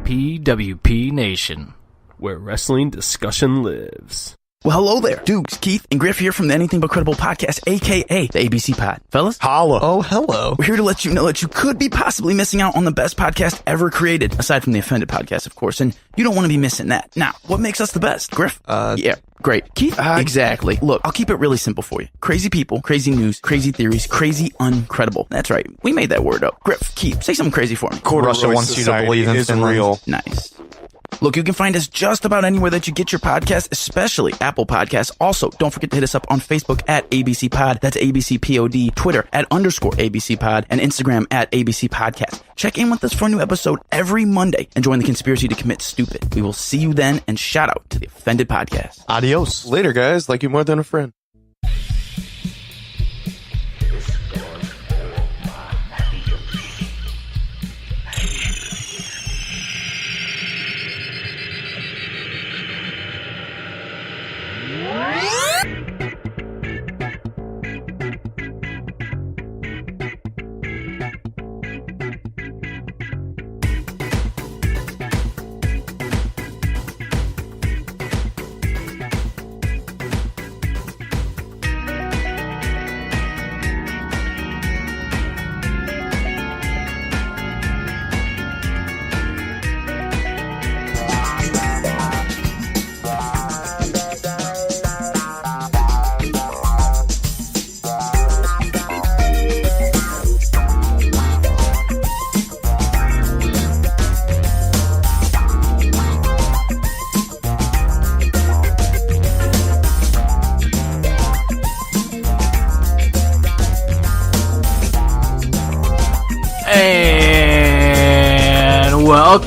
PWP Nation, where wrestling discussion lives. Well, hello there. Dukes, Keith, and Griff here from the Anything But Credible podcast, a.k.a. the ABC Pod. Fellas? Holla. Oh, hello. We're here to let you know that you could be possibly missing out on the best podcast ever created, aside from the Offended podcast, of course, and you don't want to be missing that. Now, what makes us the best? Griff? Yeah, great. Keith? Exactly. Look, I'll keep it really simple for you. Crazy people, crazy news, crazy theories, crazy uncredible. That's right. We made that word up. Griff, Keith, say something crazy for me. Russia wants you to believe in Finland. Real. Nice. Look, you can find us just about anywhere that you get your podcast, especially Apple Podcasts. Also, don't forget to hit us up on Facebook at ABC Pod. That's ABC Pod. Twitter at _ABC Pod. And Instagram at ABC Podcast. Check in with us for a new episode every Monday and join the conspiracy to commit stupid. We will see you then, and shout out to the Offended Podcast. Adios. Later, guys. Like you more than a friend.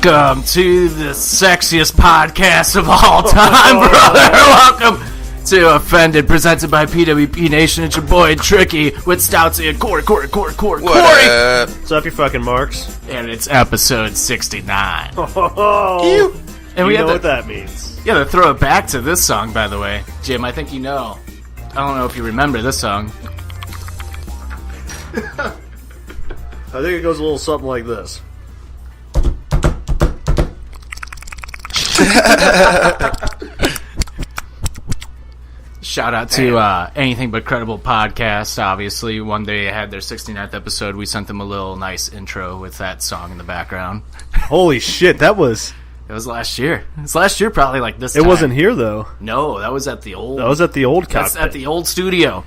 welcome to the sexiest podcast of all time, brother. Welcome to Offended, presented by PWP Nation. It's your boy Tricky with Stoutsy Cor Cor Cor Corey. What's up, you fucking marks? And it's episode 69. Oh, and we know had what that means. Yeah, to throw it back to this song, by the way. Jim, I think you know. I don't know if you remember this song. I think it goes a little something like this. Shout out to Anything But Credible podcast. Obviously, one day they had their 69th episode. We sent them a little nice intro with that song in the background. Holy shit, that was... It was last year. It's last year, probably like this time. It wasn't here, though. No, that was at the old... That was at the old cockpit. That's at the old studio.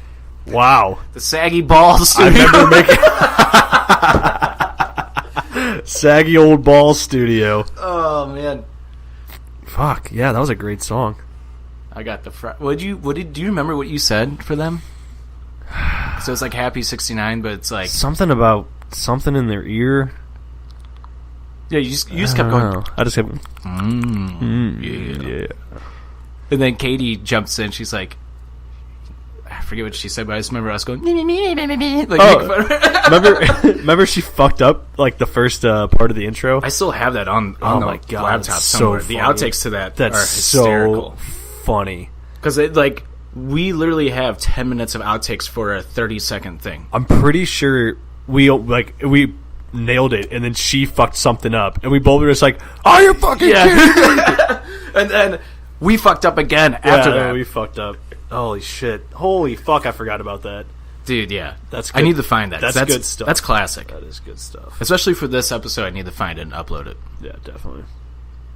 Wow. The saggy balls studio. I remember making... Saggy old balls studio. Oh, man. Fuck, yeah, that was a great song. I got the do you remember what you said for them? So it's like Happy 69, but it's like something about something in their ear. Yeah, you just kept going. I just kept yeah. And then Katie jumps in. She's like, I forget what she said, but I just remember us going. Like, remember she fucked up like the first part of the intro. I still have that on the laptop somewhere. The outtakes to that are hysterical. So funny because we literally have 10 minutes of outtakes for a 30-second thing. I'm pretty sure we nailed it, and then she fucked something up, and we both were just like, "Are you fucking kidding me?" And then we fucked up again after that. We fucked up. Holy shit! Holy fuck! I forgot about that, dude. Yeah, that's good. I need to find that. That's good stuff. That's classic. That is good stuff. Especially for this episode, I need to find it and upload it. Yeah, definitely.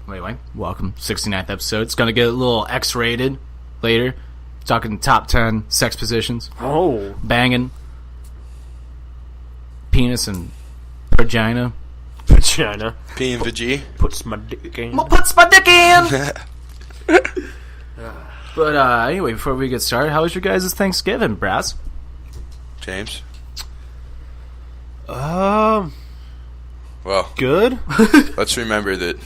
Anyway, welcome, 69th episode. It's gonna get a little X-rated later. Talking top 10 sex positions. Oh, banging, penis and vagina. Vagina. P and VG. Puts my dick in. Puts my dick in. But anyway, before we get started, how was your guys' Thanksgiving, brass? James. Well, good. Let's remember that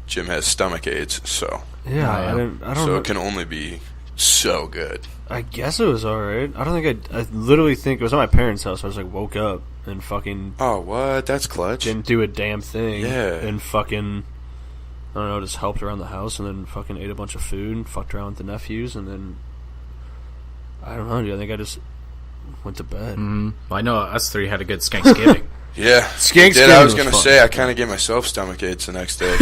Jim has stomach AIDS, so yeah, I don't so know. It can only be so good. I guess it was alright. I don't think I literally think it was at my parents' house. I was like woke up and fucking. Oh, what? That's clutch. Didn't do a damn thing. Yeah. And fucking, I don't know, just helped around the house and then fucking ate a bunch of food and fucked around with the nephews and then I don't know, dude. I think I just went to bed. Well, I know us three had a good Thanksgiving. Yeah. Thanksgiving I was was going to fun. say, I kind of gave myself stomach aches the next day.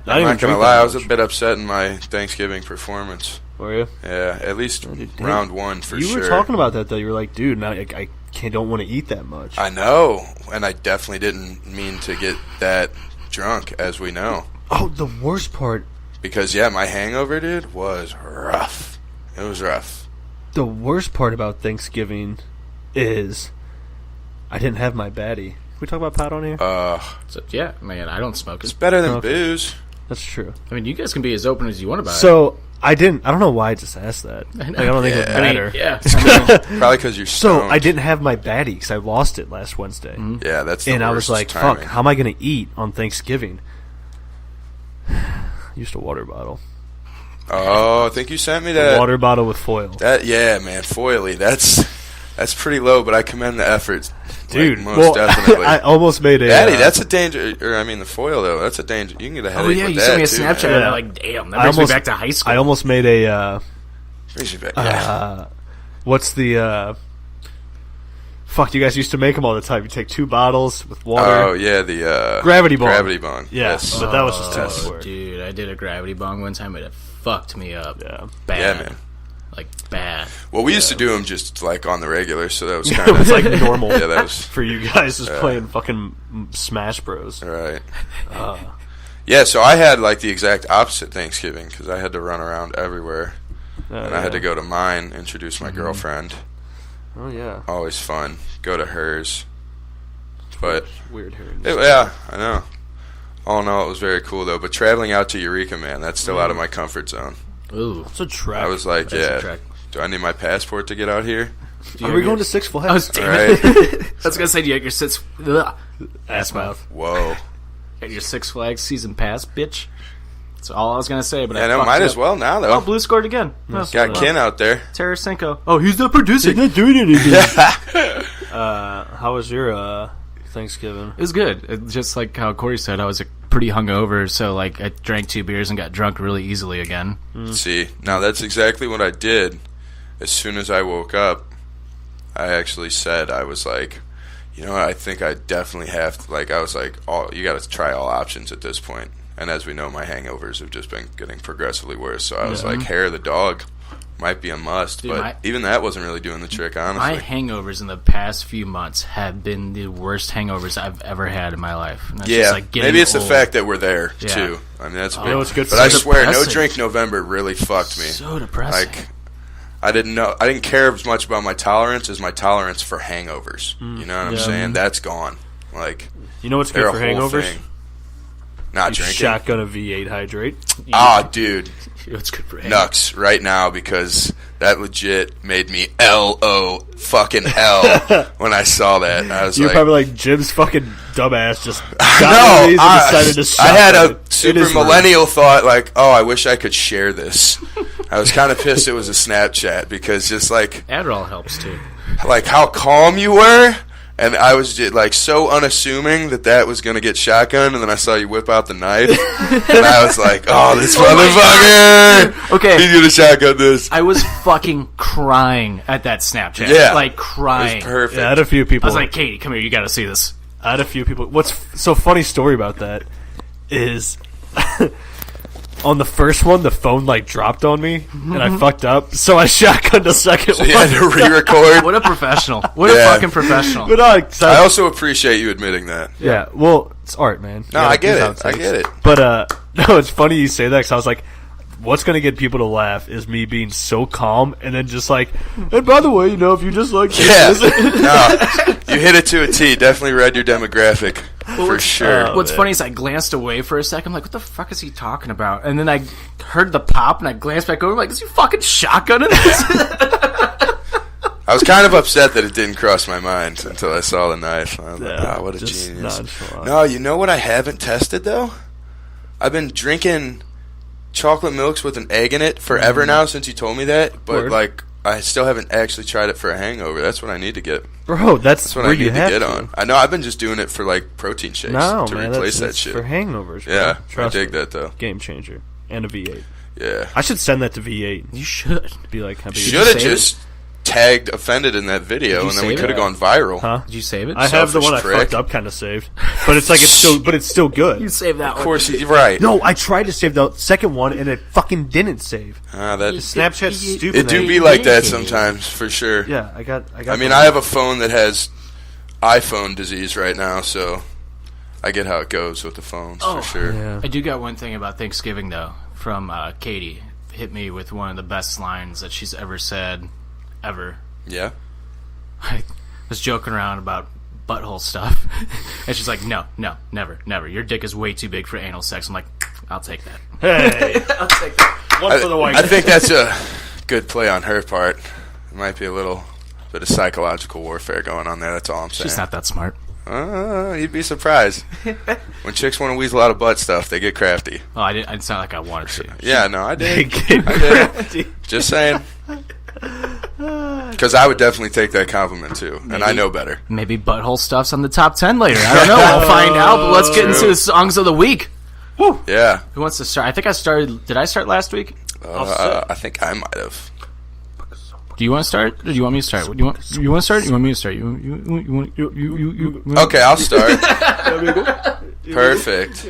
I'm not going to lie, I was a bit upset in my Thanksgiving performance. Were you? Yeah, at least round one for sure. You were talking about that, though. You were like, dude, now I don't want to eat that much. I know, and I definitely didn't mean to get that drunk, as we know. Oh, the worst part. Because, yeah, my hangover, dude, was rough. It was rough. The worst part about Thanksgiving is I didn't have my baddie. Can we talk about pot on here? So, yeah, man, I don't smoke it. It's better than booze. That's true. I mean, you guys can be as open as you want about it. So, I don't know why I just asked that. I don't think it would matter. Probably because you're So, stoned. I didn't have my baddie because I lost it last Wednesday. Yeah, that's the And worst I was like, timing. fuck, how am I going to eat on Thanksgiving? Used a water bottle. Oh, I think you sent me A that. water bottle with foil. Yeah, man, foily. That's pretty low, but I commend the effort. Dude, like, most definitely. I almost made a... Daddy, that's a danger. Or, I mean, the foil, though, that's a danger. You can get a headache Oh, yeah, with you that, sent me a too, Snapchat, man. and I'm like, damn, that brings me back to high school. I almost made a... Brings you back, yeah. What's the... Fuck, you guys used to make them all the time. You take 2 bottles with water. Oh, yeah, the... Gravity bong. Gravity bong. Yeah, Yes. but that was just too much work. Dude, I did a gravity bong one time, and it fucked me up. Yeah. Bad. Yeah, man. Like, bad. Well, we used to do them just, like, on the regular, so that was kind of... It was like normal Yeah, that was... for you guys just playing fucking Smash Bros. Right. Yeah, so I had, like, the exact opposite Thanksgiving, because I had to run around everywhere. And I had to go to mine, introduce my girlfriend. Oh, yeah. Always fun. Go to hers. But... Weird hearing. Yeah, I know. All in all, it was very cool, though. But traveling out to Eureka, man, that's still out of my comfort zone. Ooh. It's a trek. I was like, That's a yeah, trek. do I need my passport to get out here? Are we going to Six Flags? I was, damn Right. it. I was going to say, you got your Six... Ass mouth. Whoa. Got your Six Flags season pass, bitch. That's all I was going to say, but Yeah, I no, fucked might up. as well now, Oh, though. Blue scored again. No, Got Ken out there. Tarasenko. Oh, he's not producing. not doing anything. How was your Thanksgiving? It was good. Just like how Corey said, I was pretty hungover, so like I drank 2 beers and got drunk really easily again. See, now that's exactly what I did. As soon as I woke up, I actually said, I was like, you know what, I think I definitely have to, like, I was like, you got to try all options at this point. And as we know, my hangovers have just been getting progressively worse. So I was like, hair of the dog might be a must. Dude, but even that wasn't really doing the trick, honestly. My hangovers in the past few months have been the worst hangovers I've ever had in my life. And that's Yeah, just, like, getting maybe it's old. the fact that we're there, Yeah. too. I mean, that's big. know what's good But I so swear, No depressing. Drink November really fucked me. So depressing. Like, I didn't care as much about my tolerance as my tolerance for hangovers. You know what I'm saying? That's gone. Like, You know what's they're good a for whole hangovers? thing. Not You drinking. shotgun a V8 hydrate. Dude, It's good for hangovers. nuts right now because that legit made me LO fucking L when I saw that. I was You're like, probably like, Jim's fucking dumbass just got no, one of these and decided to I had shotgun a it. It super is millennial thought like, oh, I wish I could share this. I was kind of pissed it was a Snapchat because just like Adderall helps too. how calm you were. And I was just, like, so unassuming that was going to get shotgun, and then I saw you whip out the knife, and I was like, oh, this motherfucker! Okay. He's going to shotgun this. I was fucking crying at that Snapchat. Yeah. Like, It crying. was perfect. Yeah, I had a few people. I was like, Katie, come here, you gotta see this. I had a few people. What's so funny story about that is on the first one, the phone like dropped on me and I fucked up, so I shotgunned the second So one. you had to re-record. What a professional. What a Yeah. fucking professional. But I also appreciate you admitting that. yeah, well, it's art, man. No, I get it. I get it. But no, it's funny you say that because I was like, what's gonna get people to laugh is me being so calm and then just like, and by the way, you know, if you just like Yeah. this, No, you hit it to a T. Definitely read your demographic for sure. What's funny is I glanced away for a second. I'm like, what the fuck is he talking about? And then I heard the pop, and I glanced back over. I'm like, is he fucking shotgunning this? I was kind of upset that it didn't cross my mind until I saw the knife. I was like, Yeah, oh, what a just genius. nonchalant. No, you know what I haven't tested, though? I've been drinking chocolate milks with an egg in it forever now since you told me that. But, Word. like, I still haven't actually tried it for a hangover. That's what I need to get. bro, that's That's what where I need you to have get to. on. I know I've been just doing it for, like, protein shakes No, to man, replace that that's shit. for hangovers. Bro. Yeah, Trust I dig me. that, though. Game changer and a V8. Yeah. I should send that to V8. You should. Be like, happy Should have save just tagged Offended in that video, and then we could have gone viral. Huh? Did you save it? I have the one I Selfish fucked up kind of saved, but it's like it's still good. You saved that Of course, you're right. No, I tried to save the second one, and it fucking didn't save. That Snapchat's stupid. it do be like that sometimes, for sure. Yeah, I got. I mean, I have a phone that has iPhone disease right now, so I get how it goes with the phones, for sure. Yeah. I do got one thing about Thanksgiving, though, from Katie. Hit me with one of the best lines that she's ever said, ever. Yeah? I was joking around about butthole stuff, and she's like, no, never. Your dick is way too big for anal sex. I'm like, I'll take that. Hey, I'll take that. one for the white. I think that's a good play on her part. There might be a little bit of psychological warfare going on there, that's all I'm saying. She's not that smart. You'd be surprised. When chicks want to weasel out of butt stuff, they get crafty. Oh, I didn't. It's not like I wanted to. Yeah, no, I did. I did. Just saying. Because I would definitely take that compliment, too. And I know better. Maybe butthole stuff's on the top 10 later. I don't know. We'll find out. But let's get into the songs of the week. Woo. Yeah. Who wants to start? I think I started. Did I start last week? I think I might have. Do you want to start? Or do you want me to start? Do you want to start? You want me to start? Okay, I'll start. Perfect.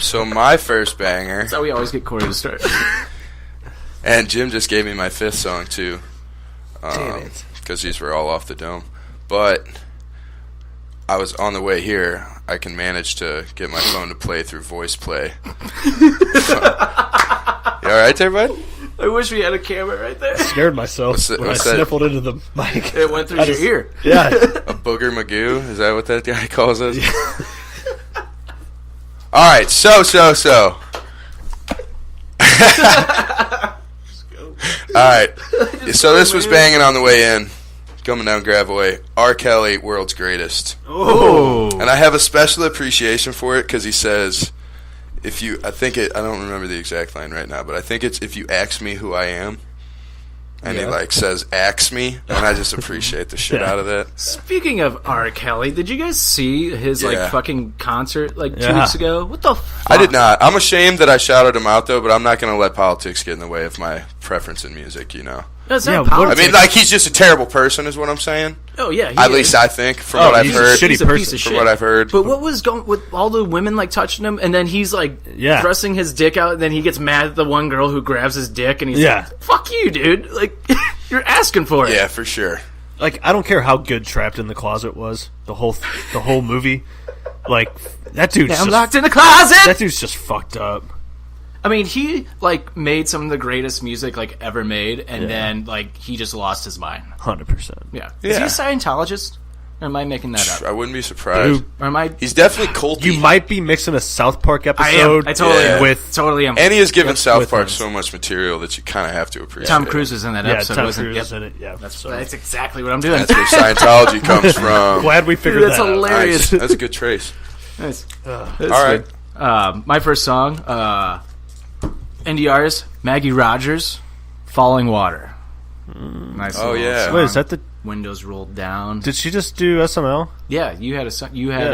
So my first banger. That's how we always get Corey to start. And Jim just gave me my fifth song, too. Damn it. Because these were all off the dome. But I was on the way here. I can manage to get my phone to play through voice play. You alright there, bud? I wish we had a camera right there. scared myself when I what's that? sniffled into the mic. It went through your ear. Yeah. A booger magoo? Is that what that guy calls it? Alright, so. Alright, so this was banging on the way in. Coming down Gravois. R. Kelly, World's Greatest. Oh. And I have a special appreciation for it because he says, I don't remember the exact line right now, but I think it's, if you ask me who I am, and he says, ask me, and I just appreciate the shit out of that. Speaking of R. Kelly, did you guys see his fucking concert 2 weeks ago? What the fuck? I did not. I'm ashamed that I shouted him out, though, but I'm not going to let politics get in the way of my preference in music, you know. It's not Yeah, politics. I mean, he's just a terrible person is what I'm saying. Oh, yeah. At least I think, from what I've he's a heard. shitty He's a piece person. of From shit. what I've heard. But what was going with all the women touching him, and then he's thrusting his dick out, and then he gets mad at the one girl who grabs his dick, and he's like, "Fuck you, dude! You're asking for it." Yeah, for sure. I don't care how good Trapped in the Closet was. The whole movie. That dude's I'm just, locked in the closet. that dude's just fucked up. I mean, he made some of the greatest music ever made, and then he just lost his mind. 100%. Yeah. Is he a Scientologist? Or am I making that up? I wouldn't be surprised. Dude, Or am I? He's definitely culty. You might be mixing a South Park I episode am. I totally am. with Totally am. And he has given South with Park him. so much material that you kind of have to appreciate Tom it. Cruise was in that episode, Tom wasn't Cruise he? in it. Yeah, That's exactly what I'm doing. That's where Scientology comes from. glad we figured That's that out. hilarious. Nice. That's a good trace. Nice. All right. My first song, NDR's Maggie Rogers, "Falling Water." Nice. Oh, little yeah. song. Wait, is that the? Windows rolled down? Did she just do SML? Yeah, you had a song. You had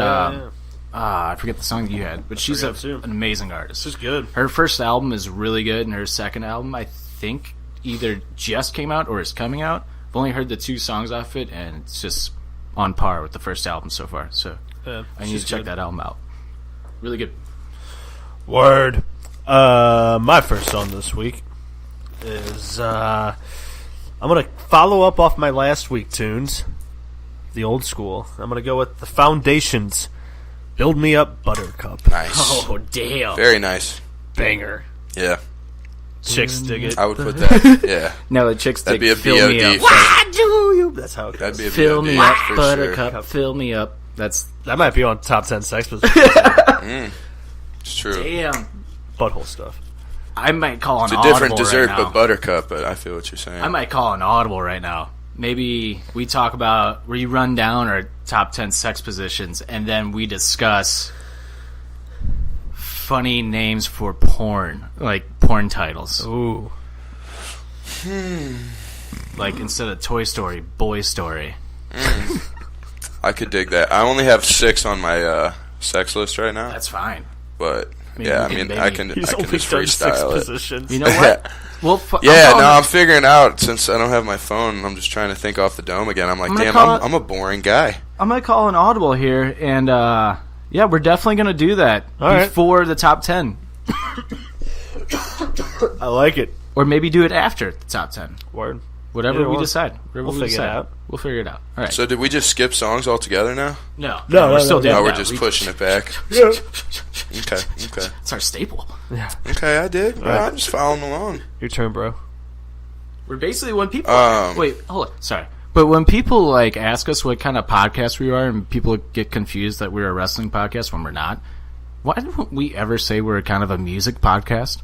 I forget the song that you had, but she's forget too. an amazing artist. She's good. Her first album is really good, and her second album, I think, either just came out or is coming out. I've only heard the 2 songs off it, and it's just on par with the first album so far. So Yeah, I need to check that album out. Really good. Word. My first song this week is I'm gonna follow up off my last week tunes, the old school. I'm gonna go with the Foundations, "Build Me Up, Buttercup." Nice. Oh, damn. Very nice. Banger. Yeah. Chicks dig it. I would put that. Yeah. No, the chicks That'd take be a fill me BOD. up. Why do you? That's how it goes. That'd be a Fill BOD me up, for buttercup. sure. Fill me up. That That might be on top 10 sex positions. It's true. damn. Butthole stuff. I might call an It's a audible different dessert, right now. but buttercup, but I feel what you're saying. I might call an audible right now. Maybe we talk about where you run down our top 10 sex positions, and then we discuss funny names for porn, porn titles. Ooh. Instead of Toy Story, Boy Story. I could dig that. I only have 6 on my sex list right now, That's fine. but Maybe yeah, we I can mean, I maybe- can He's just only done 6 freestyle it. positions. You know what? Well, I'm figuring out, since I don't have my phone, I'm just trying to think off the dome again. I'm like, I'm a boring guy. I'm going to call an audible here, and we're definitely going to do that before the top 10. I like it. Or maybe do it after the top 10. Word. Whatever we decide. We'll figure it out. We'll figure it out. All right. So did we just skip songs altogether now? No, we're still doing No, that. we're just pushing it back. Yeah. Okay. It's our staple. Yeah. Okay, I did. Right. I'm just following along. Your turn, bro. We're basically, when people... wait, hold on. Sorry. But when people, like, ask us what kind of podcast we are, and people get confused that we're a wrestling podcast when we're not, why don't we ever say we're kind of a music podcast?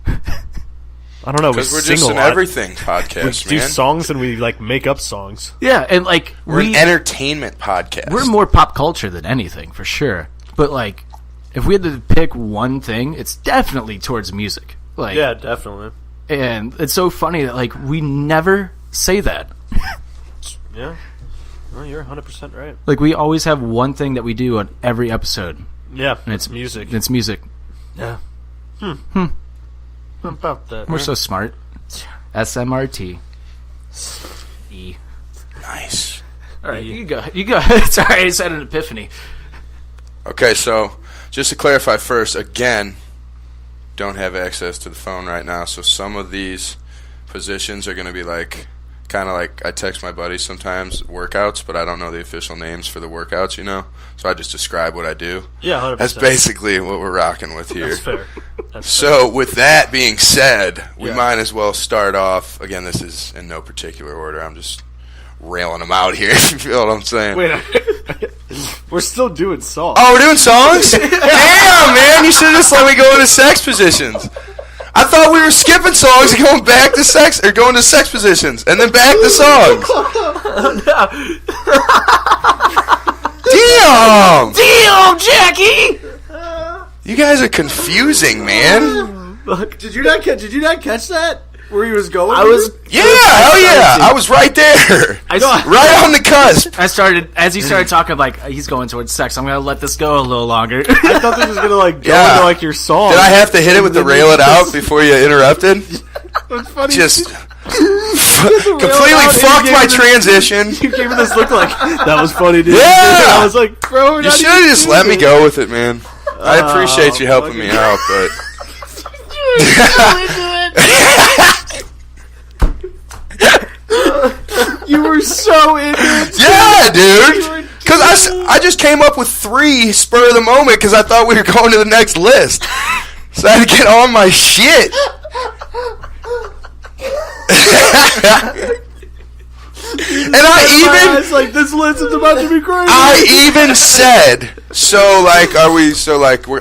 I don't know. Because we're just an everything podcast, we man. do songs and we like make up songs. Yeah, and like we're an entertainment podcast. We're more pop culture than anything, for sure. But like, if we had to pick one thing, it's definitely towards music. Like, yeah, definitely. And it's so funny that like we never say that. Yeah, well, you're 100% right. Like we always have one thing that we do on every episode. Yeah, and it's music. It's music. Yeah. About that. We're so smart. SMRT. E. Nice. All right, you go. Sorry, I just had an epiphany. Okay, so just to clarify first, again, don't have access to the phone right now, so some of these positions are going to be like, kind of like I text my buddies sometimes, workouts, but I don't know the official names for the workouts, you know? So I just describe what I do. Yeah, 100%. That's basically what we're rocking with here. That's fair. So with that being said, we might as well start off. Again, this is in no particular order. I'm just railing them out here, if you feel what I'm saying. Wait, we're still doing songs. Oh, we're doing songs? Damn, man, you should have just let me go into sex positions. I thought we were skipping songs and going back to sex, or going to sex positions, and then back to songs. Damn, Jackie! You guys are confusing, man. Did you not catch that? Where he was going? Yeah, hell yeah. I was right there. Right on the cusp. As he started talking, like, he's going towards sex. I'm going to let this go a little longer. I thought this was going to, like, go into, like, your song. Did I have to hit it with the rail it out before you interrupted? That's funny. Just completely fucked my transition. You gave me this look like, that was funny, dude. Yeah. I was like, bro, you should have just let me go with it, man. I appreciate you helping me out, but... You were so into it. Yeah, dude. Because I just came up with 3 spur of the moment because I thought we were going to the next list. So I had to get on my shit. And I even like, this list is about to be crazy. I even said,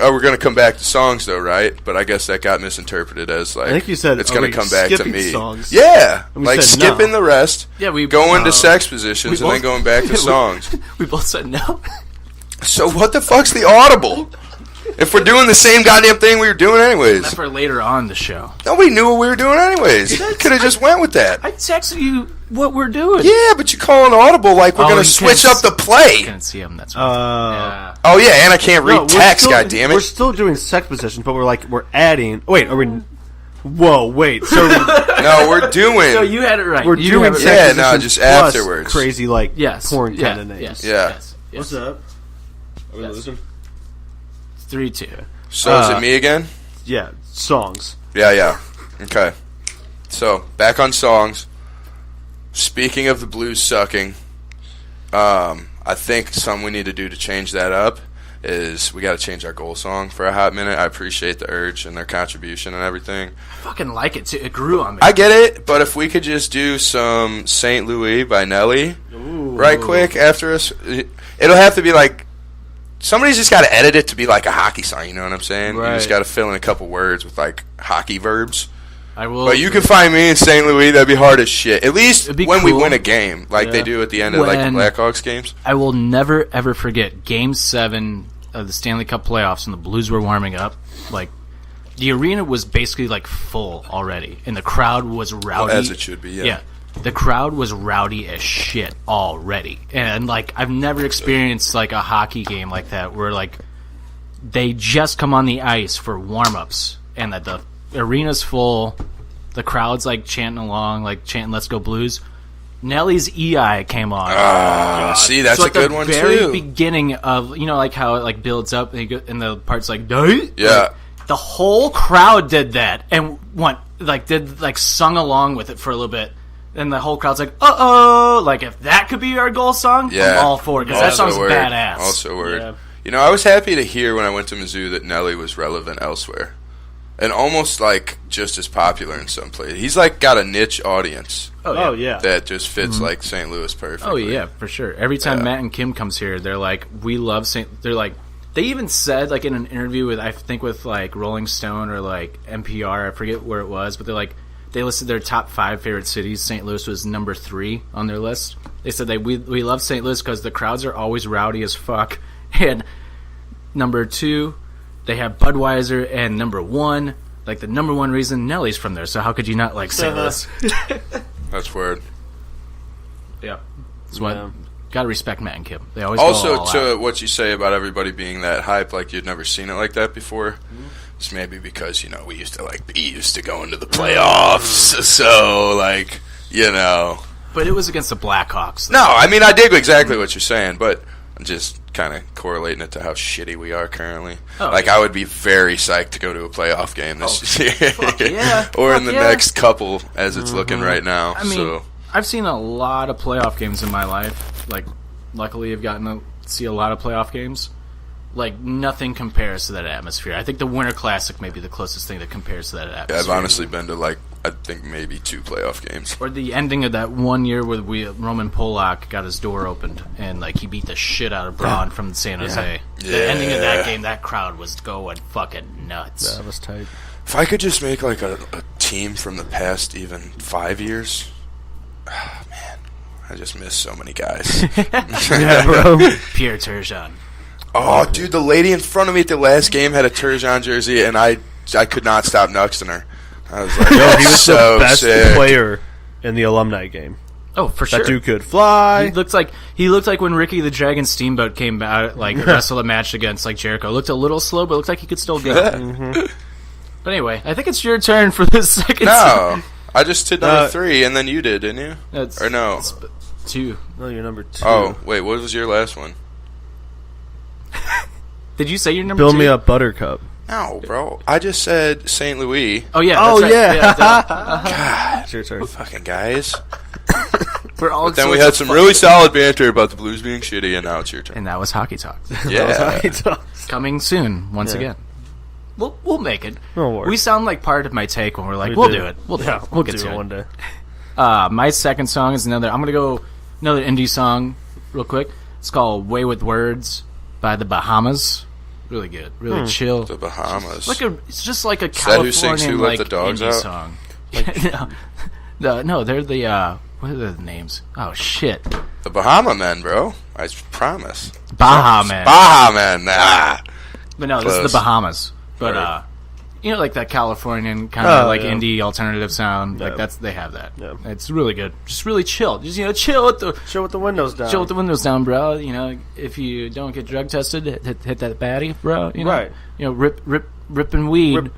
are we gonna come back to songs though, right? But I guess that got misinterpreted as like, I think you said it's gonna come back to me. Songs? Yeah, And we like said skipping no. the rest. Yeah, we going to sex positions and then going back to songs. We both said no. So what the fuck's the audible? If we're doing the same goddamn thing we were doing anyways. That's for later on the show. Nobody knew what we were doing anyways. Could have just went with that. I texted you what we're doing. Yeah, but you call an audible like we're going to switch up the play. I can't see him, that's right. Yeah. Oh, yeah, and I can't read text, goddammit. We're still doing sex positions, but we're adding... Wait, are we... Whoa, wait. So no, we're doing... So you had it right. We're doing sex positions no, just plus afterwards. Crazy, like, porn kind of names. Yes. What's up? Are we losing? 3-2. So is it me again? Yeah, songs. Yeah. Okay. So, back on songs. Speaking of the blues sucking, I think something we need to do to change that up is we got to change our goal song for a hot minute. I appreciate the urge and their contribution and everything. I fucking like it too. It grew on me. I get it, but if we could just do some St. Louis by Nelly right quick after us, it'll have to be like, somebody's just got to edit it to be like a hockey song, you know what I'm saying? Right. You just got to fill in a couple words with like hockey verbs. I will. But you can find me in St. Louis. That'd be hard as shit. At least when we cool. win a game, like they do at the end of like the Blackhawks games. I will never ever forget Game 7 of the Stanley Cup playoffs, and the Blues were warming up. Like the arena was basically like full already, and the crowd was rowdy, as it should be. Yeah. The crowd was rowdy as shit already, and like I've never experienced like a hockey game like that where like they just come on the ice for warm-ups and that the arena's full the crowd's like chanting along, like chanting "Let's Go Blues." Nelly's EI came on. See, that's so a good one, too. At the very beginning of, like how it like builds up and the part's like, "Day?" Yeah. Like, the whole crowd did that and sung along with it for a little bit. And the whole crowd's like, uh-oh. Like, if that could be our goal song, I'm all for it. Because that song's badass. Also word. Yeah. I was happy to hear when I went to Mizzou that Nelly was relevant elsewhere. And almost, like, just as popular in some places. He's, like, got a niche audience. Oh, yeah. That just fits, like, St. Louis perfectly. Oh, yeah, for sure. Every time Matt and Kim comes here, they're like, we love They're like, they even said, like, in an interview with, I think, with, like, Rolling Stone or, like, NPR, I forget where it was, but they're like, they listed their top 5 favorite cities. St. Louis was number 3 on their list. They said we love St. Louis because the crowds are always rowdy as fuck. And number 2, they have Budweiser. And number 1, like the number 1 reason, Nelly's from there. So how could you not like St. Louis? That's weird. Yeah. That's why gotta respect Matt and Kim. They always also go all to out. what you say about everybody being that hype, like you'd never seen it like that before. It's maybe because we used to be used to going to the playoffs, so But it was against the Blackhawks. No, I mean I dig exactly what you're saying, but I'm just kind of correlating it to how shitty we are currently. I would be very psyched to go to a playoff game this year, or in the next couple, as it's looking right now. I mean, I've seen a lot of playoff games in my life. Like, luckily, I've gotten to see a lot of playoff games. Like, nothing compares to that atmosphere. I think the Winter Classic may be the closest thing that compares to that atmosphere. I've honestly been to, I think maybe 2 playoff games. Or the ending of that one year where Roman Polak got his door opened and, he beat the shit out of Braun from San Jose. Yeah. The ending of that game, that crowd was going fucking nuts. That was tight. If I could just make, a team from the past even 5 years, man, I just miss so many guys. Yeah, bro. Pierre Turgeon. Oh, dude, the lady in front of me at the last game had a Turgeon jersey, and I could not stop nuxing her. I was like, He was so the best sick. player in the alumni game. Oh, for sure. That dude could fly. He looked like when Ricky the Dragon Steamboat came out, wrestled a match against Jericho. Looked a little slow, but looked like he could still go. But anyway, I think it's your turn for this second. No, I just did number 3, and then you did, didn't you? Or no? 2. No, you're number 2. Oh, wait, what was your last one? Did you say your number 2? Build me up, Buttercup. No, bro. I just said St. Louis. Oh, yeah. Oh, that's right. yeah. God, It's your turn. fucking guys. We're all Then we had some really solid banter about the Blues being shitty, and now it's your turn. And that was Hockey Talk. Yeah. Coming soon, once again. We'll make it. Don't worry. We sound like part of my take when we're like, We we'll do. do it. We'll get do to it it one day. My second song is I'm going to go another indie song real quick. It's called Way With Words by the Bahamas. Really good. Really chill. The Bahamas. It's just like a Is that who sings Californian Who Let the Dogs indie Out? song. No, they're the what are the names? Oh shit. The Bahama Men, bro. I promise. Bahamas. Bahamen. Ah. But no, this is Close. the Bahamas. But Right. like that Californian kind of yeah. indie alternative sound. Yeah. Like they have that. Yeah. It's really good. Just really chill. Just chill with the Chill with the windows down. chill with the windows down, bro. If you don't get drug tested, hit that baddie, bro. Right. Ripping weed.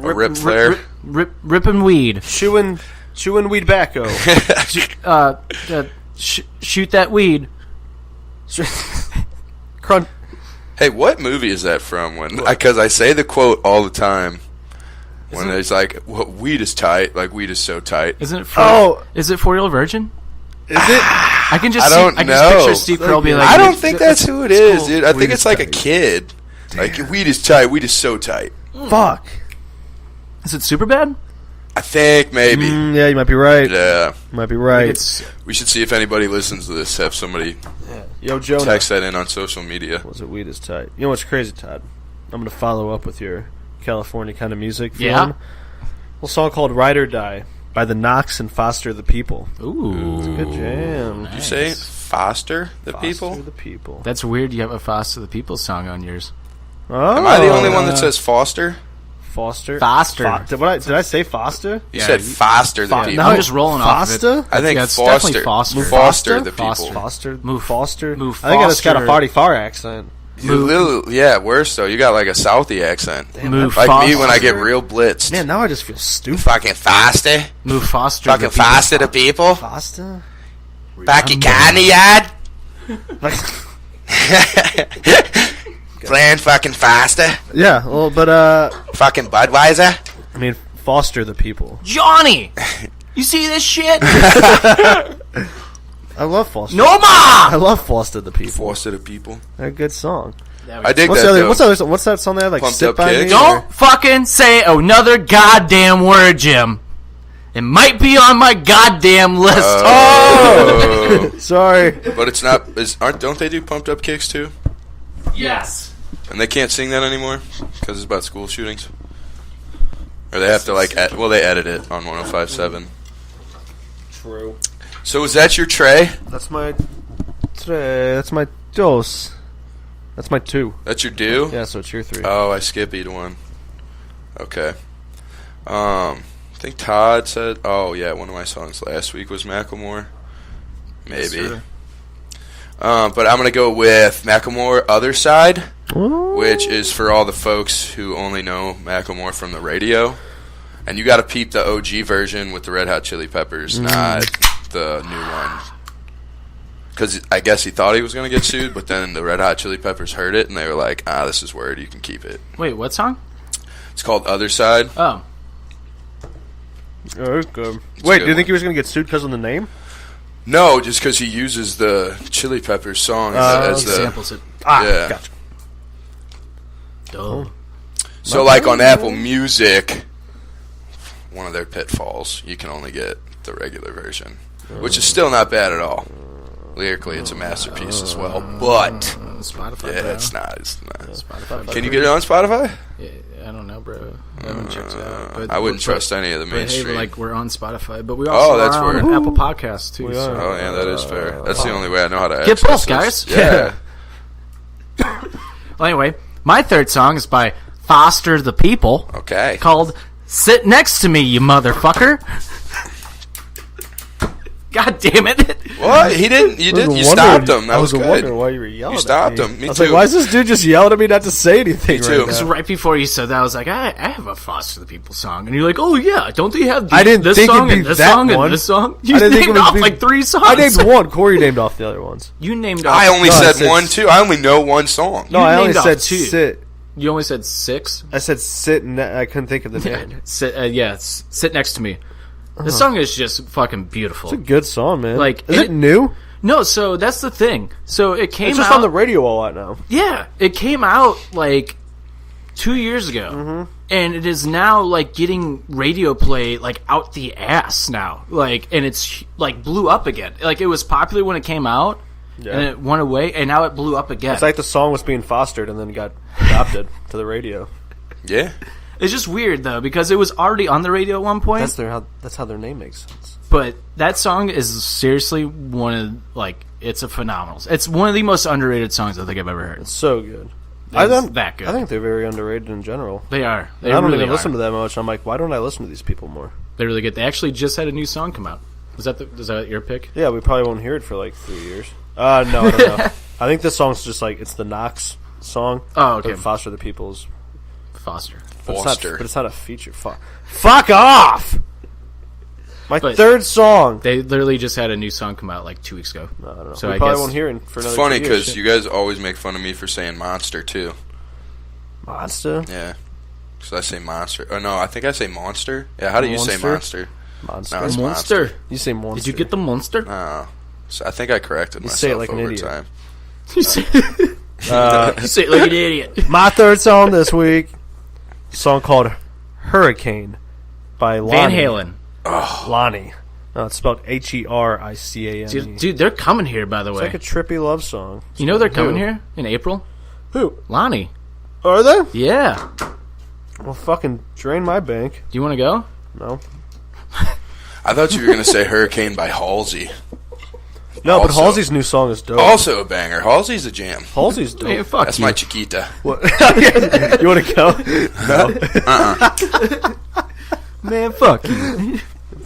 A rip flare. Ripping weed. Chewing weed backo. Shoot that weed. Crunch. Hey, what movie is that from? Because I say the quote all the time. When it's like, weed is tight. Like, weed is so tight. Isn't it? Oh. Is it 4-Year-Old Virgin? Is it? I can just I don't I can know. just picture Steve Carell being like, I don't think that's who it is, cool. dude. I think Weed it's is like a tight. kid. Like, weed is tight. Weed is so tight. Fuck. Is it Superbad? I think maybe. Yeah, you might be right. Yeah. You might be right. We should see if anybody listens to this. Have somebody Yo, Jonah. text that in on social media. Was it weed is tight? You know what's crazy, Todd? I'm going to follow up with your California kind of music. Yeah. feeling. A little song called Ride or Die by the Knox and Foster the People. Ooh, Good jam. Did you say Foster the Foster people? the People. that's weird. You have a Foster the People song on yours. Oh, Am I the only one that says Foster? Foster? Foster. Did I say Foster? You said Foster the people. No, I'm just rolling off of it. Foster? I think Yeah, it's Foster. definitely Foster. Foster the people. Foster. Foster? Move Foster? Move I think I just got a Foster. Farty Far accent. Worse though. You got like a Southie accent. Move like Foster. me when I get real blitzed. Man, now I just feel stupid. Fucking Foster. Move Foster. Fucking Foster the people. Pasta? Fucking Canyard. Playing fucking Foster. Yeah, well, but, Fucking Budweiser. I mean, foster the people. Johnny! You see this shit? I love Foster. No ma! I love Foster the people. Foster the people. They're a good song. I dig What's that. the Though. other, what's that song they have? Like, Pumped Sit Up By Kicks? Me? Don't fucking say another goddamn word, Jim. It might be on my goddamn list. Oh. Sorry. But it's not. Don't they do Pumped Up Kicks too? Yes. And they can't sing that anymore because it's about school shootings. Or they have to like. They edit it on 105.7. True. So is that your tray? That's my dos. That's my 2. That's your do? Yeah, so it's your 3. Oh, I skipped one. Okay. I think Todd said. Oh yeah, one of my songs last week was Macklemore. Maybe. Yes, But I'm gonna go with Macklemore Other Side, Ooh. which is for all the folks who only know Macklemore from the radio. And you got to peep the OG version with the Red Hot Chili Peppers, not the new one. Because I guess he thought he was going to get sued, but then the Red Hot Chili Peppers heard it, and they were like, this is word, you can keep it. Wait, what song? It's called Other Side. Oh. Oh, that's good. It's Wait, a do good you think he one. was going to get sued because of the name? No, just because he uses the Chili Peppers song as He the... samples it. Yeah. Gotcha. Duh. So like on Apple Music, one of their pitfalls, you can only get the regular version, which is still not bad at all. Lyrically, it's a masterpiece as well, but Spotify, yeah, bro. it's not. Spotify. Can you get it on Spotify? Yeah, I don't know, bro. I haven't checked it out. But I wouldn't trust any of the But hey, mainstream. like we're on Spotify, but we also that's are on weird. Apple Podcasts too. We so- are. Oh yeah, that is fair. That's the only way I know how to Get access both, this. guys. Yeah. Well, anyway, my third song is by Foster the People, Okay. called "Sit Next to Me, You Motherfucker." God damn it! What? He didn't. You did. You stopped him. That was I was wondering good. why you were yelling. You stopped at me. him. Me I was too. like, why is this dude just yelling at me not to say anything? Me too. Right So now? right before you said that, I was like, I have a Foster the People song, and you're like, oh yeah, don't they have I didn't this think song it'd be and this that song one. and this song? You I didn't think it named would off be- like 3 songs. I named one. Corey named off the other ones. You named off. I only No, I said said one too. I only know one song. No, You I only named off said 2. sit. You only said 6. I said sit, and I couldn't think of the name. Sit next to me. This song is just fucking beautiful. It's a good song, man. Like, is it new? No, so that's the thing. So it came It's just out on the radio a lot now. Yeah, it came out like 2 years ago, and it is now like getting radio play like out the ass now. Like, and it's like blew up again. Like it was popular when it came out, and it went away, and now it blew up again. It's like the song was being fostered and then got adopted to the radio. Yeah. It's just weird though because it was already on the radio at one point. That's how their name makes sense. But that song is seriously one of like it's a phenomenal. It's one of the most underrated songs I think I've ever heard. It's so good. It's that good. I think they're very underrated in general. They are. They I don't really even are. listen to that much. I'm like, why don't I listen to these people more? They're really good. They actually just had a new song come out. Is that your pick? Yeah, we probably won't hear it for like 3 years. No, I don't know. I think this song's just like it's the Knox song. Oh, okay. But Foster the People's. Foster. Foster. But it's not a feature. Fuck off! My But- third song. They literally just had a new song come out like 2 weeks ago. I don't know. So we I probably guess won't hear it for another It's funny 2 years. because you guys always make fun of me for saying monster too. Monster. Yeah. Because I say monster. Oh no, I think I say monster. Yeah. How do you say Monster? monster? Monster. No, it's Monster. You say monster. Did you get the monster? No. So I think I corrected You myself say it like an over idiot. time. You say it like an idiot. My third song this week, a song called Hurricane by Van Lonnie. Halen. Lonnie. No, it's spelled Hericane. Dude, they're coming here, by the It's way. like a trippy love song. You know they're coming Who? here in April? Who? Lonnie. Are they? Yeah. Well, fucking drain my bank. Do you want to go? No. I thought you were going to say Hurricane by Halsey. No, but Also- Halsey's new song is dope. Also a banger. Halsey's a jam. Halsey's dope. Hey, fuck That's you. my Chiquita. What? You want to go? No. Man, fuck you.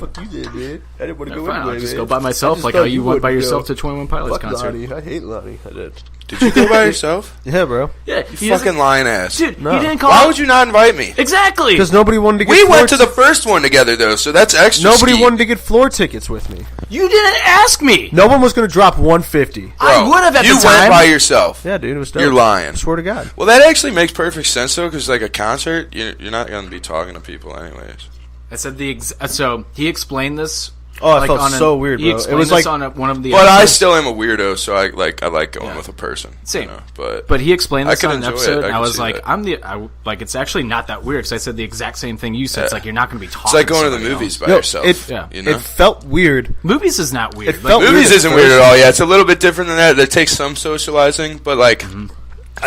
fuck you did, man? I didn't want to go Fine, anyway, I'll just man. go by myself, just like thought how you went by wouldn't yourself go. to 21 Pilots Fuck concert. Lonnie. I hate Lonnie. I did. Did you go by yourself? Yeah, bro. Yeah, You fucking lying ass. dude. No. You didn't call. Why would you not invite me? Exactly. Because nobody wanted to get We floor went to the first one together, though, so that's extra. Nobody ski. wanted to get floor tickets with me. You didn't ask me. No one was going to drop $150. I would have at you the time. went by yourself. Yeah, dude, it was dope. You're lying. I swear to God. Well, that actually makes perfect sense, though, because, like, a concert, you're not going to be talking to people anyways. I said so he explained this. Oh, I felt so weird, He bro. explained It was this like, on one of the. But I episodes. still am a weirdo, so I like going with a person. Same. You know, But he explained I this could on an enjoy episode, it. I and I can was see like, that. it's actually not that weird, because I said the exact same thing you said. It's like, you're not going to be talking it's like going to the somebody movies else. by yourself. It, you know? it felt weird. Movies is not weird. It felt Movies weird isn't at weird at first. all. Yeah, it's a little bit different than that. It takes some socializing, but like, if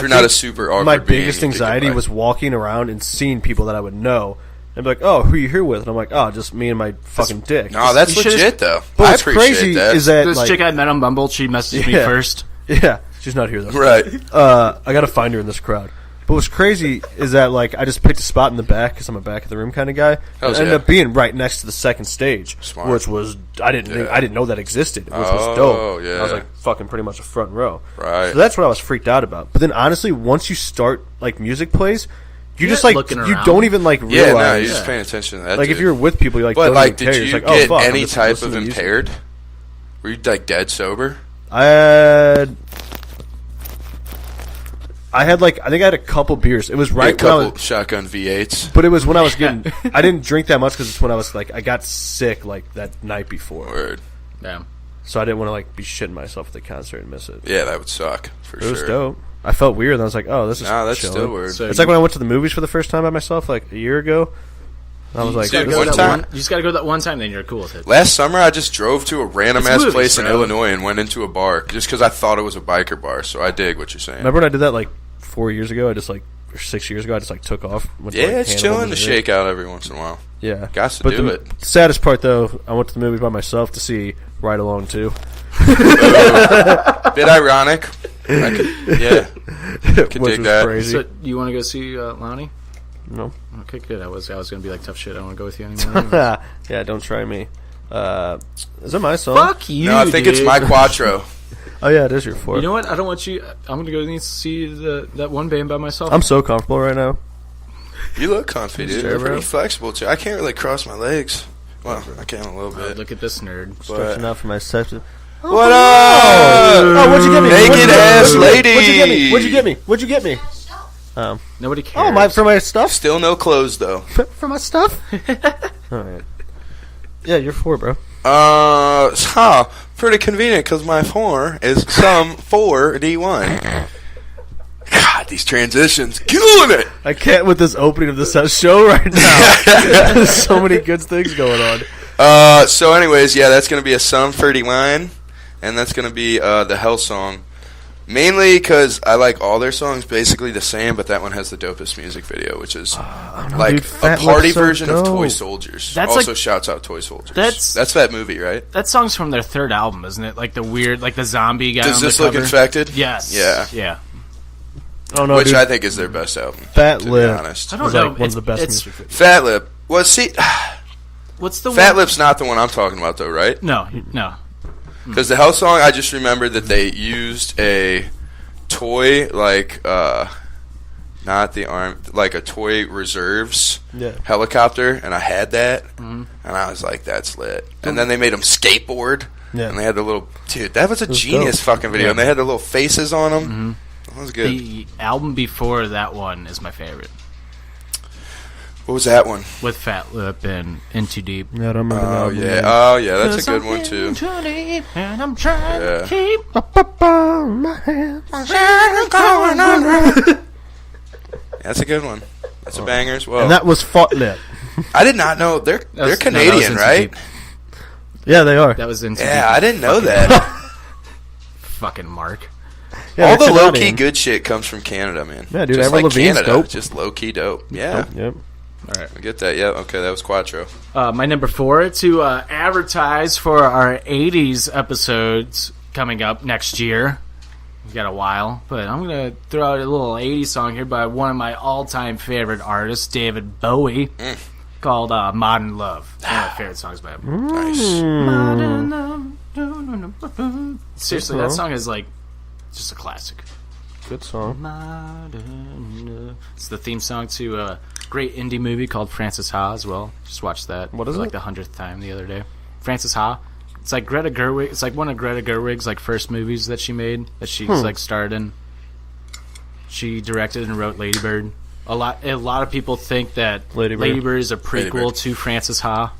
you're not a super awkward My being, biggest you get anxiety by. was walking around and seeing people that I would know. And be like, oh, who are you here with? And I'm like, oh, just me and my fucking dick. No, that's You should've- legit though. But I what's appreciate crazy that. is that, This like, chick I met on Bumble, she messaged me Yeah. first. yeah, she's not here though. right. I gotta find her in this crowd. But what's crazy is that, like, I just picked a spot in the back because I'm a back of the room kind of guy. Hells And ended yeah. up being right next to the second stage, Smart. which was I didn't know that existed, which was Oh, dope. yeah. I was like fucking pretty much a front row. Right. So that's what I was freaked out about. But then honestly, once you start like music plays, you just like looking you around. don't even like Yeah, realize. no, you're just paying attention to that. like if dude. you're with people, you're like, But don't like, even care. did You're you just like, get oh, fuck, I'm any just type listening of to music. impaired? Were you like dead sober? I had like I think I had a couple beers. It was A right when I couple was, shotgun V8s. but it was when I was getting. I didn't drink that much because it's when I was like I got sick like that night before, Word. Damn. so I didn't want to like be shitting myself at the concert and miss it. Yeah, that would suck for It sure. was dope. I felt weird, and I was like, "Oh, this is Nah, that's chilling. still weird. So It's like when I went to the movies for the first time by myself, like a year ago. I was like, Dude, this one is time- weird. You just got to go that one time, then you're cool with it. Last summer, I just drove to a random It's ass movies, place in bro. Illinois and went into a bar just because I thought it was a biker bar. So I dig what you're saying. Remember when I did that like 4 years ago? I just like or 6 years ago. I just like took off. Went to, Yeah, like, it's Hannibal chilling to and shake out every once in a while. Yeah, Gots to but do the it. saddest part though, I went to the movies by myself to see Ride Along 2. Bit ironic. I could, yeah, could Which dig was that. crazy. So you want to go see Lonnie? No. Okay, good. I was gonna be like tough shit. I don't want to go with you anymore. Yeah, don't try me. Is that my song? Fuck you. No, I think it's dude. my Quattro. Oh yeah, it is your fourth. You know what? I don't want you. I'm gonna go need to see that one band by myself. I'm so comfortable right now. You look comfy, dude. Sure, You're bro. pretty flexible too. I can't really cross my legs. Well, I can a little bit. Look at this nerd. Stretching out for my section. What up? Oh, what'd you get me? Naked What'd you get me? ass lady. What'd you get me? What'd you get me? What'd you get me? Nobody cares. Oh, for my stuff? Still no clothes though. For my stuff? Alright. Yeah, you're 4, bro. Pretty convenient because my 4 is some 4D1. God, these transitions, killing it. I can't with this opening of this show right now. There's so many good things going on. So anyways, yeah, that's going to be a Sum 31, and that's going to be the Hell song. Mainly because I like all their songs basically the same, but that one has the dopest music video, which is like dude, a Fat party Lip's so version of Toy dope. Soldiers. That's also like- shouts out Toy Soldiers. That's- that movie, right? That song's from their third album, isn't it? Like the weird, like the zombie guy. Does on this the look cover? infected? Yes. Yeah. Yeah. Oh no, Which dude. I think is their best album. Fat to Lip. be honest. I don't was know. like one of the best it's, music videos. Fat Lip. Well, see, What's the Fat one? Lip's not the one I'm talking about, though, right? No. Because the Hell song, I just remember that they used a toy, like, not the arm, like a toy reserves Yeah. helicopter, and I had that, and I was like, that's lit. And then they made them skateboard, Yeah. and they had the little, dude, that was a was genius dope. fucking video, Yeah. and they had the little faces on them. That was good. The album before that one is my favorite, What was that one? with Fat Lip and In Too Deep. Yeah, I don't remember Oh, that yeah. Oh, yeah, that's a good one, too. In too deep, and I'm trying Yeah. to keep my hands. That's a good one. That's a banger as well. And that was Fat Lip. I did not know they're That was- Canadian, no, that was In Too right? Deep. Yeah, they are. That was In Too Yeah, Deep. I didn't know that. Fucking Mark. Yeah, All the they're low key Canadian. good shit comes from Canada, man. Yeah, dude, Just Avril like Lavigne's Canada, dope. just low key dope. Yeah, Yep. I get that. Yeah, okay, that was Quattro. My number 4 to advertise for our 80s episodes coming up next year. We've got a while, but I'm going to throw out a little 80s song here by one of my all-time favorite artists, David Bowie, called Modern Love. One of my favorite songs by him. Nice. Modern Love. Seriously, that song is like just a classic. Good song. Modern Love. It's the theme song to a great indie movie called Frances Ha as well. Just watched that. What is for it? like the 100th time the other day. Frances Ha. It's like Greta Gerwig. It's like one of Greta Gerwig's like first movies that she made that she's like starred in. She directed and wrote Lady Bird. A lot of people think that Lady Lady Bird. Bird is a Lady prequel Bird. to Frances Ha.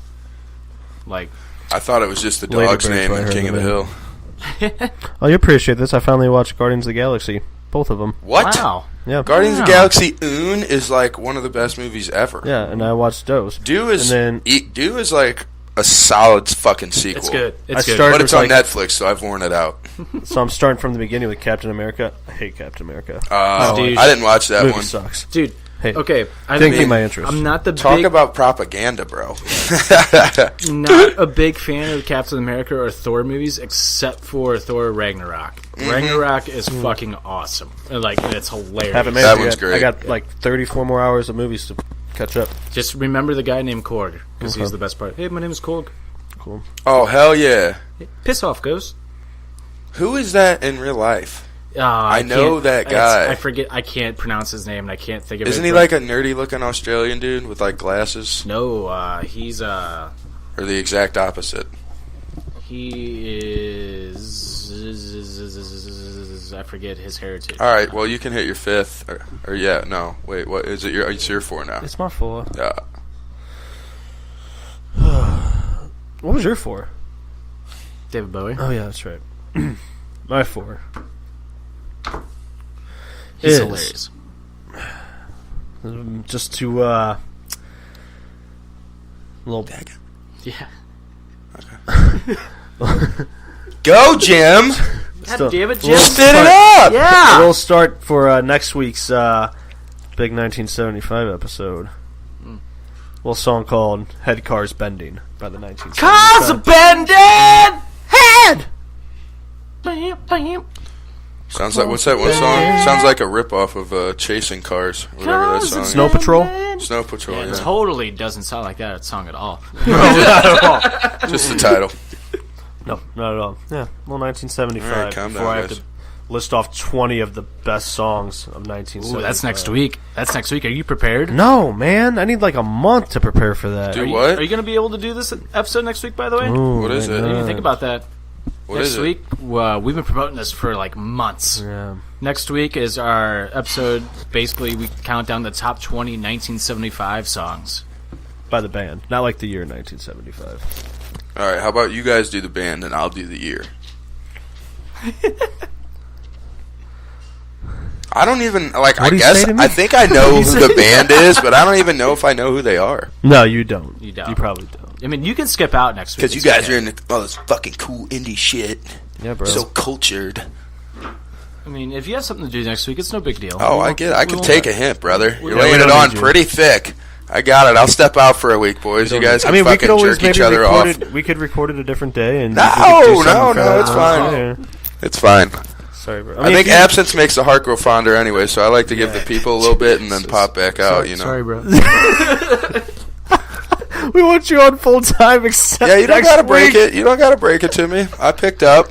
Like, I thought it was just the Lady dog's Bird's name what I in heard King of the of Hill. Oh, you appreciate this. I finally watched Guardians of the Galaxy. Both of them. What? wow. Yeah. Guardians of Wow. the Galaxy Un is like one of the best movies ever. Yeah, and I watched those. Do is And then- Do is like a solid fucking sequel. It's good. I It's good. started- But it's on Like- Netflix, so I've worn it out. So I'm starting from the beginning with Captain America. I hate Captain America. Dude. I didn't watch that Movie one. sucks. Dude, Hey, okay. didn't keep my interest. I'm not the Talk big, about propaganda, bro. not a big fan of Captain America or Thor movies, except for Thor Ragnarok. Ragnarok is fucking awesome. And, like, it's hilarious. Haven't made That it one's yet. great. I got like 34 more hours of movies to catch up. Just remember the guy named Korg, because he's the best part. Hey, my name is Korg. Cool. Oh, hell yeah. Hey, piss off, Ghost. Who is that in real life? I know can't- that guy. I forget. I can't pronounce his name, and I can't think of it. Isn't he but- like a nerdy-looking Australian dude with like glasses? No, he's Or the exact opposite? he is. I forget his heritage. All right, well, you can hit your fifth. Or yeah, no. Wait, what is it? It's your four now. It's my 4. Yeah. What was your 4? David Bowie. Oh yeah, that's right. My 4. He's is- hilarious. Just to little Yeah. Go, Jim! Still- damn it, we'll Jim. Spit it up! Yeah. We'll start for next week's big 1975 episode. Well, a song called "Head Cars Bending" by the 1975. Cars are bending. Head. Bam, bam. Sounds like, what's that one song? Sounds like a ripoff of Chasing Cars, or whatever that song is. Snow Patrol. Snow Patrol, It yeah. totally doesn't sound like that song at all. Just the title. No, not at all. Yeah, well, 1975. All right, calm before down, I have guys. to list off 20 of the best songs of 1975. Ooh, that's next week. That's next week. Are you prepared? No, man, I need like a month to prepare for that. Do Are you, what? Are you going to be able to do this episode next week, by the way? Ooh, What is my it? What do you God. think about that? What Next is it? week, we've been promoting this for like months. Yeah. Next week is our episode. Basically, we count down the top 20 1975 songs. By the band, not like the year 1975. All right, how about you guys do the band and I'll do the year? I don't even, like, I do you guess, say to me? I think I know who the band is, but I don't even know if I know who they are. No, you don't. You don't. You probably don't. I mean, you can skip out next week. Because you It's guys okay. are into all this fucking cool indie shit. Yeah, bro. So cultured. I mean, if you have something to do next week, it's no big deal. Oh, I get it. I can take a hint, brother. You're Yeah, we laying it don't on need you. pretty thick. I got it. I'll step out for a week, boys. You guys can we fucking could always jerk maybe each other record off. it. We could record it a different day. And No, you could do no, something for no, that it's one. fine. Yeah. It's fine. Sorry, bro. I think absence makes the heart grow fonder anyway, so I like to give the people a little bit and then pop back out, you know. Sorry, bro. we want you on full time. Except Yeah, you don't next gotta break week. it. You don't gotta break it to me. I picked up.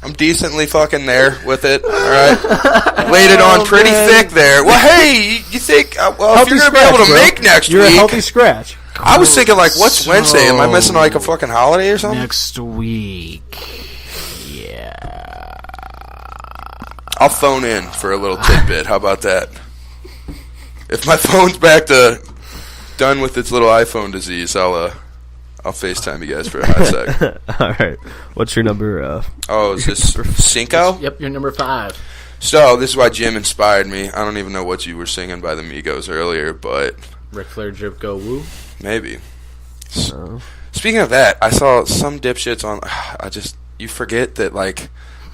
I'm decently fucking there with it. All right, laid it on pretty thick there. Well, hey, you think? Well, if Healthy you're gonna be able to scratch, bro. make next You're week, a healthy scratch. I was thinking like, what's Wednesday? Am I missing like a fucking holiday or something? Next week. Yeah. I'll phone in for a little tidbit. How about that? If my phone's back to done with its little iPhone disease, I'll FaceTime you guys for a hot sec. All right. What's your number? Oh, is this Cinco? Yep, you're number 5. So this is why Jim inspired me. I don't even know what you were singing by the Migos earlier, but Ric Flair, Drip, Go, Woo. maybe. Speaking of that, I saw some dipshits on. You forget that like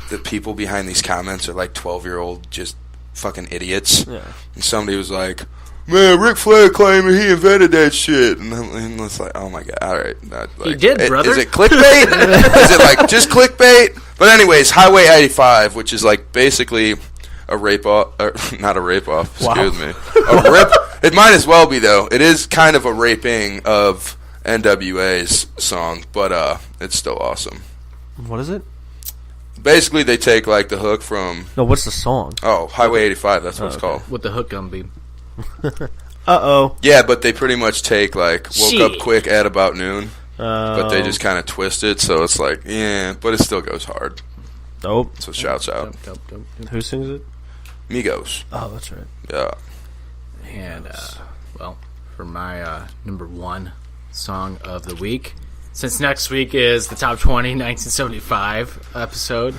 the people behind these comments are like 12-year-old just fucking idiots. Yeah. And somebody was like, "Man, Ric Flair claiming he invented that shit," and it's like, "Oh my god, all right." He did, brother. Is it clickbait? Is it like just clickbait? But anyways, Highway 85, which is like basically a rape off, not a rape off. Wow. Excuse me, It might as well be, though. It is kind of a raping of NWA's song, but it's still awesome. What is it? Basically, they take, like, the hook from... No, what's the song? Oh, Highway 85, that's what it's called. What the hook gonna be? Uh-oh. Yeah, but they pretty much take, like, woke Shit. up quick at about noon, but they Oh. just kind of twist it, so it's like, yeah, but it still goes hard. Dope. So shouts out. Dope. Who sings it? Migos. Oh, that's right. Yeah. And, well, for my number one song of the week, since next week is the Top 20 1975 episode.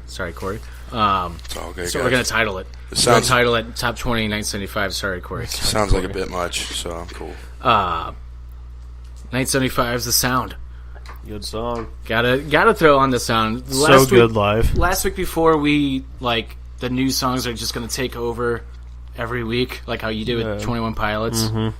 Sorry, Corey. It's all good, So guys. we're going to title it. It We're sounds- going to title it Top 20 1975. Sorry, Corey. Sounds like a bit much, so I'm cool. 1975 is the sound. Good song. Gotta throw on the sound. So good live. Last week before we, like, the new songs are just going to take over every week, like how you do with 21 Pilots. Mm-hmm.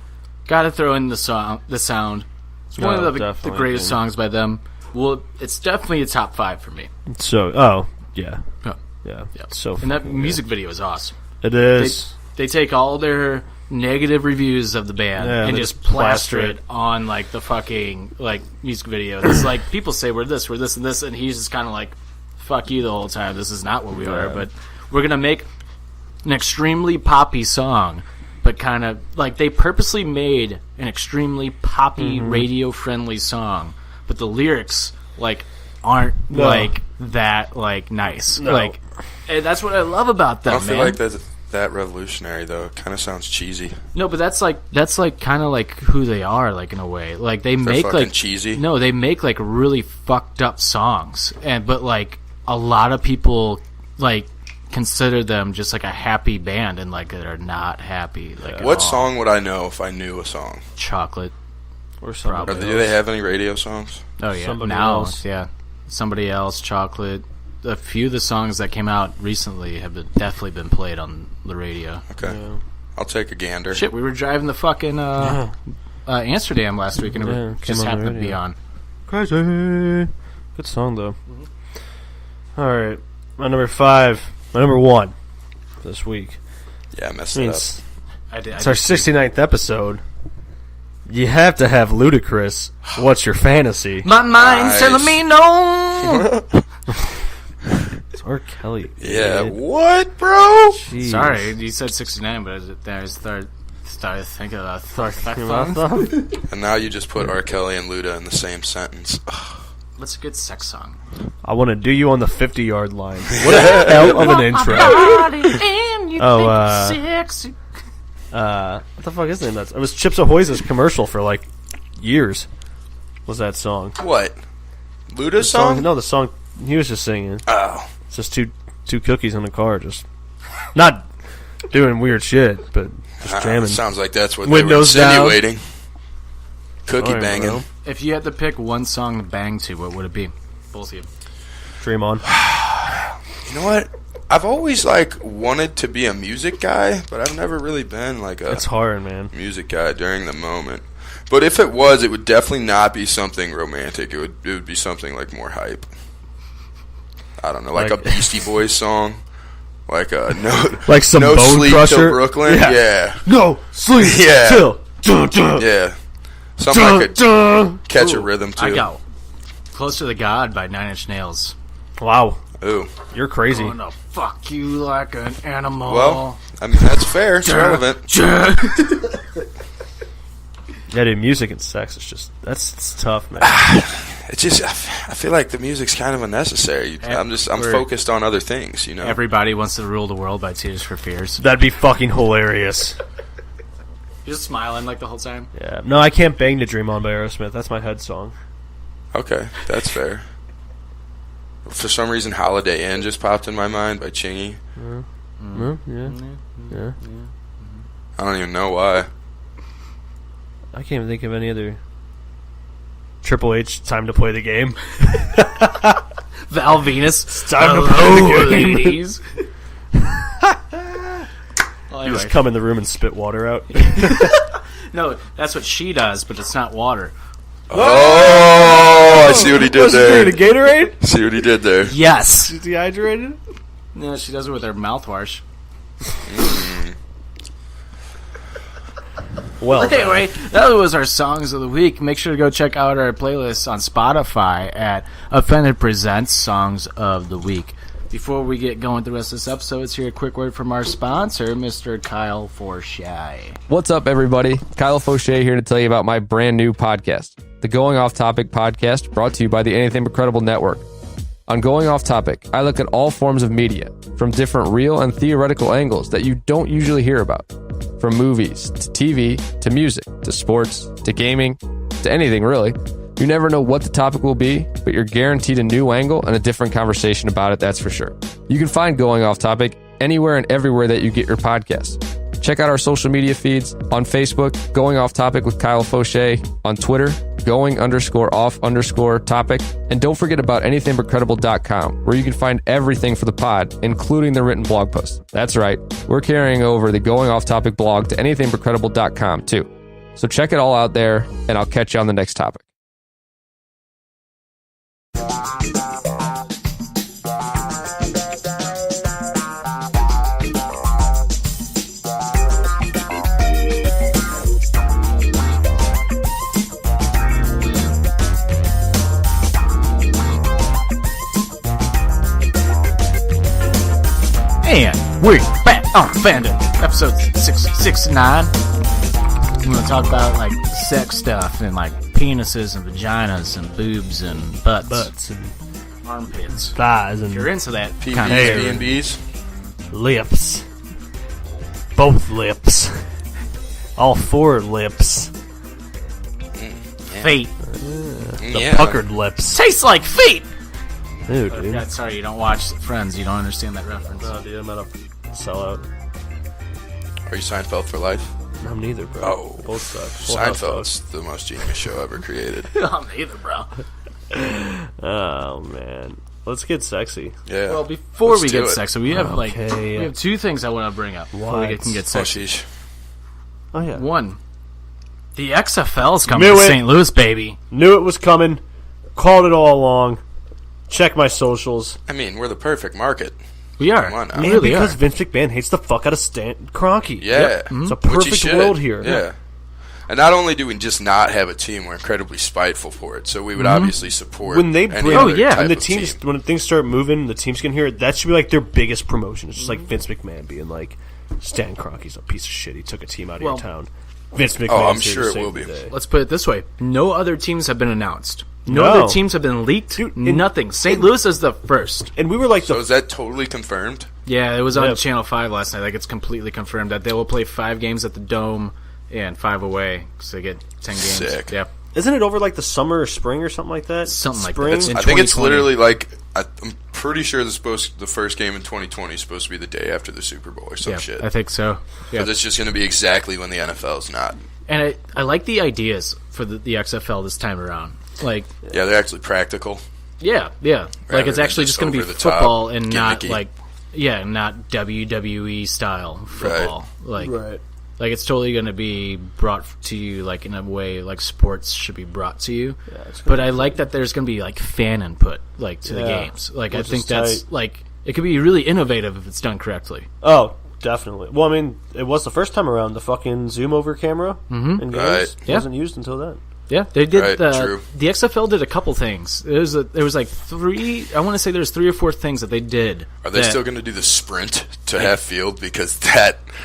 Gotta throw in the sound. It's one of the definitely. greatest songs by them. Well, it's definitely a top 5 for me. So, yeah. Yeah. Yeah. Yeah. So And that fucking music video is awesome. good. It is. They take all their negative reviews of the band Yeah, and they just plaster plaster it on, like, the fucking, like, music video. It's like, people say we're this, and this, and he's just kind of like, fuck you the whole time. This is not what we are, but we're gonna make an extremely poppy song, but kind of, like, they purposely made an extremely poppy, radio-friendly song, but the lyrics, like, aren't, like, that, like, nice. No. Like, and that's what I love about them, I don't feel man. like that's that revolutionary, though. It kind of sounds cheesy. No, but that's like kind of like who they are, like, in a way. Like, they make fucking like cheesy? No, they make like really fucked up songs, but like a lot of people like consider them just like a happy band, and like they're not happy. Like, at What all. song would I know if I knew a song? Chocolate. Or something. Probably. Do they have any radio songs? Oh yeah, Somebody now Else. yeah, Somebody Else. Chocolate. A few of the songs that came out recently have definitely been played on the radio. Okay. Yeah. I'll take a gander. Shit, we were driving the fucking Amsterdam last week, and it Yeah, it just came on the happened to be radio. on. Crazy. Good song, though. All right. My number 5. My number 1 this week. Yeah, I messed I mean, it up. it's our 69th episode. You have to have Ludacris. What's your fantasy? My mind's Nice. telling me no. It's R. Kelly. Yeah, idiot. what, bro? Jeez. Sorry, you said 69, but I started thinking about And now you just put R. Kelly and Luda in the same sentence. Ugh. What's a good sex song? I want to do you on the 50-yard line. What the hell of an intro? Oh, sexy. what the fuck is it? It was Chips Ahoy's commercial for like years. Was that song? What? Luda's song? No, the song he was just singing. Oh. It's just two cookies in the car, just not doing weird shit, but just jamming. Sounds like that's what Windows they were down. insinuating. Cookie Sorry, banging. bro. If you had to pick one song to bang to, what would it be? Both of you. Dream on. You know what? I've always, like, wanted to be a music guy, but I've never really been, like, a It's hard, man. music guy during the moment. But if it was, it would definitely not be something romantic. It would be something, like, more hype. I don't know, like a Like- Beastie Boys song. Like a no, Like some no Bone sleep Crusher? till Brooklyn. Yeah. Yeah, No sleep Yeah. till. Dun, dun, yeah. Something dun, I could dun. catch a Ooh, rhythm to. I got Closer to God by 9 Inch Nails. Wow, Ooh, you're crazy. Gonna fuck you like an animal. well, I mean that's fair. It's relevant. Yeah, dude, music and sex is just it's tough, man. It's just I feel like the music's kind of unnecessary. I'm We're- focused on other things. You know. Everybody Wants to Rule the World by Tears for Fears. That'd be fucking hilarious. You're just smiling like the whole time. Yeah, no, I can't bang to Dream On by Aerosmith. That's my head song. Okay, that's fair. For some reason, Holiday Inn just popped in my mind by Chingy. Yeah. I don't even know why. I can't even think of any other. Triple H, Time to Play the Game. Val Venus. time to Hello, play the game. ladies. Well, You just anyway. come in the room and spit water out. No, that's what she does, but it's not water. Oh, I see what he did What's she there. doing, a Gatorade? See what he did there. Yes. She's dehydrated? No, she does it with her mouthwash. Well, anyway, that was our songs of the week. Make sure to go check out our playlist on Spotify at Offended Presents Songs of the Week. Before we get going with the rest of this episode, let's hear a quick word from our sponsor, Mr. Kyle Forshey. What's up, everybody? Kyle Fauché here to tell you about my brand new podcast, the Going Off Topic podcast, brought to you by the Anything But Credible Network. On Going Off Topic, I look at all forms of media, from different real and theoretical angles that you don't usually hear about. From movies, to TV, to music, to sports, to gaming, to anything really. You never know what the topic will be, but you're guaranteed a new angle and a different conversation about it, that's for sure. You can find Going Off Topic anywhere and everywhere that you get your podcasts. Check out our social media feeds on Facebook, Going Off Topic with Kyle Fauché, on Twitter, going_off_topic, and don't forget about anythingbutcredible.com, where you can find everything for the pod, including the written blog posts. That's right, we're carrying over the Going Off Topic blog to anythingbutcredible.com too. So check it all out there, and I'll catch you on the next topic. And we're back on Offended, episode 669. We're going to talk about, like, sex stuff and, like, penises and vaginas and boobs and butts and armpits. thighs and If you're into that PBs, kind of hair. B&Bs. lips. Both lips. All four lips. feet. The puckered lips. Tastes like feet! Dude, Oh, dude. God, sorry, you don't watch Friends. You don't understand that reference. Oh, dude, I'm at a sellout. Are you Seinfeld for life? I'm neither, bro. Oh. Both suck. Full House Seinfeld's the most genius show ever created. I'm neither, bro. sucks. Oh, man. Let's get sexy. Yeah. Well, before Let's we do get it. sexy, we have Okay. we have two things I want to bring up before we What? can get Oh, sexy. sheesh. Oh, yeah. One, the XFL's coming Knew to it. St. Louis, baby. Knew it was coming. Called it all along. Check my socials. I mean, we're the perfect market. We are. Come on now. We And really because are. Vince McMahon hates the fuck out of Stan Kroenke. Yeah. Yep. It's a Which he perfect should. world here. Yeah. And not only do we just not have a team, we're incredibly spiteful for it. So we would obviously support When they any bring, other yeah. type when the of teams, team. when things start moving, the teams can hear it. That should be like their biggest promotion. It's just like Vince McMahon being like, Stan Kroenke's a piece of shit. He took a team out of Well- your town. Vince McMahon. Oh, I'm sure it will be. Let's put it this way. No other teams have been announced. No, No. other teams have been leaked. Dude, Nothing. St. Louis is the first. And we were like So the is that totally confirmed? Yeah, it was on Yeah. Channel 5 last night. Like, it's completely confirmed that they will play 5 games at the Dome and 5 away. So they get 10 games. Sick. Yeah. Isn't it over like the summer or spring or something like that? Something like that. Spring? It's in I think it's 2020. literally like I'm pretty sure the first game in 2020 is supposed to be the day after the Super Bowl or some Yeah, shit. I think so. Yeah. Because it's just going to be exactly when the NFL's not. And I like the ideas for the XFL this time around. Like, Yeah, they're actually practical. yeah. Like, Rather it's than actually just just going to be over the top, football and not, gimmicky. like, not WWE style football. Like, Right. like, it's totally going to be brought to you, like, in a way, like, sports should be brought to you. But I like that there's going to be, like, fan input, like, to the Yeah. games. Like, I Which think is that's, tight. like, it could be really innovative if it's done correctly. Oh, definitely. Well, I mean, it was the first time around. The fucking zoom over camera in games Right. Yeah. wasn't used until then. Yeah, they did. Right, true. The XFL did a couple things. There was like 3. I want to say there's 3 or 4 things that they did. Are they that still going to do the sprint to half field? Because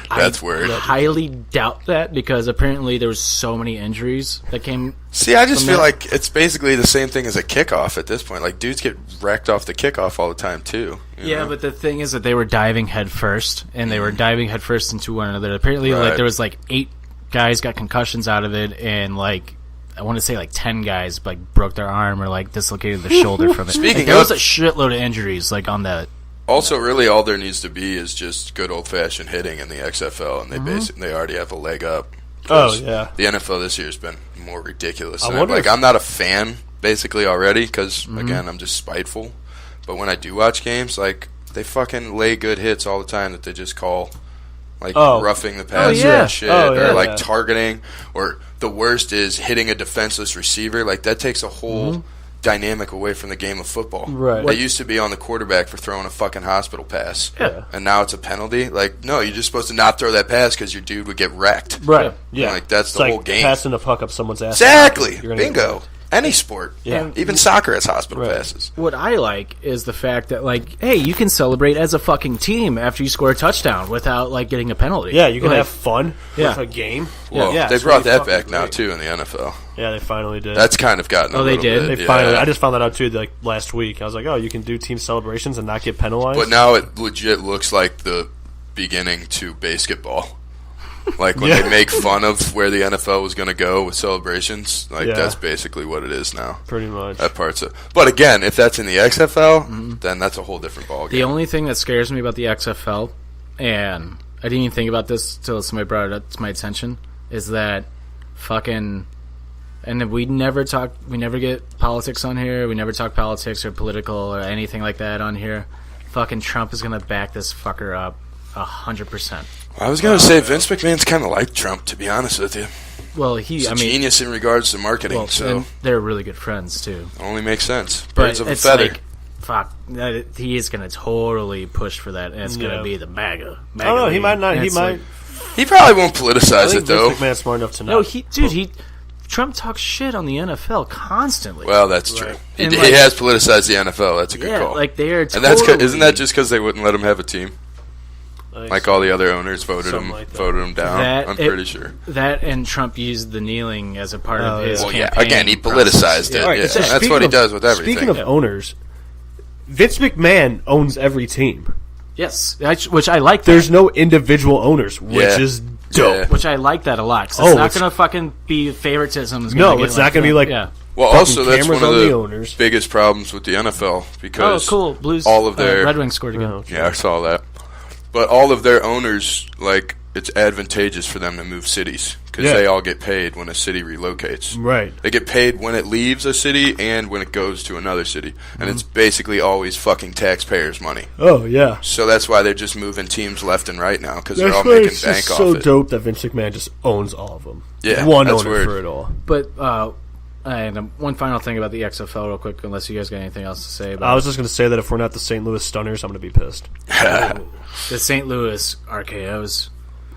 that's weird. I highly doubt that because apparently there was so many injuries that came. See, I just from feel that. like it's basically the same thing as a kickoff at this point. Like, dudes get wrecked off the kickoff all the time, too. you Yeah, know? but the thing is that they were diving head first, and they were diving head first into one another. Apparently, like Right. there was like 8 guys got concussions out of it, and like I want to say like 10 guys like broke their arm or like dislocated their shoulder from it. Speaking Like, there was of- a shitload of injuries like on that. Also, really, all there needs to be is just good old-fashioned hitting in the XFL, and they already have a leg up. Oh, 'Cause yeah. The NFL this year has been more ridiculous. I And wonder like, if- I'm not a fan, basically, already, because, again, I'm just spiteful. But when I do watch games, like, they fucking lay good hits all the time that they just call, like, Oh. roughing the passer yeah. and shit, Oh, yeah, or, like, yeah. targeting, or the worst is hitting a defenseless receiver. Like, that takes a whole dynamic away from the game of football. Right. It used to be on the quarterback for throwing a fucking hospital pass. Yeah. And now it's a penalty. Like, no, you're just supposed to not throw that pass because your dude would get wrecked. Right. Yeah. Like, that's it's the like whole game. Passing the puck up someone's ass. Exactly. You're gonna Bingo. Any sport. Yeah. Even soccer has hospital Right. passes. What I like is the fact that, like, hey, you can celebrate as a fucking team after you score a touchdown without, like, getting a penalty. Yeah, you can Like, have fun Yeah. with a game. Well, yeah, they it's brought really that back fucking now, great. too, in the NFL. Yeah, they finally did. That's kind of gotten a Oh, they little did? bit. They yeah. finally. I just found that out too, like last week. I was like, oh, you can do team celebrations and not get penalized. But now it legit looks like the beginning to basketball. Like when Yeah. they make fun of where the NFL was going to go with celebrations, like Yeah. that's basically what it is now. pretty much. That part's it. But again, if that's in the XFL, then that's a whole different ballgame. The only thing that scares me about the XFL, and I didn't even think about this till somebody brought it up to my attention, is that fucking, and we never get politics on here, we never talk politics or political or anything like that on here. Fucking Trump is going to back this fucker up 100%. I was going to say Vince McMahon's kind of like Trump, to be honest with you. Well, He's a genius in regards to marketing, so and they're really good friends too. it only makes sense. But Birds of a it's feather. like, fuck, he is going to totally push for that, and it's going Yeah. to be the MAGA. I don't know. He league. might not. And He it's might. like- He probably won't I politicize think it, though. Vince McMahon's smart enough to know. No, Trump talks shit on the NFL constantly. Well, that's true. He, And, he like- has politicized the NFL. That's a good yeah, call. like they are. and that's totally, isn't that just because they wouldn't let him have a team? Like all the other owners voted Something him like that. voted him down. I'm pretty sure. that and Trump used the kneeling as a part of his. Well, yeah. campaign Again, he process. politicized it. All right, Yeah, so that's speaking what he of- does with everything. Speaking of owners, Vince McMahon owns every team. Yes, which I like. That. There's no individual owners, which Yeah. is dope. Yeah. Which I like that a lot. 'Cause Oh, it's not it's- going to fucking be favoritism. No, it's not going to be like yeah. Well, fucking also that's cameras one of on the the owners. biggest problems with the NFL Oh, because cool. Blues. all of their Red Wings scored again. Oh, yeah, I saw that. But all of their owners, like, it's advantageous for them to move cities because Yeah. they all get paid when a city relocates. Right. They get paid when it leaves a city and when it goes to another city, and it's basically always fucking taxpayers' money. Oh yeah. So that's why they're just moving teams left and right now because they're That's all why making it's bank just off so it. dope that Vince McMahon just owns all of them. Yeah, one that's owner weird. for it all. But and one final thing about the XFL, real quick, unless you guys got anything else to say about I was just going to say that if we're not the St. Louis Stunners, I'm going to be pissed. the St. Louis RKOs.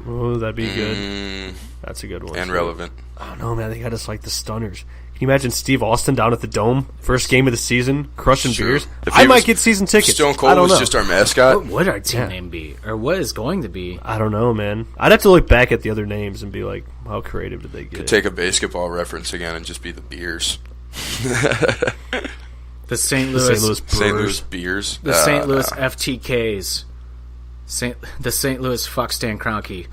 Oh, that'd be good. That's a good one. And relevant. I don't know, man. They got us like the Stunners. Can you imagine Steve Austin down at the Dome, first game of the season, crushing Sure. beers? If I he might was- get season tickets. Stone I Cold don't was know. just our mascot. What would our team Yeah. name be, or what is going to be? I don't know, man. I'd have to look back at the other names and be like, how creative did they get? Take a basketball reference again and just be the beers. The St. the Louis, St. Louis St. Brewers. Louis beers. the St. Louis no. FTKs, the St. Louis fuck Stan Kroenke.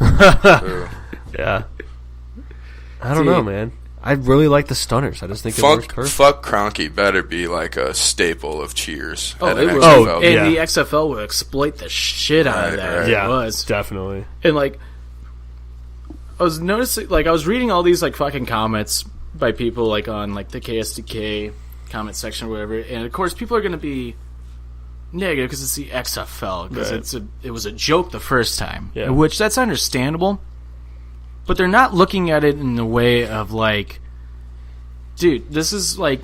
Yeah. I don't See- know, man. I really like the Stunners. I just think it works perfect. Fuck Kroenke better be like a staple of Cheers Oh, at it an will. XFL. And yeah. the XFL will exploit the shit out Right, of that. right. Yeah, It was. definitely. And like, I was noticing, like, I was reading all these like fucking comments by people like on like the KSDK comment section or whatever, and of course people are going to be negative because it's the XFL because Right. it was a joke the first time, Yeah. which that's understandable, but they're not looking at it in the way of like, dude, this is like.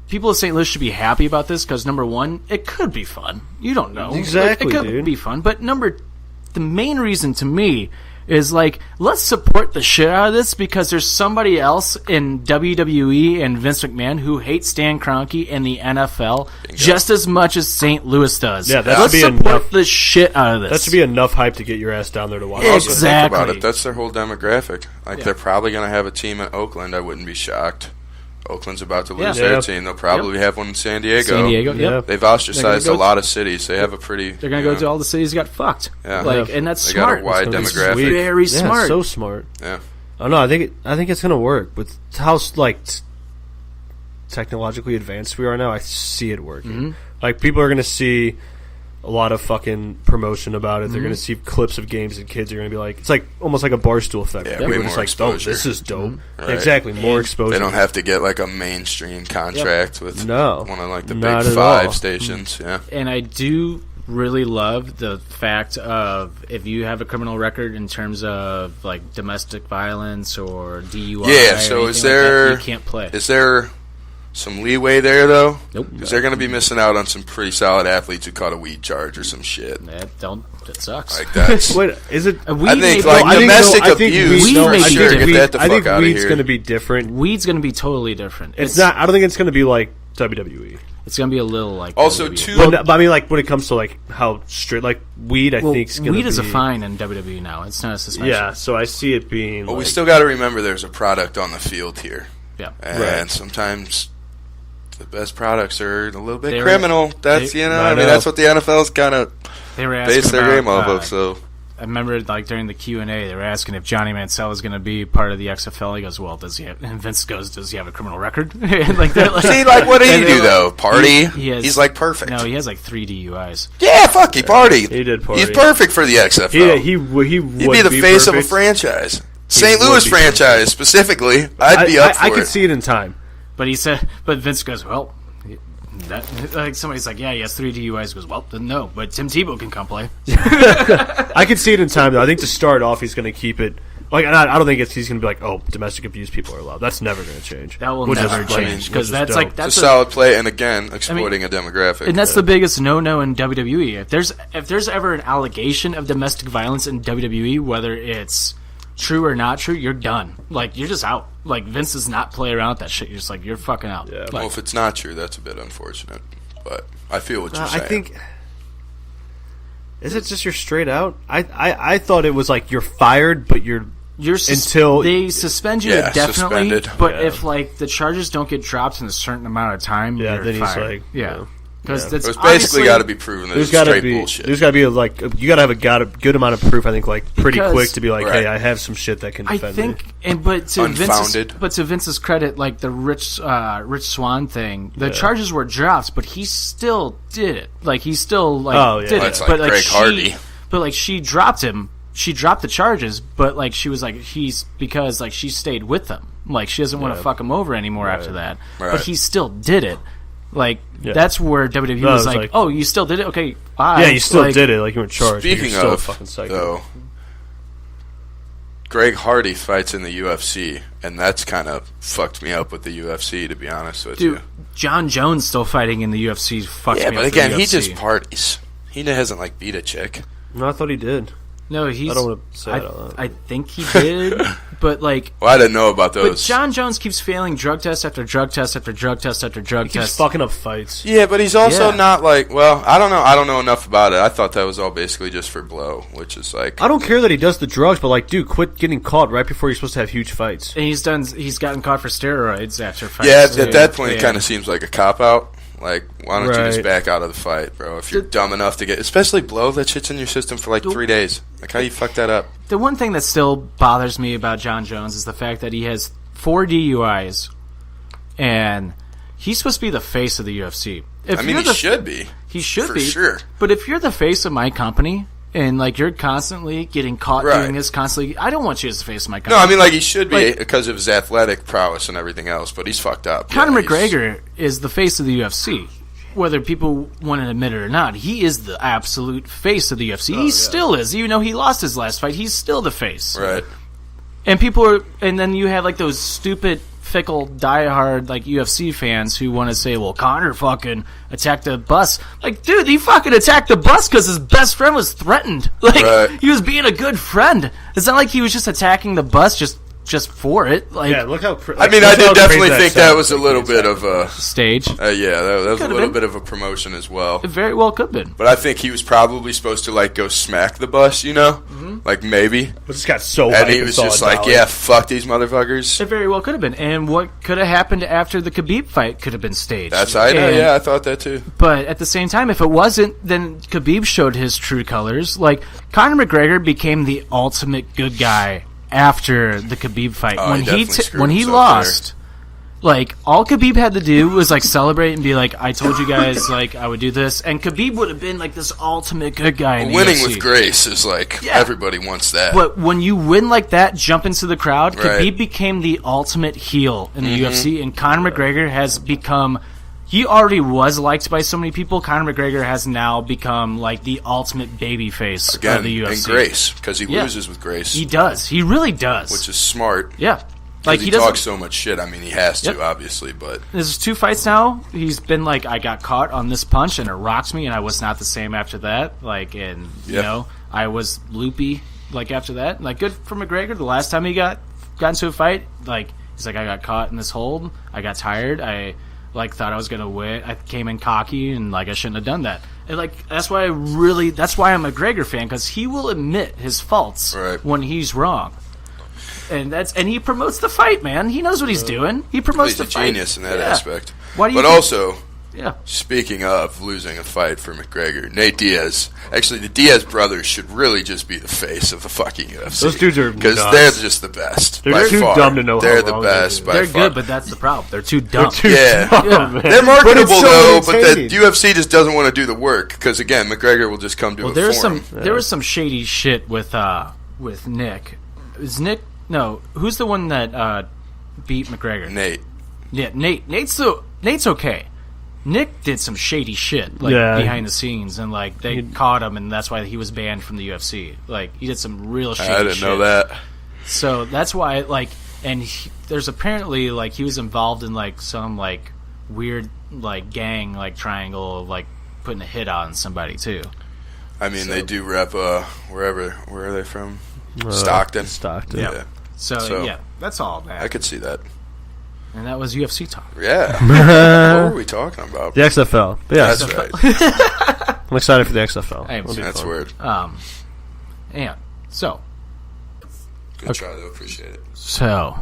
People of St. Louis should be happy about this because number one, it could be fun. You don't know. Exactly, it could dude. be fun. But the main reason to me is like, let's support the shit out of this because there's somebody else in WWE and Vince McMahon who hates Stan Kroenke and the NFL just as much as St. Louis does. Yeah, that let's should be support enough- the shit out of this. That should be enough hype to get your ass down there to watch. Also, Exactly. think about it. That's their whole demographic. Like, they're probably going to have a team in Oakland. I wouldn't be shocked. Oakland's about to lose Yeah. their Yeah. team. They'll probably have one in San Diego. San Diego. Yeah. Yep. They've ostracized They're a gonna go lot of cities. They have a pretty. They're gonna go to all the cities that got fucked. Yeah. Like, and that's They smart. got a wide It's demographic. sweet. Very Yeah, smart. so smart. Yeah. I don't know. I think it's gonna work with how technologically advanced we are now. I see it working. Mm-hmm. Like people are gonna see a lot of fucking promotion about it. Mm-hmm. They're gonna see clips of games, and kids are gonna be like, it's like almost like a Barstool effect. Yeah, People way are just more like, oh, exposure. this is dope. Right. Exactly, more exposure. They don't have to get like a mainstream contract with No. one of like the Not big at five all. stations. Yeah. And I do really love the fact of if you have a criminal record in terms of like domestic violence or DUI. Yeah, or so anything is like that, there- you can't play. Is there some leeway there, though? Nope. Because they're going to be missing out on some pretty solid athletes who caught a weed charge or some shit. That sucks. Like that's. Wait, is it? I think domestic abuse. weed may be Sure, different. get that the I fuck think out of weed's here. going to be different. Weed's going to be totally different. It's not. I don't think it's going to be like WWE. It's going to be a little like Also, WWE. too. But I mean, like when it comes to like how strict, like weed, I Well, think is going to be. weed is a fine in WWE now. It's not a suspension. Yeah, so I see it being. But like, we still got to remember there's a product on the field here. Yeah. And sometimes the best products are a little bit They were- criminal. That's, they- I mean, that's what the NFL's kind of They were asking base their about, game off of, so. I remember, like, during the Q&A, they were asking if Johnny Manziel is going to be part of the XFL. He goes, well, does he have... And Vince goes, does he have a criminal record? Like, they're like, See, like, what did he and do, they're though? Party? He has, He's, like, perfect. No, he has, like, 3 DUIs. Yeah, fuck, he partied. He did party. He's perfect for the XFL. He would He'd be the face of a perfect. franchise. St. Louis be franchise, specifically. I'd be up for I it. could see it in time. But he said... But Vince goes, well... That, like, somebody's like, yeah, he has 3 DUIs. He goes, well, then no. But Tim Tebow can come play. I could see it in time, though. I think to start off, he's going to keep it. Like, I don't think he's going to be like, oh, domestic abuse people are allowed. That's never going to change. That will Which is never funny, change. which Because is that's dope. like... It's That's a solid play, and again, exploiting a demographic. And that's the biggest no-no in WWE. If there's ever an allegation of domestic violence in WWE, whether it's true or not true, you're done. Like, you're just out. Like, Vince does not play around with that shit. You're just like, you're fucking out. Yeah. Like, Well, if it's not true, that's a bit unfortunate. But I feel what you're saying. I think. Is it just you're straight out? I thought it was like you're fired, but you're until they suspend you Yeah, definitely. suspended. But Yeah. if like the charges don't get dropped in a certain amount of time, Yeah, you're then he's fired. like, yeah, because yeah. that's It's basically obviously- got to be proven that there's it's got to straight be bullshit. there's got to be like you got to have a good amount of proof. I think like pretty Because- quick to be like, Right. hey, I have some shit that can I defend me. think, but Unfounded. to Vince's credit, like the Rich Swan thing, the charges were dropped, but he still did it. Like he still like Oh, yeah. did That's it. like But like Greg Hardy. but like she dropped him. She dropped the charges, but like she was like because like she stayed with them. Like she doesn't want to fuck him over anymore after that. Right. But he still did it. Like Yeah. that's where WWE No, was it was like, like- oh, you still did it? Okay, bye. Yeah, you still Like, did it. Like you were charged. but Speaking you're still of, a fucking psycho. though, Greg Hardy fights in the UFC, and that's kind of fucked me up with the UFC, to be honest with Dude, you. John Jones still fighting in the UFC. Fucks Yeah, me but up again, for the he UFC. just parties. He hasn't like beat a chick. No, I thought he did. No, he's. I don't want to say it out loud. I think he did, but like. Well, I didn't know about But those. John Jones keeps failing drug test after drug test after drug test after drug He keeps test. fucking up fights. Yeah, but he's also Yeah. not like. Well, I don't know. I don't know enough about it. I thought that was all basically just for blow, which is like. I don't care that he does the drugs, but like, dude, quit getting caught right before you're supposed to have huge fights. And he's gotten caught for steroids after fights. Yeah, at that point, it Yeah. kind of seems like a cop out. Like, why don't you just Right. back out of the fight, bro? If you're dumb enough to get, especially blow, that shit's in your system for like 3 days. Like, how you fuck that up? The one thing that still bothers me about John Jones is the fact that he has 4 DUIs, and he's supposed to be the face of the UFC. If I mean, you're he should be. He should for be. sure. But if you're the face of my company and like you're constantly getting caught Right. doing this, constantly, I don't want you as the face of my No, company. I mean, like, he should be Like- because of his athletic prowess and everything else, but he's fucked up. Conor Yeah, he's- McGregor is the face of the UFC. Whether people want to admit it or not, he is the absolute face of the UFC. He still is. Even though he lost his last fight, he's still the face. Right. And people are, and then you have like those stupid, fickle, diehard like UFC fans who want to say, "Well, Conor fucking attacked the bus." Like, dude, he fucking attacked the bus because his best friend was threatened. Like, Right. he was being a good friend. It's not like he was just attacking the bus just for it. Like, Yeah, look how. I mean, I did definitely think that was a little bit of a. stage. Yeah, that was a Could've little been. bit of a promotion as well. It very well could have been. But I think he was probably supposed to like go smack the bus, you know, like maybe. But just got so. And hyped he and was saw just it like, dollar. "Yeah, fuck these motherfuckers." It very well could have been. And what could have happened after the Khabib fight could have been staged. That's I know. And- Yeah, I thought that too. But at the same time, if it wasn't, then Khabib showed his true colors. Like, Conor McGregor became the ultimate good guy after the Khabib fight. Oh, when he he definitely screwed when he himself lost, like, all Khabib had to do was, like, celebrate and be like, I told you guys, like, I would do this. And Khabib would have been, like, this ultimate good guy in the Winning UFC. with grace is like Yeah. everybody wants that. But when you win like that, jump into the crowd, Right. Mm-hmm. Khabib became the ultimate heel in the UFC, and Conor McGregor has become... He already was liked by so many people. Conor McGregor has now become like the ultimate babyface Again, of the UFC. and grace because he Yeah. loses with grace, He does. He really does. which is smart. yeah. Like he talks so much shit. I mean, he has to, obviously, but there's 2 fights now. He's been like, I got caught on this punch and it rocks me, and I was not the same after that. Like, and you know, I was loopy like after that. Like, good for McGregor. The last time he got into a fight, like he's like, I got caught in this hold. I got tired. I like thought I was gonna win. I came in cocky and like I shouldn't have done that. And like that's why I'm a McGregor fan, because he will admit his faults when he's wrong. And he promotes the fight, man. He knows what he's doing. He promotes the fight. He's a genius in that aspect. Why do you also, speaking of losing a fight for McGregor, Nate Diaz. Actually, the Diaz brothers should really just be the face of the fucking UFC. Those dudes are because they're just the best. They're too dumb to know. They're the best. They're good, but that's the problem. They're too dumb. They're marketable though, but the UFC just doesn't want to do the work because again, McGregor will just come to a forum. There was some shady shit with Nick. Is Nick? No, who's the one that beat McGregor? Nate. Yeah, Nate. Nate's okay. Nick did some shady shit behind the scenes, and like they caught him, and that's why he was banned from the UFC. Like he did some real shady shit. I didn't know that. So that's why, like, and there's apparently like he was involved in like some like weird like gang like triangle of like putting a hit on somebody too. I mean, they do rep where are they from? Stockton. Yeah. So yeah, that's all that. I could see that. And that was UFC talk. Yeah. What were we talking about? The XFL. Yeah, that's right. I'm excited for the XFL. That's weird. And so. Good try, though. Appreciate it. So.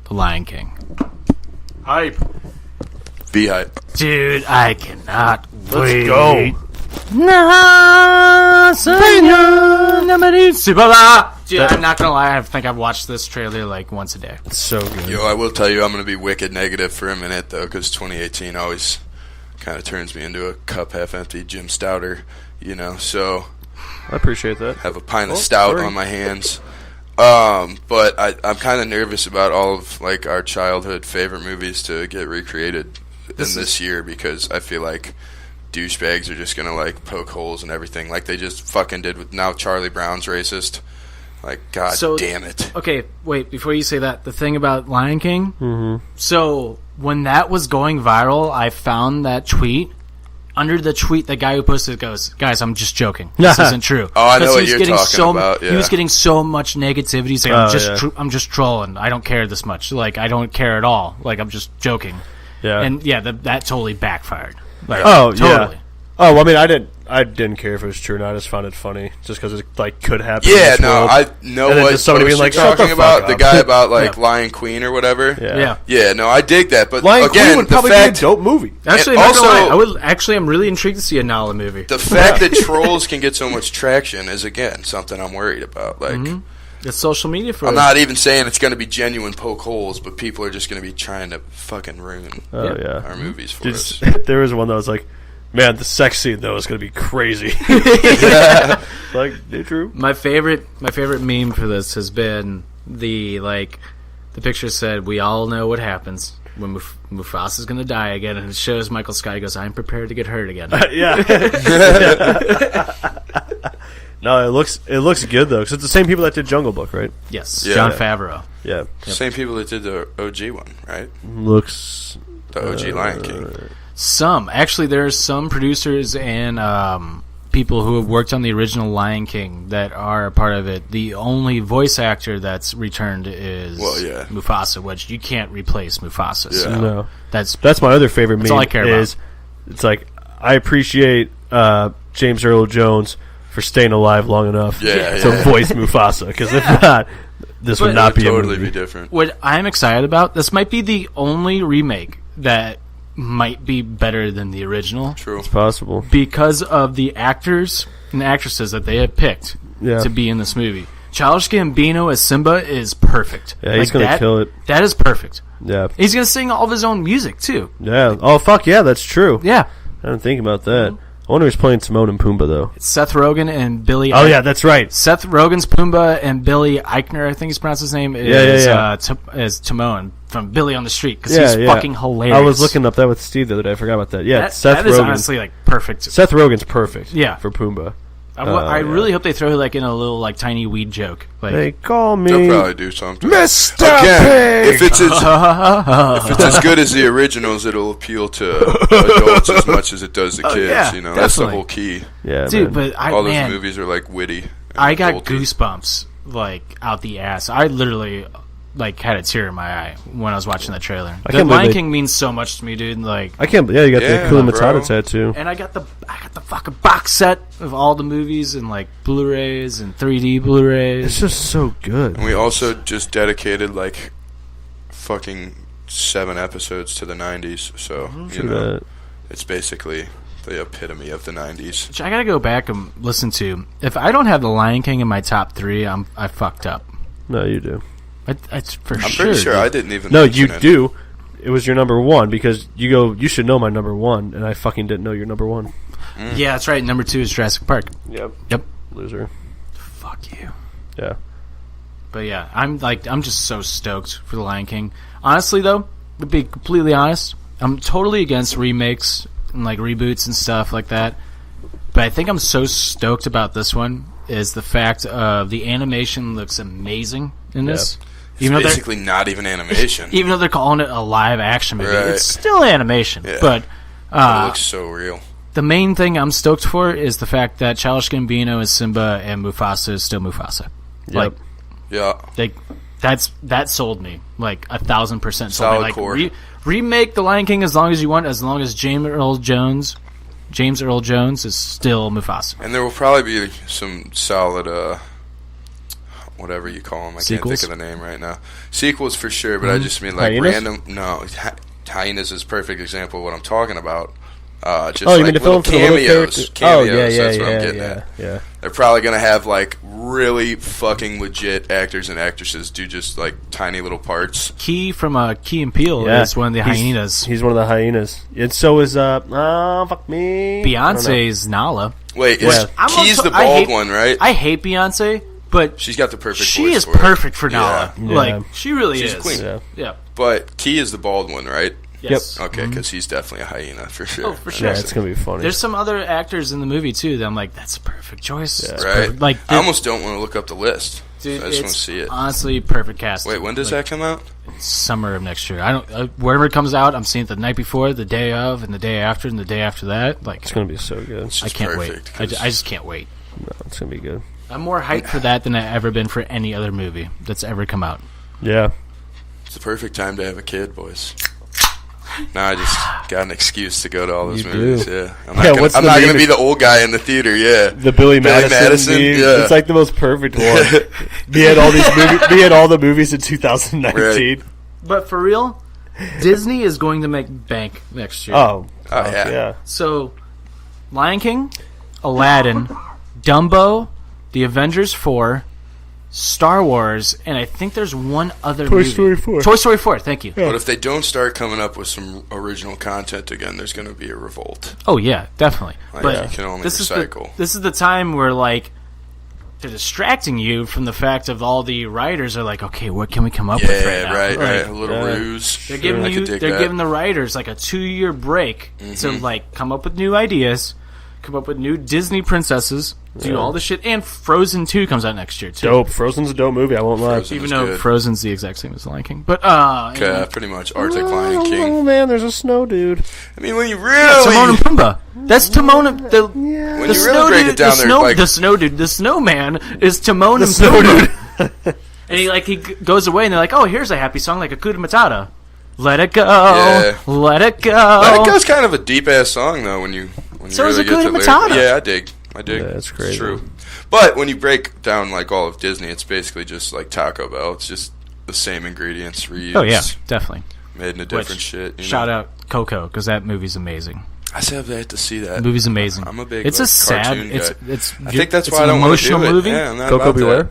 The Lion King. Hype. Be hype. Dude, I cannot wait. Let's go. Dude, I'm not gonna lie, I think I've watched this trailer like once a day. It's so good. Yo, I will tell you, I'm gonna be wicked negative for a minute though, because 2018 always kind of turns me into a cup half empty Jim Stouter, you know. So I appreciate that. Have a pint of stout on my hands. But I'm kind of nervous about all of like our childhood favorite movies to get recreated this year, because I feel like douchebags are just gonna like poke holes in everything, like they just fucking did with now Charlie Brown's racist. Like, God damn it. Okay, wait, before you say that, the thing about Lion King, so when that was going viral, I found that tweet. Under the tweet, the guy who posted it goes, guys, I'm just joking. This isn't true. Oh, I know what you're talking about. Yeah. He was getting so much negativity. He's like, I'm just trolling. I don't care this much. Like, I don't care at all. Like, I'm just joking. Yeah. And, yeah, that totally backfired. Like, totally. Yeah. Oh, well, I mean, I didn't care if it was true or not. I just found it funny, just because it like could happen. Yeah, in this world. I know and what somebody being like, talking about the guy about like Lion Queen or whatever. Yeah. No, I dig that, but Lion again, Queen would probably be a dope movie. Actually, I'm really intrigued to see a Nala movie. The fact that trolls can get so much traction is again something I'm worried about. Like, it's social media for. I'm not even saying it's going to be genuine poke holes, but people are just going to be trying to fucking ruin our movies for us. There was one that was like, man, the sex scene though is gonna be crazy. Like, true. My favorite meme for this has been the picture said, "We all know what happens when Mufasa's gonna die again," and it shows Michael Scott. He goes, "I'm prepared to get hurt again." No, it looks good though, because it's the same people that did Jungle Book, right? Yes, Jon Favreau. Yeah, same people that did the OG one, right? Looks the OG Lion King. There are some producers and people who have worked on the original Lion King that are a part of it. The only voice actor that's returned is Mufasa, which you can't replace Mufasa. Yeah. So no, that's my other favorite meme. All I care about. It's like, I appreciate James Earl Jones for staying alive long enough to voice Mufasa, because if not, this would not be totally a movie. Be different. What I'm excited about, this might be the only remake that might be better than the original. True. It's possible. Because of the actors and actresses that they have picked to be in this movie. Childish Gambino as Simba is perfect. Yeah, he's going to kill it. That is perfect. Yeah. He's going to sing all of his own music, too. Yeah. Oh, fuck yeah, that's true. Yeah. I didn't think about that. I wonder who's playing Timon and Pumbaa, though. It's Seth Rogen and Billy Oh, yeah, that's right. Seth Rogen's Pumbaa and Billy Eichner, I think he's pronounced his name, is Timon from Billy on the Street, because he's fucking hilarious. I was looking up that with Steve the other day. I forgot about that. Yeah, Seth Rogen. That is Rogen. honestly, like, perfect. Seth Rogen's perfect for Pumbaa. I really hope they throw like in a little like tiny weed joke. Like, They call me They'll probably do something. Mr. Again, Pig. if it's as good as the originals, it'll appeal to adults as much as it does the kids. yeah, You know, that's the definitely. whole key. Yeah, dude, man. but All those movies are like witty. and I got adulty. goosebumps like out the ass. I literally like had a tear in my eye when I was watching that trailer. The can't believe Lion they- King means so much to me, dude. Like, I can't. Yeah, you got Yeah, the Hakuna bro. Matata tattoo. and I got the fucking box set of all the movies and like Blu-rays and 3D Blu-rays. It's just so good. And we also just dedicated like fucking 7 episodes to the 90s. So, you know, that. it's basically the epitome of the 90s. Which I gotta go back and listen to. If I don't have the Lion King in my top 3, I fucked up. No, you do. It's for I'm sure. pretty sure dude. I didn't even No, mention you it. do. It was your number one because you go. You should know my number one, and I fucking didn't know your number one. Yeah, that's right. Number 2 is Jurassic Park. Yep. Yep. Loser. Fuck you. Yeah. But yeah, I'm just so stoked for the Lion King. Honestly, though, to be completely honest, I'm totally against remakes and like reboots and stuff like that. But I think I'm so stoked about this one is the fact of the animation looks amazing in this. It's basically not even animation. Even though they're calling it a live action movie, Right. it's still animation. Yeah. But It looks so real. the main thing I'm stoked for is the fact that Childish Gambino is Simba and Mufasa is still Mufasa. Like, Yeah. that sold me like 1,000% sold Solid me. Like core. Remake the Lion King as long as you want, as long as James Earl Jones is still Mufasa. And there will probably be some solid, whatever you call them. I Sequels? can't think of the name right now. Sequels for sure, but I just mean like Hyenas? random. No, Hyenas is a perfect example of what I'm talking about. Just Oh, you like mean the little film for the little cameos. character? Cameos, Oh, yeah, yeah, that's what I'm yeah, getting yeah, at. yeah. They're probably going to have like really fucking legit actors and actresses do just like tiny little parts. Key from Key and Peele Yeah. is one of the hyenas. He's one of the hyenas. And so is fuck me. Beyonce's Nala. Wait, Yeah. Key's the bald one, right? I hate Beyonce, but She's got the perfect she voice is for it. perfect for Nala. Yeah. Like she really She's is. a queen. Yeah. Yeah. But Key is the bald one, right? Yes. Okay, because he's definitely a hyena for sure. Oh, for sure. Yeah, it's gonna be funny. There's some other actors in the movie too that I'm like, that's a perfect choice. It's Right? perfect. Like, I almost don't want to look up the list. dude, I just want it's to see it. honestly perfect cast. Wait, when does that come out? Summer of next year. I don't wherever it comes out. I'm seeing it the night before, the day of, and the day after, and the day after that. Like, it's gonna be so good. It's I just can't perfect, wait. 'cause I just can't wait. No, it's gonna be good. I'm more hyped for that than I've ever been for any other movie that's ever come out. Yeah. It's the perfect time to have a kid, boys. Now I just got an excuse to go to all those You movies. do. Yeah, I'm Yeah, not gonna, what's I'm the not gonna name be of- the old guy in the theater. Yeah, The Billy Madison meme. yeah. It's like the most perfect one. We had all these movies. We had all the movies in 2019. But for real, Disney is going to make bank next year. Oh, yeah. So, Lion King, Aladdin, Dumbo, The Avengers 4, Star Wars, and I think there's one other movie. Story 4. Toy Story 4, thank you. But if they don't start coming up with some original content again, there's going to be a revolt. Oh, yeah, definitely. Like, But you can only this recycle. this is the time where, like, they're distracting you from the fact of all the writers are like, okay, what can we come up with right Yeah, now? right, Like, right. A little yeah. ruse. They're giving I could dig they're that. giving the writers like a 2-year break to like come up with new ideas, come up with new Disney princesses, do all the shit, and Frozen 2 comes out next year too. dope. Frozen's a dope movie. I won't lie. Frozen. Even is though good. Frozen's the exact same as Lion King, but Yeah, pretty much. Arctic Lion Oh King. man, there's a snow dude. I mean, when you Timon and really, Pumbaa. That's Timon and the when the you snow really break dude, it down, the there's snow, like the snow dude, the snowman is Timon and snow Pumbaa. And he goes away, and they're like, "Oh, here's a happy song like Hakuna Matata. Let it go, Yeah. let it go." Let It Go's kind of a deep ass song though. When you So really is get to Hakuna lyric. Matata. Yeah, I dig. Yeah, that's crazy. It's true. But when you break down like all of Disney, it's basically just like Taco Bell. It's just the same ingredients reused. Oh yeah, definitely. Made into different shit. You Shout know? out Coco because that movie's amazing. I still have yet to see that. The movie's amazing. I'm a big. It's like, a sad. cartoon It's guy. it's. I think that's it's why I an don't want to emotional do it. movie. Yeah, I'm not Coco about Beware.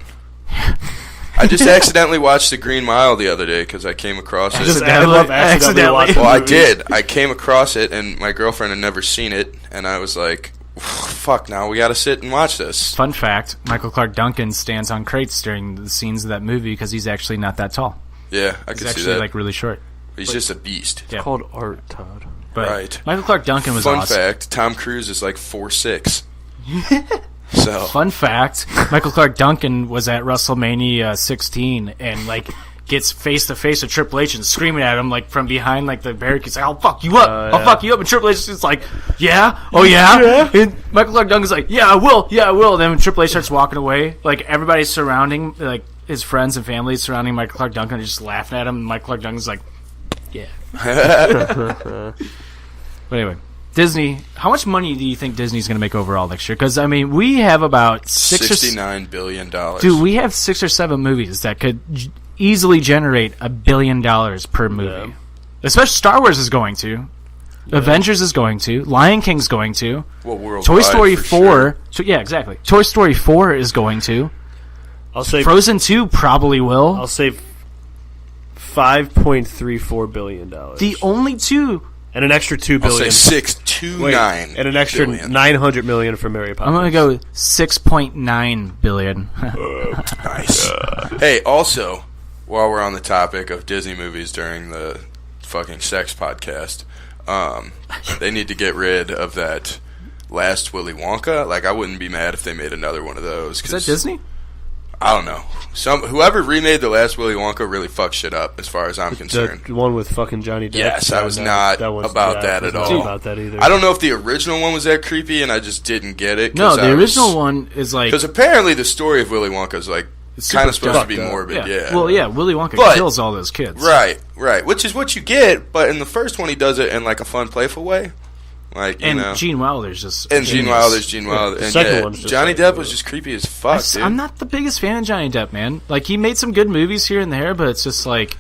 that. I just accidentally watched The Green Mile the other day because I came across it. Accidentally. Well, I did. I came across it, and my girlfriend had never seen it, and I was like, "Fuck! Now we got to sit and watch this." Fun fact: Michael Clark Duncan stands on crates during the scenes of that movie because he's actually not that tall. Yeah, I He's could see actually that. like really short. He's just a beast. Yeah. Called art, Todd. But Right. Michael Clark Duncan was Fun awesome. fact: Tom Cruise is like 4'6". So Fun fact: Michael Clark Duncan was at WrestleMania 16 and like gets face to face with Triple H and screaming at him like from behind like the barricades, like, "I'll fuck you up! I'll fuck you up!" And Triple H is like, "Yeah, oh yeah." And Michael Clark Duncan's like, "Yeah, I will. Yeah, I will." And then when Triple H starts walking away, like everybody's surrounding, like his friends and family surrounding Michael Clark Duncan, and just laughing at him. And Michael Clark Duncan's like, "Yeah." But anyway. Disney, how much money do you think Disney's going to make overall next year? Because, I mean, we have about $69 billion. Dude, we have 6 or 7 movies that could easily generate $1 billion per movie. Yeah. Especially Star Wars is going to. Yeah. Avengers is going to. Lion King's going to. Well, worldwide, Toy Story for 4. Sure. Yeah, exactly. Toy Story 4 is going to. I'll say Frozen 2 probably will. I'll say $5.34 billion. The only two... And an extra $2 I'll billion. say 629. And an extra billion. $900 million for Mary Poppins. I'm going to go 6.9 billion. Nice. Hey, also, while we're on the topic of Disney movies during the fucking sex podcast, they need to get rid of that last Willy Wonka. Like, I wouldn't be mad if they made another one of those. Is that Disney? I don't know. Whoever remade the last Willy Wonka really fucked shit up, as far as I'm concerned. The one with fucking Johnny Depp. Yes, I was not about that at all. About that either. I don't know if the original one was that creepy, and I just didn't get it. No, the original one is like... Because apparently the story of Willy Wonka is like kind of supposed to be up. morbid, yeah. Well, yeah, Willy Wonka kills all those kids. Right, which is what you get, but in the first one he does it in like a fun, playful way. Like, you know. Gene Wilder's just... And Gene Wilder's Gene Wilder. And second one's just Johnny like Depp was just creepy as fuck, dude. I'm not the biggest fan of Johnny Depp, man. Like, he made some good movies here and there, but it's just like...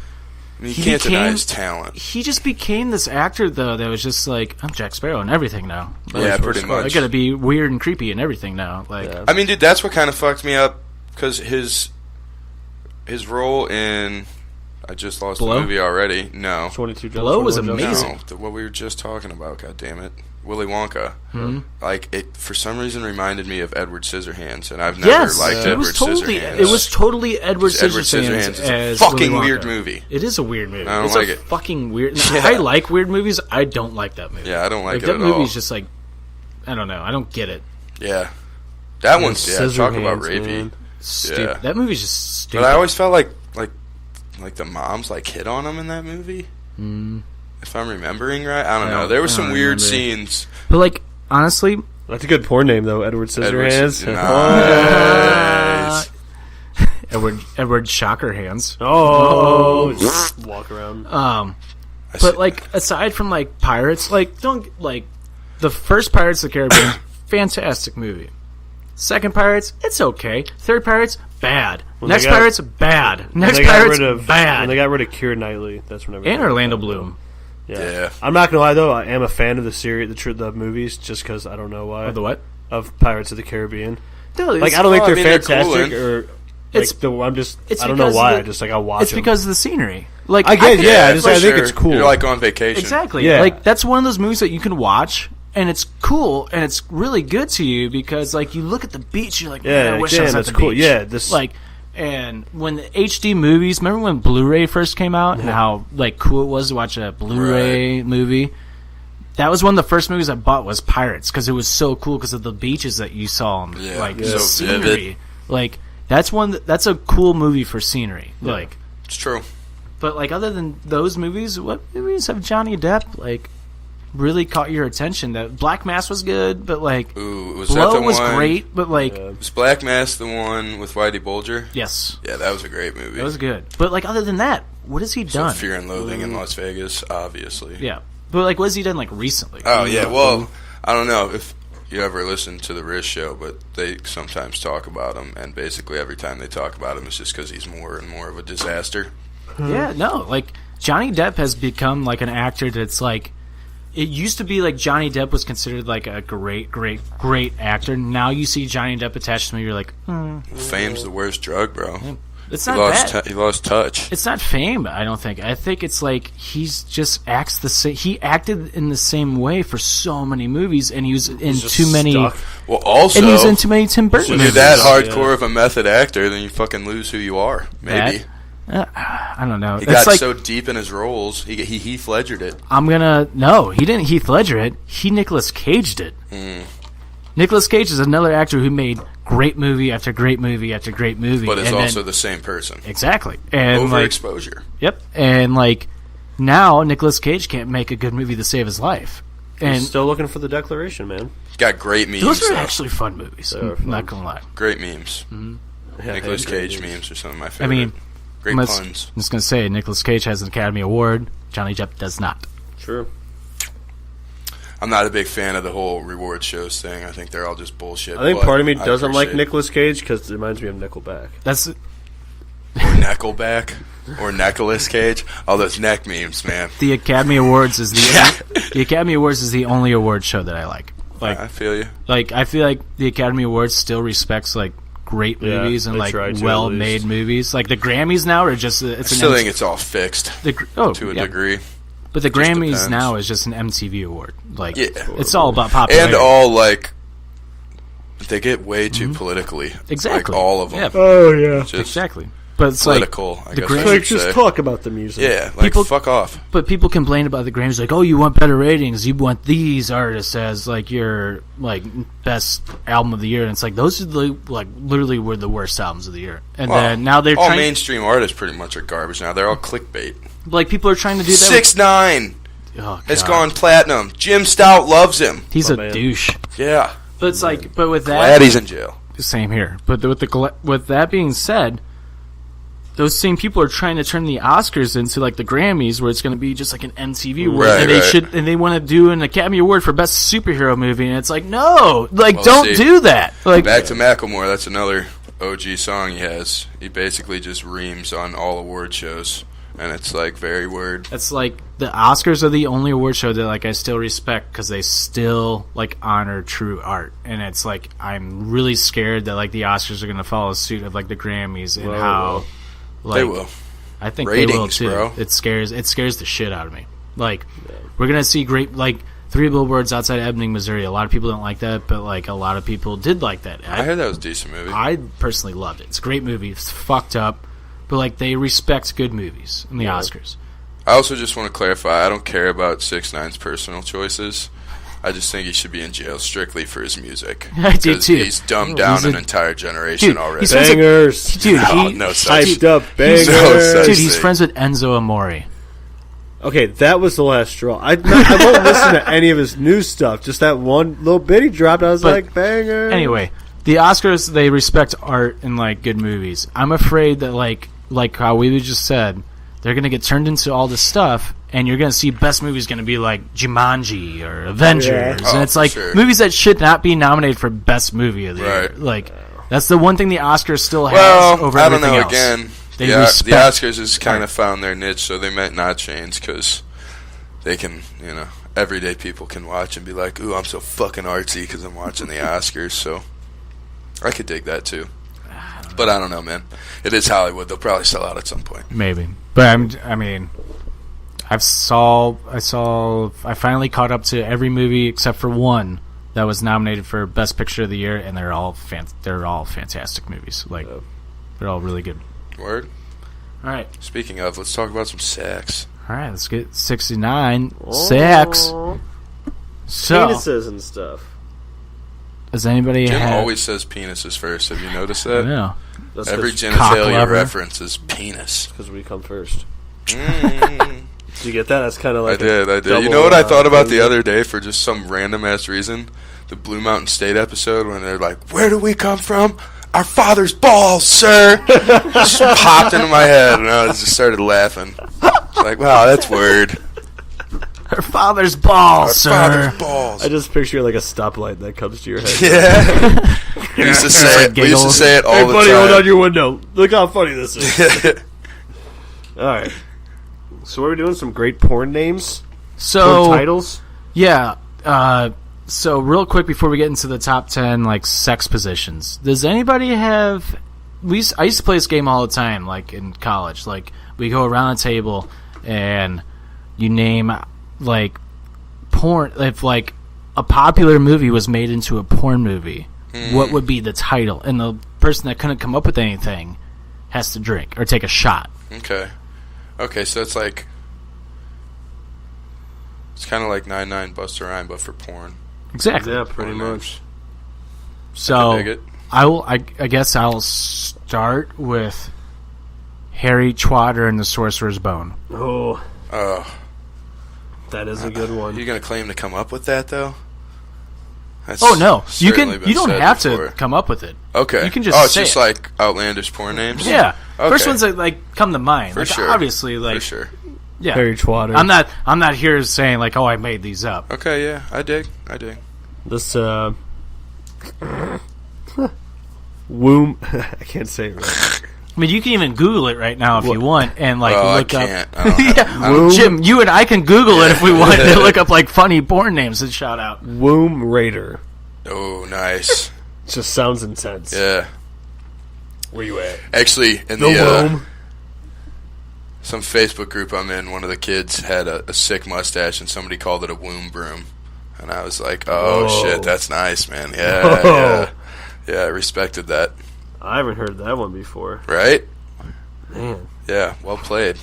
I mean, you can't deny his talent. He just became this actor, though, that was just like, I'm Jack Sparrow and everything now. Like, Yeah, pretty much. I gotta be weird and creepy and everything now. Like, Yeah. I mean, dude, that's what kind of fucked me up, because his role in... I just lost Blow? the movie already. No. 22 Jump Blow was Street, amazing. No, what we were just talking about, God damn it. Willy Wonka. Like, it for some reason reminded me of Edward Scissorhands, and I've never liked Edward Scissorhands. It was totally Edward Scissorhands is as a fucking Willy Wonka. weird movie. It is a weird movie. I don't it's like a it. fucking weird... I like weird movies. I don't like that movie. Yeah, I don't like it that at movie's all. just like... I don't know. I don't get it. Yeah. That one's, talk about Scissorhands, rapey. man. Stupid. Yeah. That movie's just stupid. But I always felt like the moms like hit on him in that movie. If I'm remembering right, I don't know. There were some weird scenes. But like, honestly, That's a good porn name, though. Edward Scissorhands. Nice. Edward Shocker Hands. Oh, just walk around. But like, aside from like Pirates, like the first Pirates of the Caribbean, fantastic movie. Second Pirates, it's okay. Third Pirates, bad. Next Pirates, bad. Next Pirates, bad. When they got rid of Keira Knightley, that's when everything. And Orlando Bloom. Yeah. I'm not gonna lie though, I am a fan of the series, the movies, just because I don't know why. Of the what? Of Pirates of the Caribbean. No, Like I don't think they're they're fantastic, cool, or It's- I don't know why. I'll watch It's them. because of the scenery. Like I get, Yeah, I for think sure. it's cool. You're like on vacation. Exactly. Yeah. Like that's one of those movies that you can watch and it's cool and it's really good to you because like you look at the beach, you're like, man, I wish I was at that's the cool. beach. Yeah, this Like, and when the HD movies, remember when Blu-ray first came out and how like cool it was to watch a Blu-ray movie? That was one of the first movies I bought was Pirates because it was so cool because of the beaches that you saw and Yeah, like so the scenery. vivid. Like that's that's a cool movie for scenery. Yeah. Like, It's true. but like other than those movies, what movies have Johnny Depp like really caught your attention? That Black Mass was good, but like Ooh, was that Blow the was one? great, but like Was Black Mass the one with Whitey Bulger? yes, Yeah, that was a great movie. that was good. But like other than that, what has he So done? Fear and Loathing in Las Vegas, obviously. Yeah, but like what has he done like recently? Oh, yeah. Well, I don't know if you ever listen to the Riz show, but they sometimes talk about him, and basically every time they talk about him, it's just because he's more and more of a disaster. Yeah, no, like Johnny Depp has become like an actor that's like. It used to be like Johnny Depp was considered like a great actor. Now you see Johnny Depp attached to me, you're like, Fame's the worst drug, bro. it's He not lost, bad. he lost touch. It's not fame, I don't think. I think it's like he's just acts the same. He acted in the same way for so many movies, and he was in too many. stuck. Well, also, And he was in too many Tim Burton when movies. you're that hardcore of a method actor, then you fucking lose who you are. Maybe. I don't know. He It's got like so deep in his roles, he Heath Ledgered it. I'm gonna no. He didn't Heath Ledger it. He Nicolas Caged it. Nicolas Cage is another actor who made great movie after great movie after great movie. But it's and also then, the same person. Exactly. And Overexposure. Yep. And now Nicolas Cage can't make a good movie to save his life. And Still looking for the Declaration, man. Got great memes. those are though. actually fun movies. I'm not gonna lie. Great memes. Yeah, Nicolas great Cage memes. memes are some of my I favorite. mean, great I'm puns. just gonna say Nicolas Cage has an Academy Award. Johnny Depp does not. True. I'm not a big fan of the whole reward shows thing. I think they're all just bullshit. I think but part of me I doesn't like appreciate Nicolas Cage because it reminds me of Nickelback. That's Or Nickelback. Or Nicolas Cage. All those neck memes, man. the Academy Awards is the Academy Awards is the only award show that I like. I feel you. I feel like the Academy Awards still respects great Yeah, movies and they try to, at well-made least. movies. Like the Grammys now are just I it's an still think it's all fixed to a yeah. degree. But the just Grammys depends. now is just an MTV award. Yeah. It's all about popularity. And all they get way too politically. Exactly. Like all of them. Yeah, Oh, yeah. Just exactly. But it's political, I the guess Gram- I Like, should just say. talk about the music. Yeah, like People- fuck off. But people complain about the Grammys, oh, you want better ratings, you want these artists as your best album of the year, and it's those are literally were the worst albums of the year, and Well, then now they're all trying, mainstream artists pretty much are garbage now. They're all clickbait. people are trying to do that. 6ix9ine Oh, has God. gone platinum. Jim Stout loves him. He's Oh, a man. douche. Yeah, But it's but with that, glad he's in jail. same here. But with that being said, those same people are trying to turn the Oscars into the Grammys, where it's going to be just an MTV award, Right, and they want to do an Academy Award for best superhero movie, and it's no, don't see, do that. Back to Macklemore. That's another OG song he has. He basically just reams on all award shows, and it's very word. It's the Oscars are the only award show that I still respect because they still honor true art, and it's I'm really scared that the Oscars are going to follow suit of the Grammys and how They will. I think Ratings, they will too. bro. It scares the shit out of me. We're gonna see great 3 billboards outside Ebbing, Missouri. A lot of people don't like that, but a lot of people did like that. I heard that was a decent movie. I personally loved it. It's a great movie. It's fucked up, but they respect good movies in the Oscars. I also just want to clarify, I don't care about 6ix9ine's personal choices. I just think he should be in jail strictly for his music. I do, 'Cause too. He's dumbed down He's an a- entire generation Dude, already. he's friends with- Bangers. Dude, No such Hyped up No bangers. such dude, he's thing. friends with Enzo Amore. Okay, that was the last straw. I won't listen to any of his new stuff. Just that one little bit he dropped, I was But banger. Anyway, the Oscars, they respect art and good movies. I'm afraid that like how we just said, they're gonna get turned into all this stuff, and you're gonna see best movies gonna be Jumanji or Avengers, Yeah. and Oh, it's for sure. movies that should not be nominated for best movie of the year. Right. That's the one thing the Oscars still has Well, over I don't everything know. else. Again, They the respect Oscars has kind of found their niche, so they might not change because they can, everyday people can watch and be like, ooh, I'm so fucking artsy because I'm watching the Oscars, so I could dig that too. But I don't know, man. It is Hollywood. They'll probably sell out at some point. Maybe, but I finally caught up to every movie except for one that was nominated for Best Picture of the Year, and they're all fantastic movies. They're all really good. Word? All right, Speaking of, let's talk about some sex. let's get 69 sex. So, Penises and stuff. does anybody Jim have? always says penises first. Have you noticed that? Yeah. That's Every because cock genitalia lover. reference is penis. we come first. Mm. Did you get that? That's kind of like I did. You double, know what I thought about the thing. other day for just some random ass reason? The Blue Mountain State episode when they're like, "Where do we come from? Our father's balls, sir." Just popped into my head, and I just started laughing. It's like, wow, that's weird. Her father's balls, Our sir. father's balls. I just picture like a stoplight that comes to your head. Yeah. We used to say it. We used to say it all Hey, the buddy, hold time. on your window. Look how funny this is. All right. So what are we doing? Some great porn names? So Porn titles? Yeah. So real quick before we get into the top 10 sex positions, does anybody have? I used to play this game all the time, in college. We go around the table and you name porn. If a popular movie was made into a porn movie, what would be the title? And the person that couldn't come up with anything has to drink or take a shot. Okay, so it's kind of like 99 Busta Rhyme, but for porn. Exactly. Yeah, pretty Porn much. So dig it. I guess I'll start with Harry Trotter and the Sorcerer's Bone. Oh, Oh, that is a good one. you gonna claim to come up with that though? That's Oh no, you certainly been you don't said have before. to come up with it. Okay. You can just it's say just it. like outlandish porn names. Yeah, Okay. first ones that like come to mind. For like, sure. Obviously, like For sure. yeah. Harry Trotter. I'm not here saying like, oh, I made these up. Okay, yeah, I dig. This womb. I can't say it right. I mean, you can even Google it right now if you want, and like Oh, look I up. can't. I don't have- Womb. Jim, you and I can Google it if we want to look up like funny porn names and shout out. Womb Raider. Oh, nice. Just sounds intense. Yeah. Where you at? Actually, in The the womb. some Facebook group I'm in, one of the kids had a sick mustache, and somebody called it a womb broom, and I was like, "Oh Whoa. shit, that's nice, man. Yeah, Whoa. yeah, I respected that. I haven't heard that one before. Right? Man. Yeah, well played.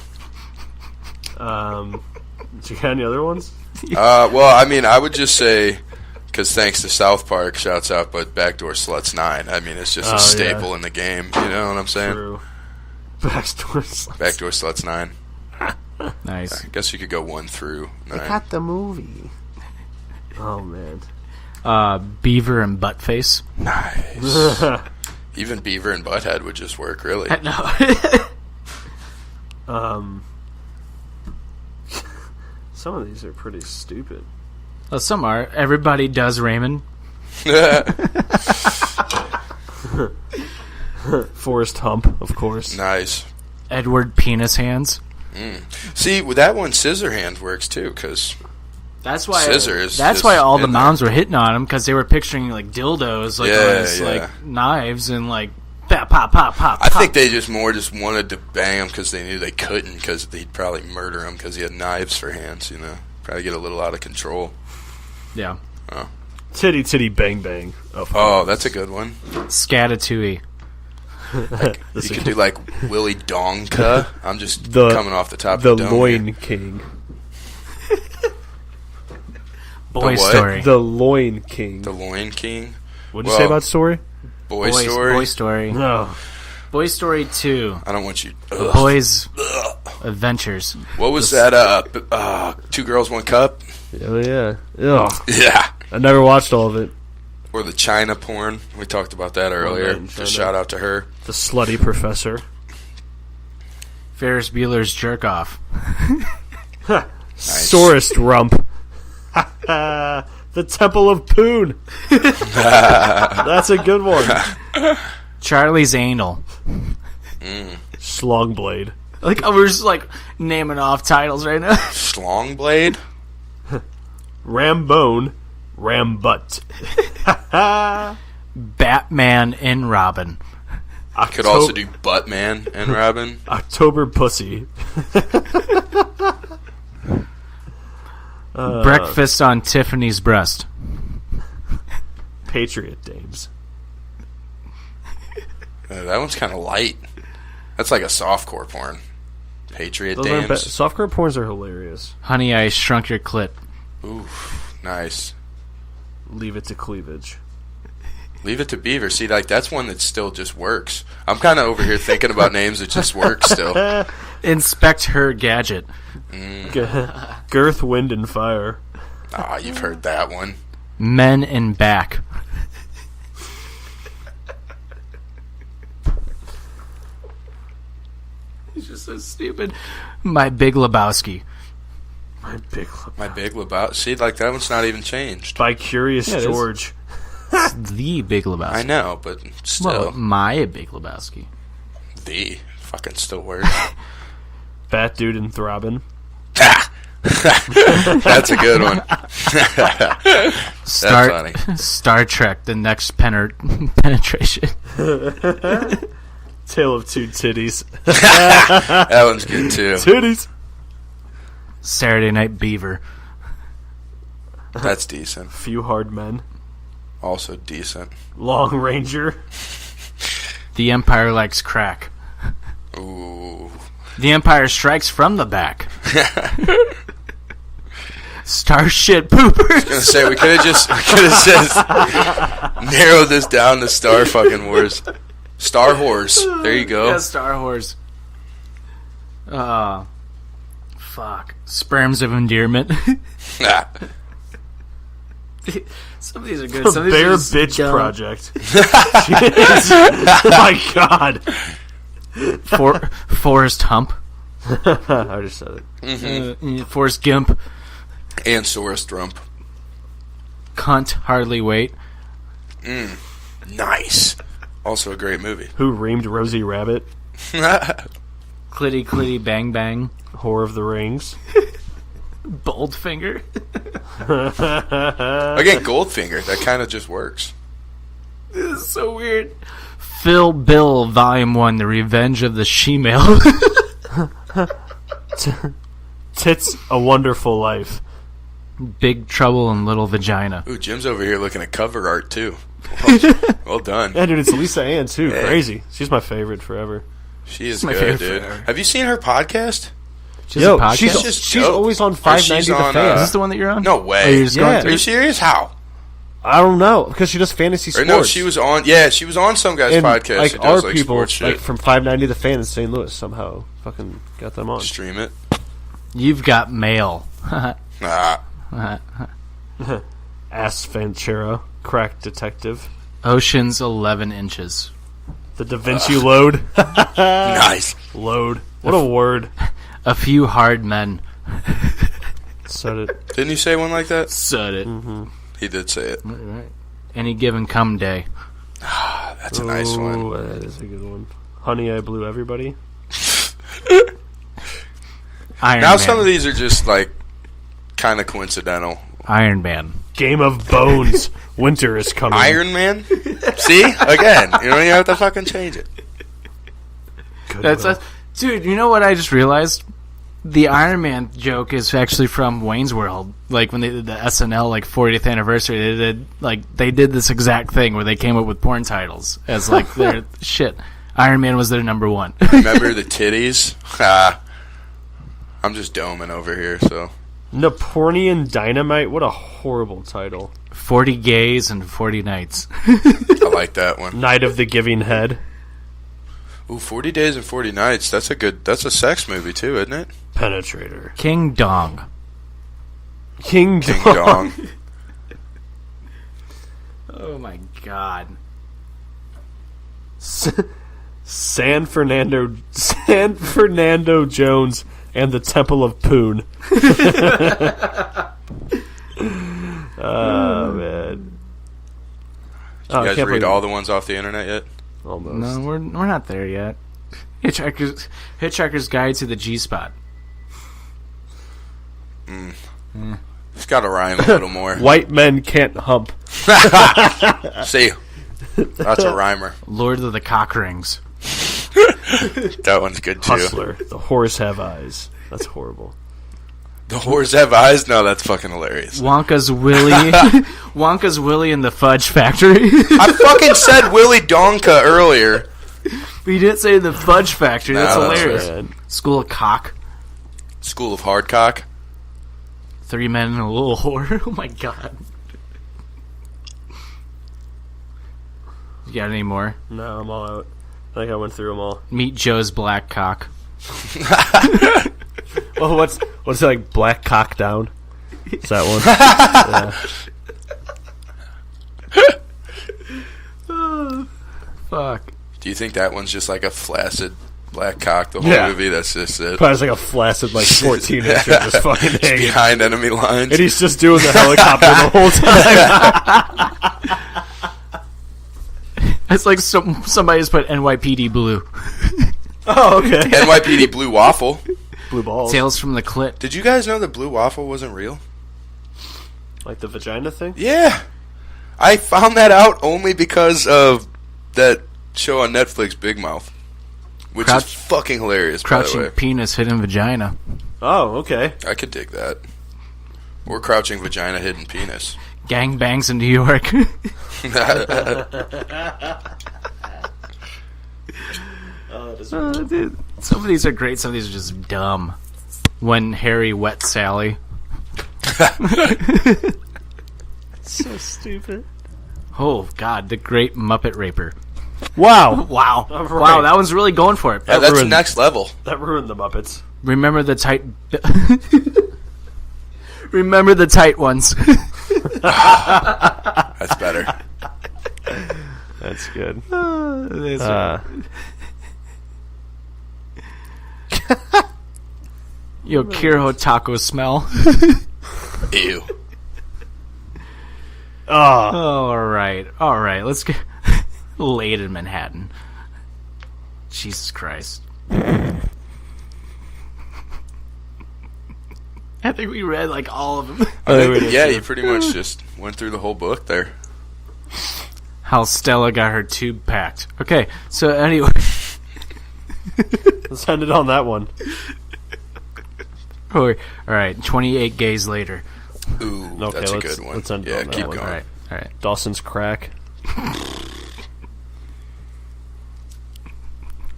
Do you got any other ones? Well, I mean, I would just say, because thanks to South Park, shouts out, but Backdoor Sluts 9. I mean, it's just a staple in the game. You know what I'm saying? True. Backdoor Sluts. Backdoor Sluts 9. Nice. I guess you could go 1 through 9. Got the movie. Oh, man. Beaver and Buttface. Nice. Even Beaver and Butthead would just work, really. No. Some of these are pretty stupid. Well, some are. Everybody does Raymond. Forrest Hump, of course. Nice. Edward Penis Hands. See, with that one, Scissorhands works too, because That's why. Scissors That's is why all the in there. moms were hitting on him because they were picturing like dildos, like Yeah, on his, yeah. like knives and like pop, pop, pop, pop. I pop. think they just wanted to bang him because they knew they couldn't, because he'd probably murder him because he had knives for hands. You know, probably get a little out of control. Yeah. Titty Titty Bang Bang. Oh, that's a good one. Scatatouille. You could do like Willy Donka. I'm just The- coming off the top The of the dome Loin here. King. Boy what? Story. The Loin King. The Loin King. What'd you say about Story? Boy Story? Boy Story. No. Boy Story 2. I don't want you. The Ugh. Boys Adventures. What was that? 2 Girls, 1 Cup? Oh, yeah. Ugh. Yeah. I never watched all of it. Or the China porn. We talked about that earlier. Night in China. Just shout out to her. The Slutty Professor. Ferris Bueller's Jerk Off. Sorest Rump. The Temple of Poon. That's a good one. Charlie's Anal. Schlongblade. Like, we're just like naming off titles right now. Slongblade? Rambone. Rambutt. Batman and Robin. Could also do Buttman and Robin. October Pussy. Breakfast on Tiffany's Breast. Patriot Dames. That one's kind of light. That's like a softcore porn. Patriot Those aren't Dames. softcore porns are hilarious. Honey, I Shrunk Your Clit. Ooh, nice. Leave it to cleavage. Leave it to Beaver. See, like, that's one that still just works. I'm kind of over here thinking about names that just work still. Inspect Her Gadget. Girth, Wind, and Fire. Ah, you've heard that one. Men in Back. He's just so stupid. My Big Lebowski. My Big My Big Lebowski. See, like, that one's not even changed. By Curious Yeah, it is. George. The Big Lebowski. I know, but still. Well, My Big Lebowski. The fucking still works. Fat Dude and Throbbing. That's a good one. funny. Star Trek: The Next Penetration. Tale of Two Titties. That one's good, too. Titties. Saturday Night Beaver. That's decent. Few Hard Men. Also decent. Long Ranger. The Empire Likes Crack. Ooh. The Empire Strikes from the Back. Starship poopers. I was gonna say we could have just narrowed this down to Star fucking Wars. Star Horse. There you go. Yeah, Star Wars. Fuck. Sperms of endearment. Some of these are good. Some of these Bear are just Bitch dumb. Project. My God. Forrest Hump. I just said it. Forrest Gimp. And Source Trump. Cunt. Hardly wait. Nice. Also a great movie. Who reamed Rosie Rabbit? Clitty Clitty Bang Bang. Whore of the Rings. Boldfinger. Again, Goldfinger. That kind of just works. This is so weird. Phil Bill Volume 1, The Revenge of the She-Male. Tits, A Wonderful Life. Big Trouble in Little Vagina. Ooh, Jim's over here looking at cover art, too. Well done. Yeah, dude, it's Lisa Ann, too. Hey. Crazy. She's my favorite forever. She is my good, favorite dude. forever. Have you seen her podcast? She has a podcast? she's always on 590 she's The on, Fan. Is this the one that you're on? No Oh, way. you're just going Yeah. through Are you it? serious? How? I don't know, because she does fantasy Or sports. no, she was on. Yeah, she was on some guy's and, podcast. like, who our does, like, people, sports shit. like, from 590 The Fan in St. Louis somehow fucking got them on. Stream it. You've got mail. Nah. Ass Ventura, Crack Detective, Ocean's 11 inches. The Da Vinci Load. Nice. Load. What a word. A few hard men. Said it. Didn't you say one like that? Said it. He did say it. Right. Any given come day. That's a nice one. Oh, that is a good one. Honey, I Blew Everybody. Iron Now Man. some of these are just like kind of coincidental. Iron Man. Game of Bones. Winter is coming. Iron Man? See? Again, you don't even have to fucking change it. That's dude, you know what I just realized? The Iron Man joke is actually from Wayne's World. Like when they did the SNL 40th anniversary, they did this exact thing where they came up with porn titles as their shit. Iron Man was their number one. Remember the titties? I'm just doming over here, so. Napoleon Dynamite. What a horrible title. 40 gays and 40 nights. I like that one. Night of the Giving Head. Ooh, 40 Days and 40 Nights. That's a sex movie too, isn't it? Penetrator. King Dong. King Ding Dong. dong. Oh my god. San Fernando Jones and the Temple of Poon. Oh man. You guys read all the ones off the internet yet? Almost. No, we're not there yet. Hitchhiker's Guide to the G-Spot. It's got to rhyme a little more. White men can't hump. See, that's a rhymer. Lord of the Cock Rings. That one's good too. Hustler. The Whores Have Eyes. That's horrible. The whores have eyes? No, that's fucking hilarious. Wonka's Willy and the Fudge Factory. I fucking said Willy Donka earlier. But you didn't say the Fudge Factory. That's No, that's hilarious. right. School of Cock. School of Hardcock. 3 men and a little whore. Oh my god. You got any more? No, I'm all out. I think I went through them all. Meet Joe's Black Cock. Well, what's it like? Black Cock Down? Is that one? Fuck. Do you think that one's just like a flaccid black cock the whole Yeah. movie? That's just it. Probably like a flaccid 14-incher just fucking Just hanging. behind enemy lines. And he's just doing the helicopter the whole time. It's like somebody's put NYPD Blue. Oh, okay. NYPD Blue Waffle. Blue balls. Tales from the Clit. Did you guys know that Blue Waffle wasn't real? Like the vagina thing? Yeah. I found that out only because of that show on Netflix, Big Mouth. Which is fucking hilarious, by the Crouching way. Penis, Hidden Vagina. Oh, okay. I could dig that. Or Crouching Vagina, Hidden Penis. Gangbangs in New York. Dude, some of these are great, some of these are just dumb. When Harry wet Sally. So stupid. Oh, God, the Great Muppet Raper. Wow. Wow. All right. Wow, that one's really going for it. Yeah, that's ruined- next level. That ruined the Muppets. Remember the tight... Remember the tight ones. That's better. That's good. Yo, Kiro taco smell. Ew. All right. Let's get late in Manhattan. Jesus Christ. I think we read like all of them. Yeah, you pretty much just went through the whole book there. How Stella got her tube packed. Okay, so anyway. Let's end it on that one. All right, 28 gays later. Ooh, Okay, that's a let's- good one. let's end it Yeah, on that keep one. going. All right. Dawson's Crack.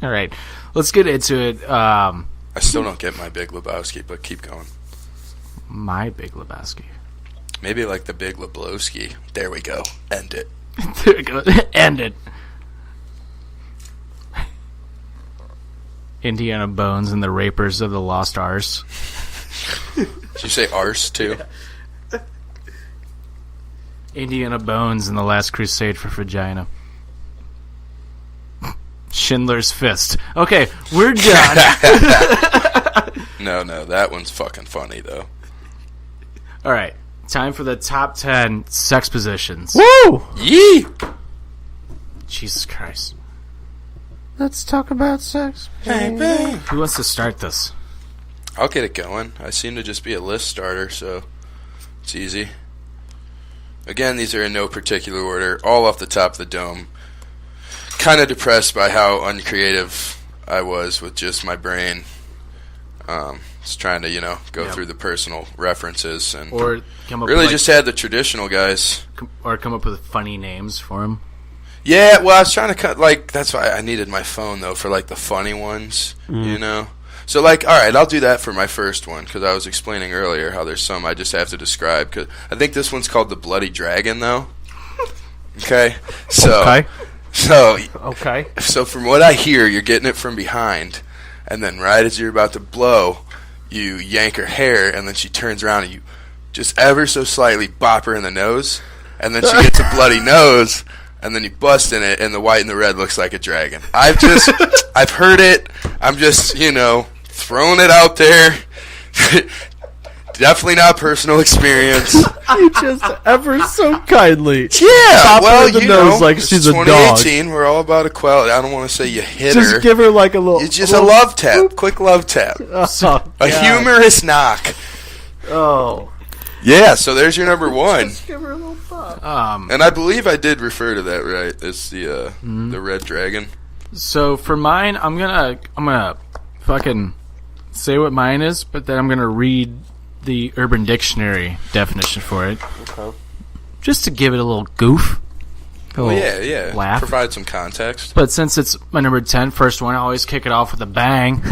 All right. Let's get into it. I still don't get My Big Lebowski, but keep going. My Big Lebowski. Maybe like the Big Lebowski. There we go. End it. There we go. End it. Indiana Bones and the Rapers of the Lost Arse. Did you say arse too? Indiana Bones and the Last Crusade for Vagina. Schindler's Fist. Okay, we're done. No, that one's fucking funny though. All right, time for the top 10 sex positions. Woo! Yee! Jesus Christ. Let's talk about sex. Who wants to start this? I'll get it going. I seem to just be a list starter, so it's easy. Again, these are in no particular order, all off the top of the dome. Kind of depressed by how uncreative I was with just my brain. Just trying to, go through the personal references and Or come up really with, just had the traditional guys. come up with funny names for him. Yeah, well, I was trying to cut, that's why I needed my phone, though, for, the funny ones, So, all right, I'll do that for my first one, because I was explaining earlier how there's some I just have to describe, because I think this one's called the Bloody Dragon, though. Okay? Okay. So from what I hear, you're getting it from behind, and then right as you're about to blow, you yank her hair, and then she turns around, and you just ever so slightly bop her in the nose, and then she gets a bloody nose, and then you bust in it, and the white and the red looks like a dragon. I've heard it. I'm just, throwing it out there. Definitely not personal experience. You just ever so kindly. Yeah, Pop well, her in the nose like it's she's a dog. 2018. We're all about equality. I don't want to say you hit her. Just give her like a little. It's just a love tap, quick love tap, Oh, a humorous knock. Oh. Yeah, so there's your number one, Just give her a little pop. and I believe I did refer to that right. It's the red dragon. So for mine, I'm gonna fucking say what mine is, but then I'm gonna read the Urban Dictionary definition for it. Okay. Just to give it a little goof. A Well, little yeah. laugh. Provide some context. But since it's my number 10, first one, I always kick it off with a bang.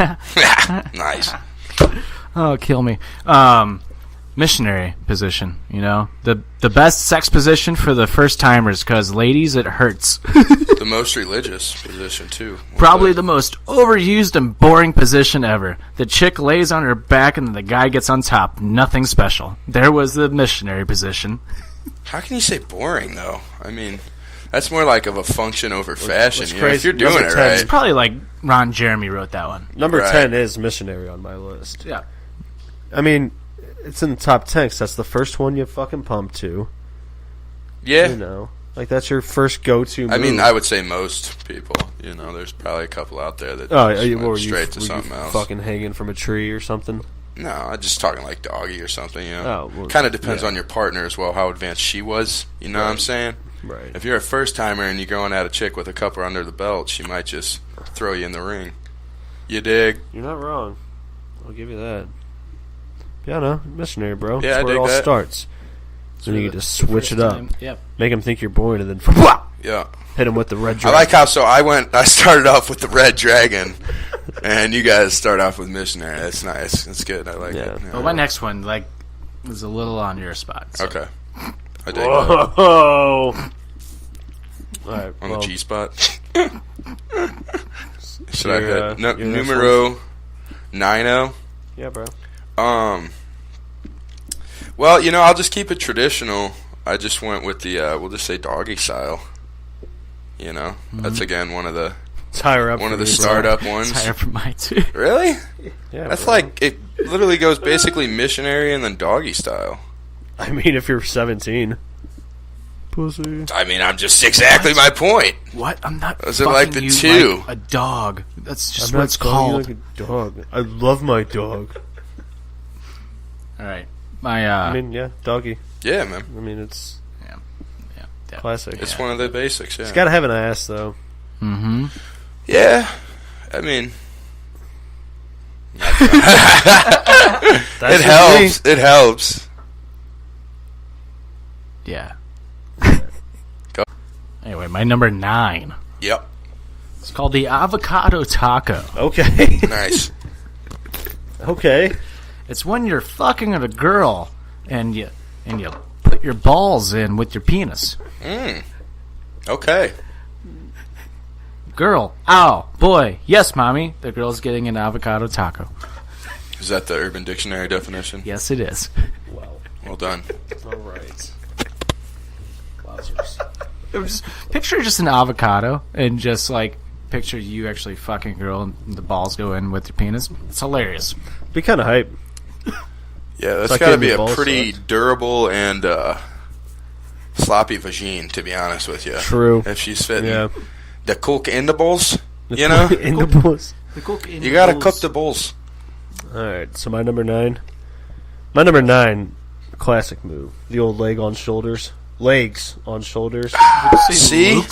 Nice. Oh, kill me. Missionary position, the best sex position for the first timers, because ladies, it hurts. The most religious position too. Probably the most overused and boring position ever. The chick lays on her back and the guy gets on top. Nothing special. There was the missionary position. How can you say boring though? I mean, that's more like of a function over fashion. what's If crazy- you're doing number it 10 right. It's probably like Ron Jeremy wrote that one. Number Right. 10 is missionary on my list. Yeah. I mean, it's in the top 10 'cause that's the first one you fucking pump to. Yeah. Like that's your first go-to move. I mean, I would say most people. There's probably a couple out there that Oh, just what went were you, straight to were you something else. fucking hanging from a tree or something? No, I'm just talking like doggy or something. Oh, well, kind of depends yeah. on your partner as well, how advanced she was. You know what I'm saying? Right. If you're a first timer and you're going at a chick with a couple under the belt, she might just throw you in the ring. You dig? You're not wrong. I'll give you that. Yeah, no, missionary, bro. Yeah, That's I where it dig all that. starts. Then you can just switch it up. Yep. Make him think you're bored and then Yeah. hit him with the red I dragon. like how I started off with the red dragon, and you guys start off with missionary. That's nice. That's good. I like Yeah. it. Well, my next one, is a little on your spot. So. Okay. I dig that. Whoa! Alright, On the G spot. Should Your, I hit your numero 90? Yeah, bro. Well, I'll just keep it traditional. I just went with the we'll just say doggy style. That's again one of the It's higher up. one of the for me, bro. startup ones. It's higher for mine too. Really? Yeah, That's bro. like it literally goes basically missionary and then doggy style. I mean, if you're 17. Pussy. I mean, I'm just exactly my point. What? I'm not. Is it like fucking the you two? like a dog. That's just I'm what not it's calling called. you like a dog. I love my dog. All right, my. I mean, yeah, doggy. Yeah, man. I mean, it's yeah, classic. It's one of the basics, yeah. It's got to have an ass, though. Mm-hmm. Yeah. I mean, That's it helps. It helps. Yeah. Go. Anyway, my number 9. Yep. It's called the avocado taco. Okay. Nice. Okay. It's when you're fucking with a girl and you put your balls in with your penis. Okay. Girl, ow, boy, yes, mommy. The girl's getting an avocado taco. Is that the Urban Dictionary definition? Yes, it is. Well done. All right. Picture just an avocado and just like picture you actually fucking a girl and the balls go in with your penis. It's hilarious. Be kind of hype. Yeah, that's like got to getting be your a balls pretty sucked. durable and sloppy vagine, to be honest with you. True. If she's fitting Yeah. the cook in the bowls, you know, In the balls. you got to cook the bowls. All right. So my number 9. My number 9, classic move. The old leg on shoulders. Legs on shoulders. See?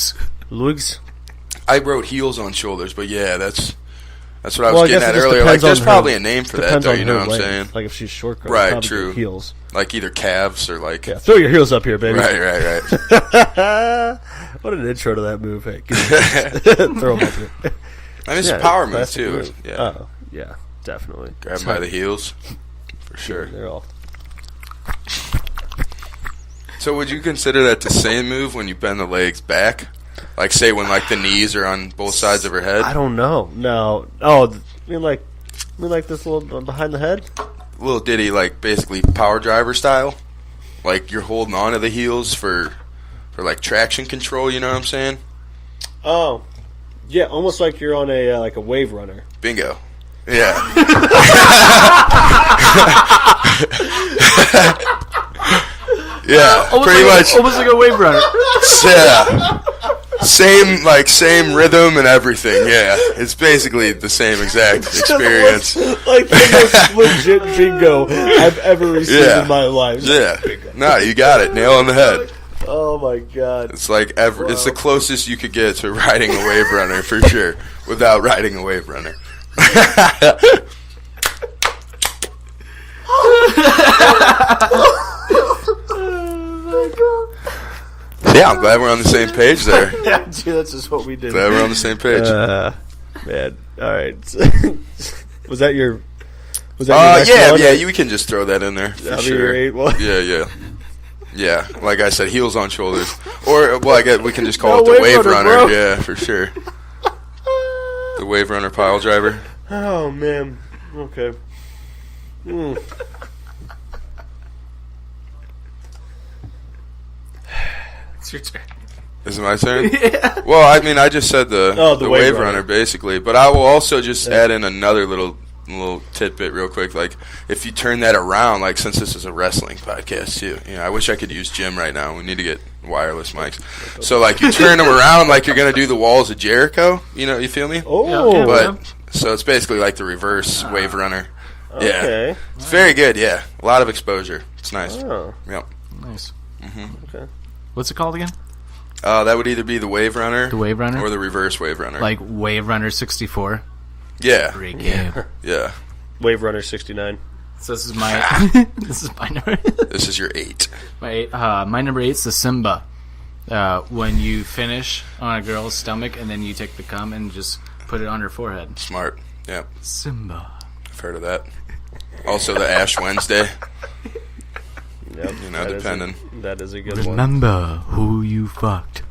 Lugs. I wrote heels on shoulders, but yeah, that's what I was Well, I getting guess at it just earlier. Like, depends there's on probably her- a name for that, Depends though. on You know her what I'm leg. saying? Like if she's short girl, Right, probably true. heels. Like either calves or like. Yeah, throw your heels up here, baby. Right. What an intro to that move. Hey, throw them up here. And it's Yeah, a power move classic too. move. Yeah, Oh, yeah, definitely. grab them by the heels, for sure. They're all. So would you consider that the same move when you bend the legs back? Like say when like the knees are on both sides of her head? I don't know. No. Oh, you mean like this little behind the head? Little ditty, like basically power driver style. Like you're holding on to the heels for like traction control. You know what I'm saying? Oh, yeah, almost like you're on a like a wave runner. Bingo. Yeah. Yeah, pretty much. Almost like a wave runner. Yeah. Same rhythm and everything. Yeah, it's basically the same exact experience. Like the most legit bingo I've ever received Yeah. in my life. Yeah, no, you got it, nail on the head. Oh my god. It's like it's the closest you could get to riding a wave runner for sure, without riding a wave runner. Yeah, I'm glad we're on the same page there. Yeah, dude, that's just what we did. Glad we're on the same page. Man, all right. Was that your? Was that your next one? Yeah. You can just throw that in there for That'll be sure. your 8 one. Yeah. Like I said, heels on shoulders, or well, I guess we can just call it No, the wave wave runner, runner. bro. Yeah, for sure. The wave runner pile driver. Oh man. Okay. It's your turn. Is it my turn? Yeah. Well, I mean, I just said the wave runner basically, but I will also just add in another little tidbit real quick. Like, if you turn that around, like since this is a wrestling podcast too, I wish I could use Jim right now. We need to get wireless mics. So like, you turn them around like you're gonna do the walls of Jericho. You feel me? Oh. Yeah. But so it's basically like the reverse wave runner. Okay. Yeah, it's very good. Yeah, a lot of exposure. It's nice. Oh. Yep. Nice. Okay. What's it called again? That would either be the wave runner, The wave runner? or the reverse wave runner. Like Wave Runner 64. yeah, Great game. yeah. Wave Runner 69. So this is my this is my number. This is your 8. My number 8 is the Simba. When you finish on a girl's stomach and then you take the cum and just put it on her forehead. Smart. Yeah, Simba. I've heard of that. Also, the Ash Wednesday. Yep. Depending. That is a good one. Remember who you fucked.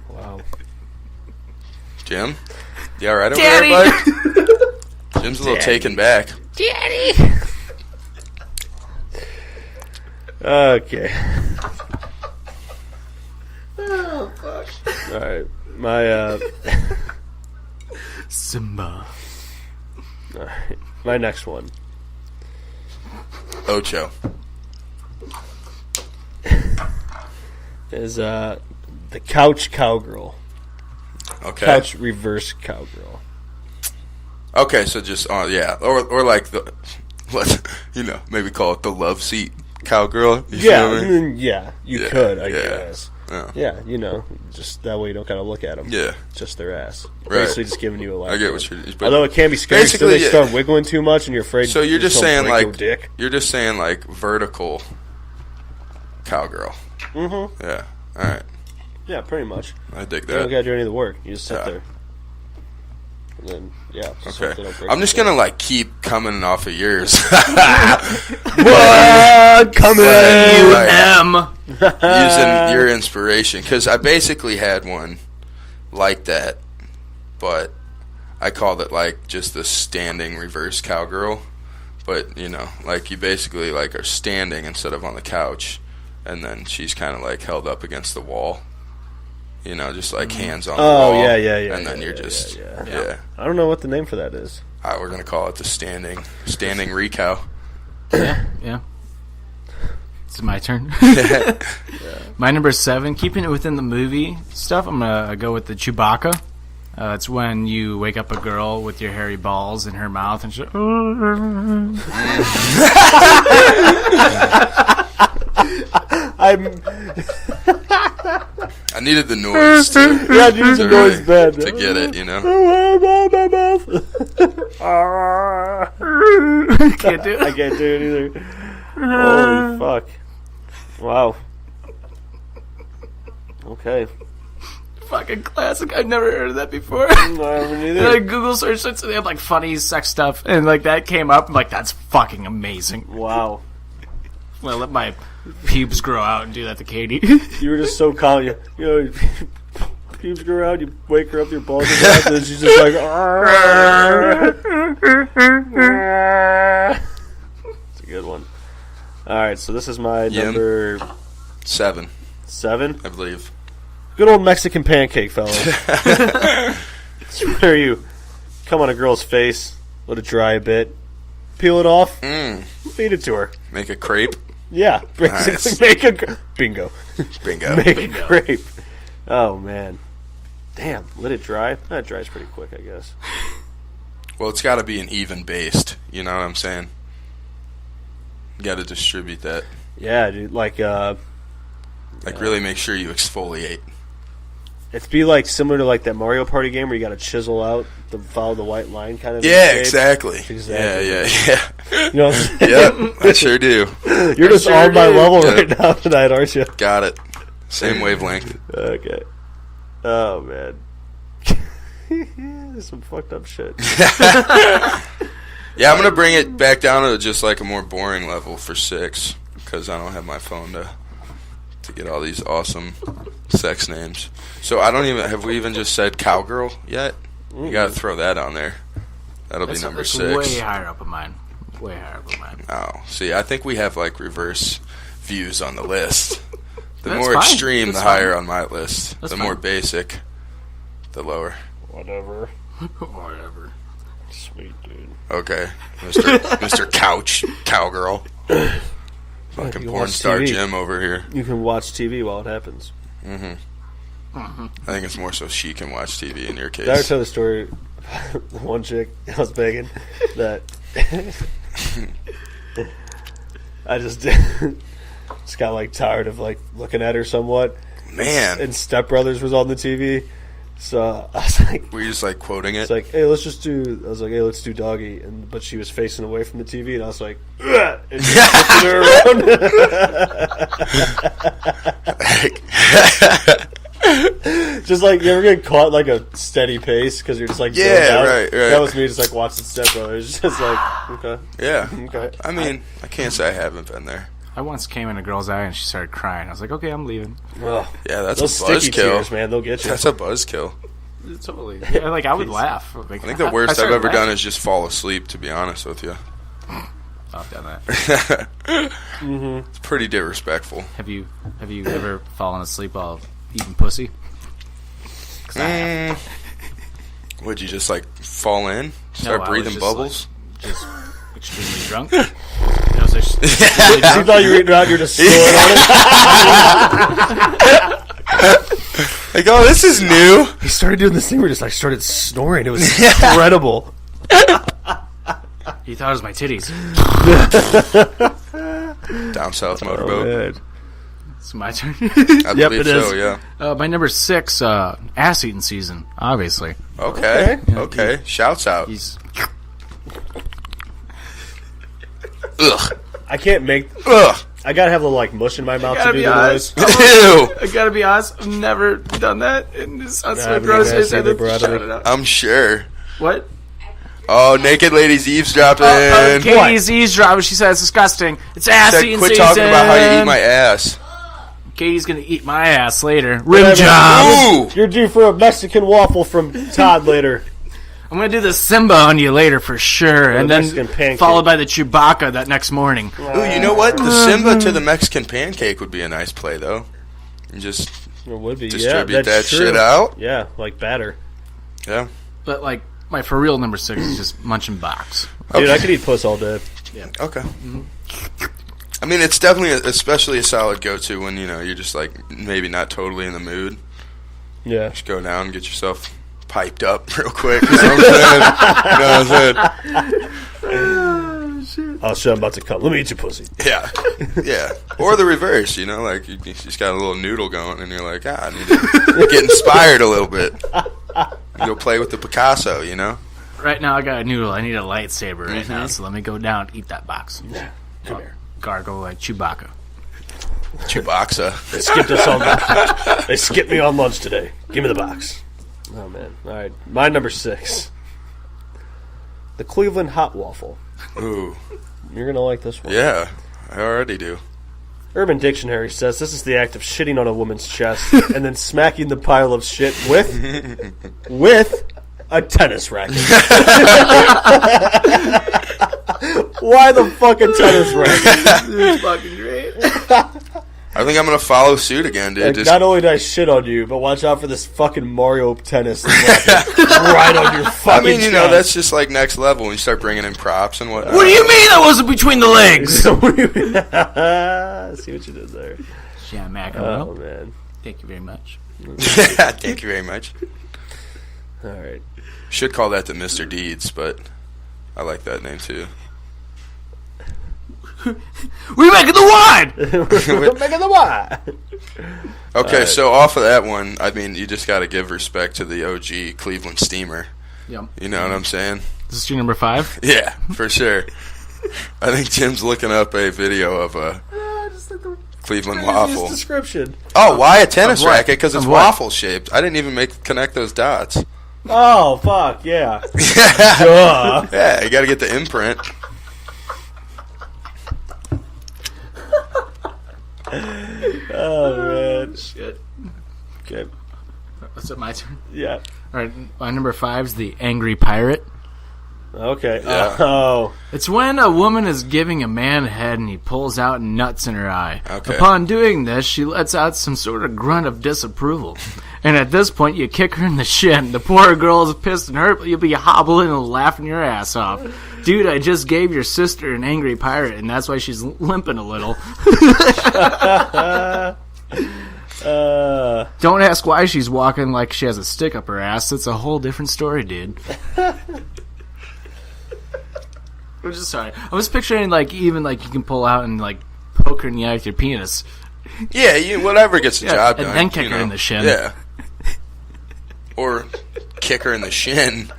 Wow. Jim? You alright over there, bud? Jim's a little taken back. Daddy! Okay. Oh, fuck. Alright. My, Simba. Alright. My next one. Ocho. Is, the couch cowgirl. Okay. Couch reverse cowgirl. Okay, so just, yeah. Or like the, maybe call it the love seat cowgirl. You Yeah, feel me? yeah, you could, I yeah. guess. Yeah. Yeah, just that way you don't kind of look at them. Yeah. Just their ass. Right. Basically just giving you a laugh. I get what you're... Although it can be scary, so they start wiggling too much and you're afraid. So you're just saying break like... your dick. You're just saying like vertical cowgirl. Mm-hmm. Yeah. Alright. Yeah, pretty much. I dig You don't that. gotta do any of the work. You just sit there. And then, yeah. Just hope they Okay. don't break I'm your just dick. gonna like keep coming off of yours. What? Come in! UM! Using your inspiration. Because I basically had one like that, but I called it like just the standing reverse cowgirl. But, like you basically like are standing instead of on the couch, and then she's kind of like held up against the wall. Just like hands on the wall. Oh, yeah. And then you're just, yeah. I don't know what the name for that is. We're going to call it the standing recow. Yeah. It's my turn. My number 7, keeping it within the movie stuff, I'm going to go with the Chewbacca. It's when you wake up a girl with your hairy balls in her mouth and she's I needed the noise to, Yeah, use the noise bad. to get it, can't do I it. can't do it either. Holy fuck. Wow. Okay. Fucking classic. I've never heard of that before. I haven't And either. I Google searched it, so they have like funny sex stuff, and like that came up. I'm like, that's fucking amazing. Wow. I'm gonna let my pubes grow out and do that to Katie. You were just so calm. You know, pubes go around, you wake her up, your balls are out, and then she's just like, It's a good one. Alright, so this is my number 7, 7. I believe. Good old Mexican pancake, fellas. It's where you come on a girl's face, let it dry a bit, peel it off, feed it to her. Make a crepe. Yeah, basically Nice. make a bingo. Bingo. Make a grape. Oh man, damn! Let it dry. That dries pretty quick, I guess. Well, it's got to be an even based. You know what I'm saying? You got to distribute that. Yeah, dude. Like, Really make sure you exfoliate. it'd be like similar to like that Mario Party game where you got to chisel out the follow the white line kind of. Yeah, shape. exactly. Exactly. Yeah. You know, what I'm saying? Yep, I sure do. You're just on my level Yep. right now tonight, aren't you? Got it. Same wavelength. Okay. Oh man. Some fucked up shit. Yeah, I'm going to bring it back down to just like a more boring level for 6 because I don't have my phone to get all these awesome sex names. So have we even just said cowgirl yet? You got to throw that on there. That'll be number 6. Way higher up of mine. Way higher up of mine. Oh, see, I think we have like reverse views on the list. The That's more fine. extreme, That's the fine. higher on my list. That's The fine. more basic, the lower. Whatever. Whatever. Sweet dude. Okay, Mr. Couch Cowgirl, fucking You porn watch star TV. Jim over here. You can watch TV while it happens. I think it's more so she can watch TV in your Did I ever case. tell the story? The one chick I was begging that I just got like tired of like looking at her somewhat. Man, And Step Brothers was on the TV, so I was like, were you just like quoting it? "It's like, hey, let's just do." I was like, "Hey, let's do doggy," but she was facing away from the TV, and I was like, "Ugh," and just flipping her around. Just like you ever get caught like a steady pace because you're just like zoned Yeah, out? right. That was me just like watching Step Brothers, just like okay, Yeah. okay. I mean, I can't say I haven't been there. I once came in a girl's eye and she started crying. I was like, okay, I'm leaving. Ugh. Yeah, that's Those a sticky buzzkill. tears, man, they'll get you. That's a buzzkill. Totally. Yeah, like, I would laugh. Like, I think the worst I've started ever laughing. done is just fall asleep, to be honest with you. I've done that. It's pretty disrespectful. Have you ever fallen asleep while eating pussy? 'Cause I have. Would you just, like, fall in? Start I was breathing just, bubbles? Like, just extremely drunk. I was just really You drunk. thought you were eating out, you're just snoring on it? Like, oh, this is new. He started doing this thing where he just like started snoring. It was incredible. You thought it was my titties. Down south Oh, motorboat. man. It's my turn. I Yep, believe it so, is. yeah. My number 6, ass eating season. Obviously, Okay. Shouts out. he's Ugh. I can't make. Ugh. I gotta have a little like mush in my mouth to gotta do be the honest. noise. Ew. I gotta be honest. I've never done that, and it sounds Nah, so me gross. neither. I said Neither, that. brother. Shut it up. I'm sure. What? Oh, naked ladies eavesdropping. Katie's eavesdropping. She said it's disgusting. It's ass Said, eating quit season. talking about how you eat my ass. Katie's gonna eat my ass later. Rim Whatever. job. Ooh. You're due for a Mexican waffle from Todd later. I'm gonna do the Simba on you later for sure, and Mexican then pancake. followed by the Chewbacca that next morning. Ooh, you know what? The Simba to the Mexican pancake would be a nice play, though. You just It would be. distribute yeah, that that's shit true. out. Yeah, like batter. Yeah. But like my for real number 6 is just munching box. Dude, Okay. I could eat puss all day. Okay. I mean, it's definitely, especially a solid go-to when, you know, you're just, like, maybe not totally in the mood. Yeah. Just go down and get yourself piped up real quick. You know what I'm saying? Oh shit, I'm about to come. Let me eat your pussy. Yeah. Yeah. Or the reverse, you know, like, you just got a little noodle going, and you're like, I need to get inspired a little bit. Go play with the Picasso, you know? Right now I got a noodle. I need a lightsaber right now, so let me go down and eat that box. Come here. Gargle like Chewbacca. Chewbacca. They skipped us on lunch. They skipped me on lunch today. Give me the box. Oh man. All right. My number 6. The Cleveland hot waffle. Ooh. You're gonna like this one. Yeah. I already do. Urban Dictionary says this is the act of shitting on a woman's chest and then smacking the pile of shit with a tennis racket. Why the fuck a tennis racket? It's fucking great. I think I'm going to follow suit again, dude. Like, Just, not only did I shit on you, but watch out for this fucking Mario tennis racket right on your I fucking mean, you know, chest. that's just like next level when you start bringing in props and whatnot. What do you mean that wasn't between the legs? See what you did there. Yeah, Mac. Oh man. Thank you very much. Thank you very much. All right. Should call that the Mr. Deeds, but I like that name too. We're making the wine. We're making the wine. Okay, so off of that one, I mean, you just got to give respect to the OG Cleveland Steamer. Yep. You know what I'm saying? This is your number 5. Yeah, for sure. I think Jim's looking up a video of a Cleveland waffle. Description. Oh, why a tennis Of what? racket? Because it's Of what? waffle shaped. I didn't even connect those dots. Oh fuck yeah. Duh. Yeah, you got to get the imprint. Oh man. Shit. Okay. Is it my turn? Yeah. All right, my number 5 is the Angry Pirate. Okay. Yeah. Oh. It's when a woman is giving a man head and he pulls out nuts in her eye. Okay. Upon doing this, she lets out some sort of grunt of disapproval. And at this point, you kick her in the shin. The poor girl is pissed and hurt, but you'll be hobbling and laughing your ass off. Dude, I just gave your sister an angry pirate, and that's why she's limping a little. Don't ask why she's walking like she has a stick up her ass. It's a whole different story, dude. I'm just sorry. I was picturing, like, even, like, you can pull out and, like, poke her in the eye with your penis. Yeah, whatever gets the job and done. then kick you her know. in the shin. Yeah. Or kick her in the shin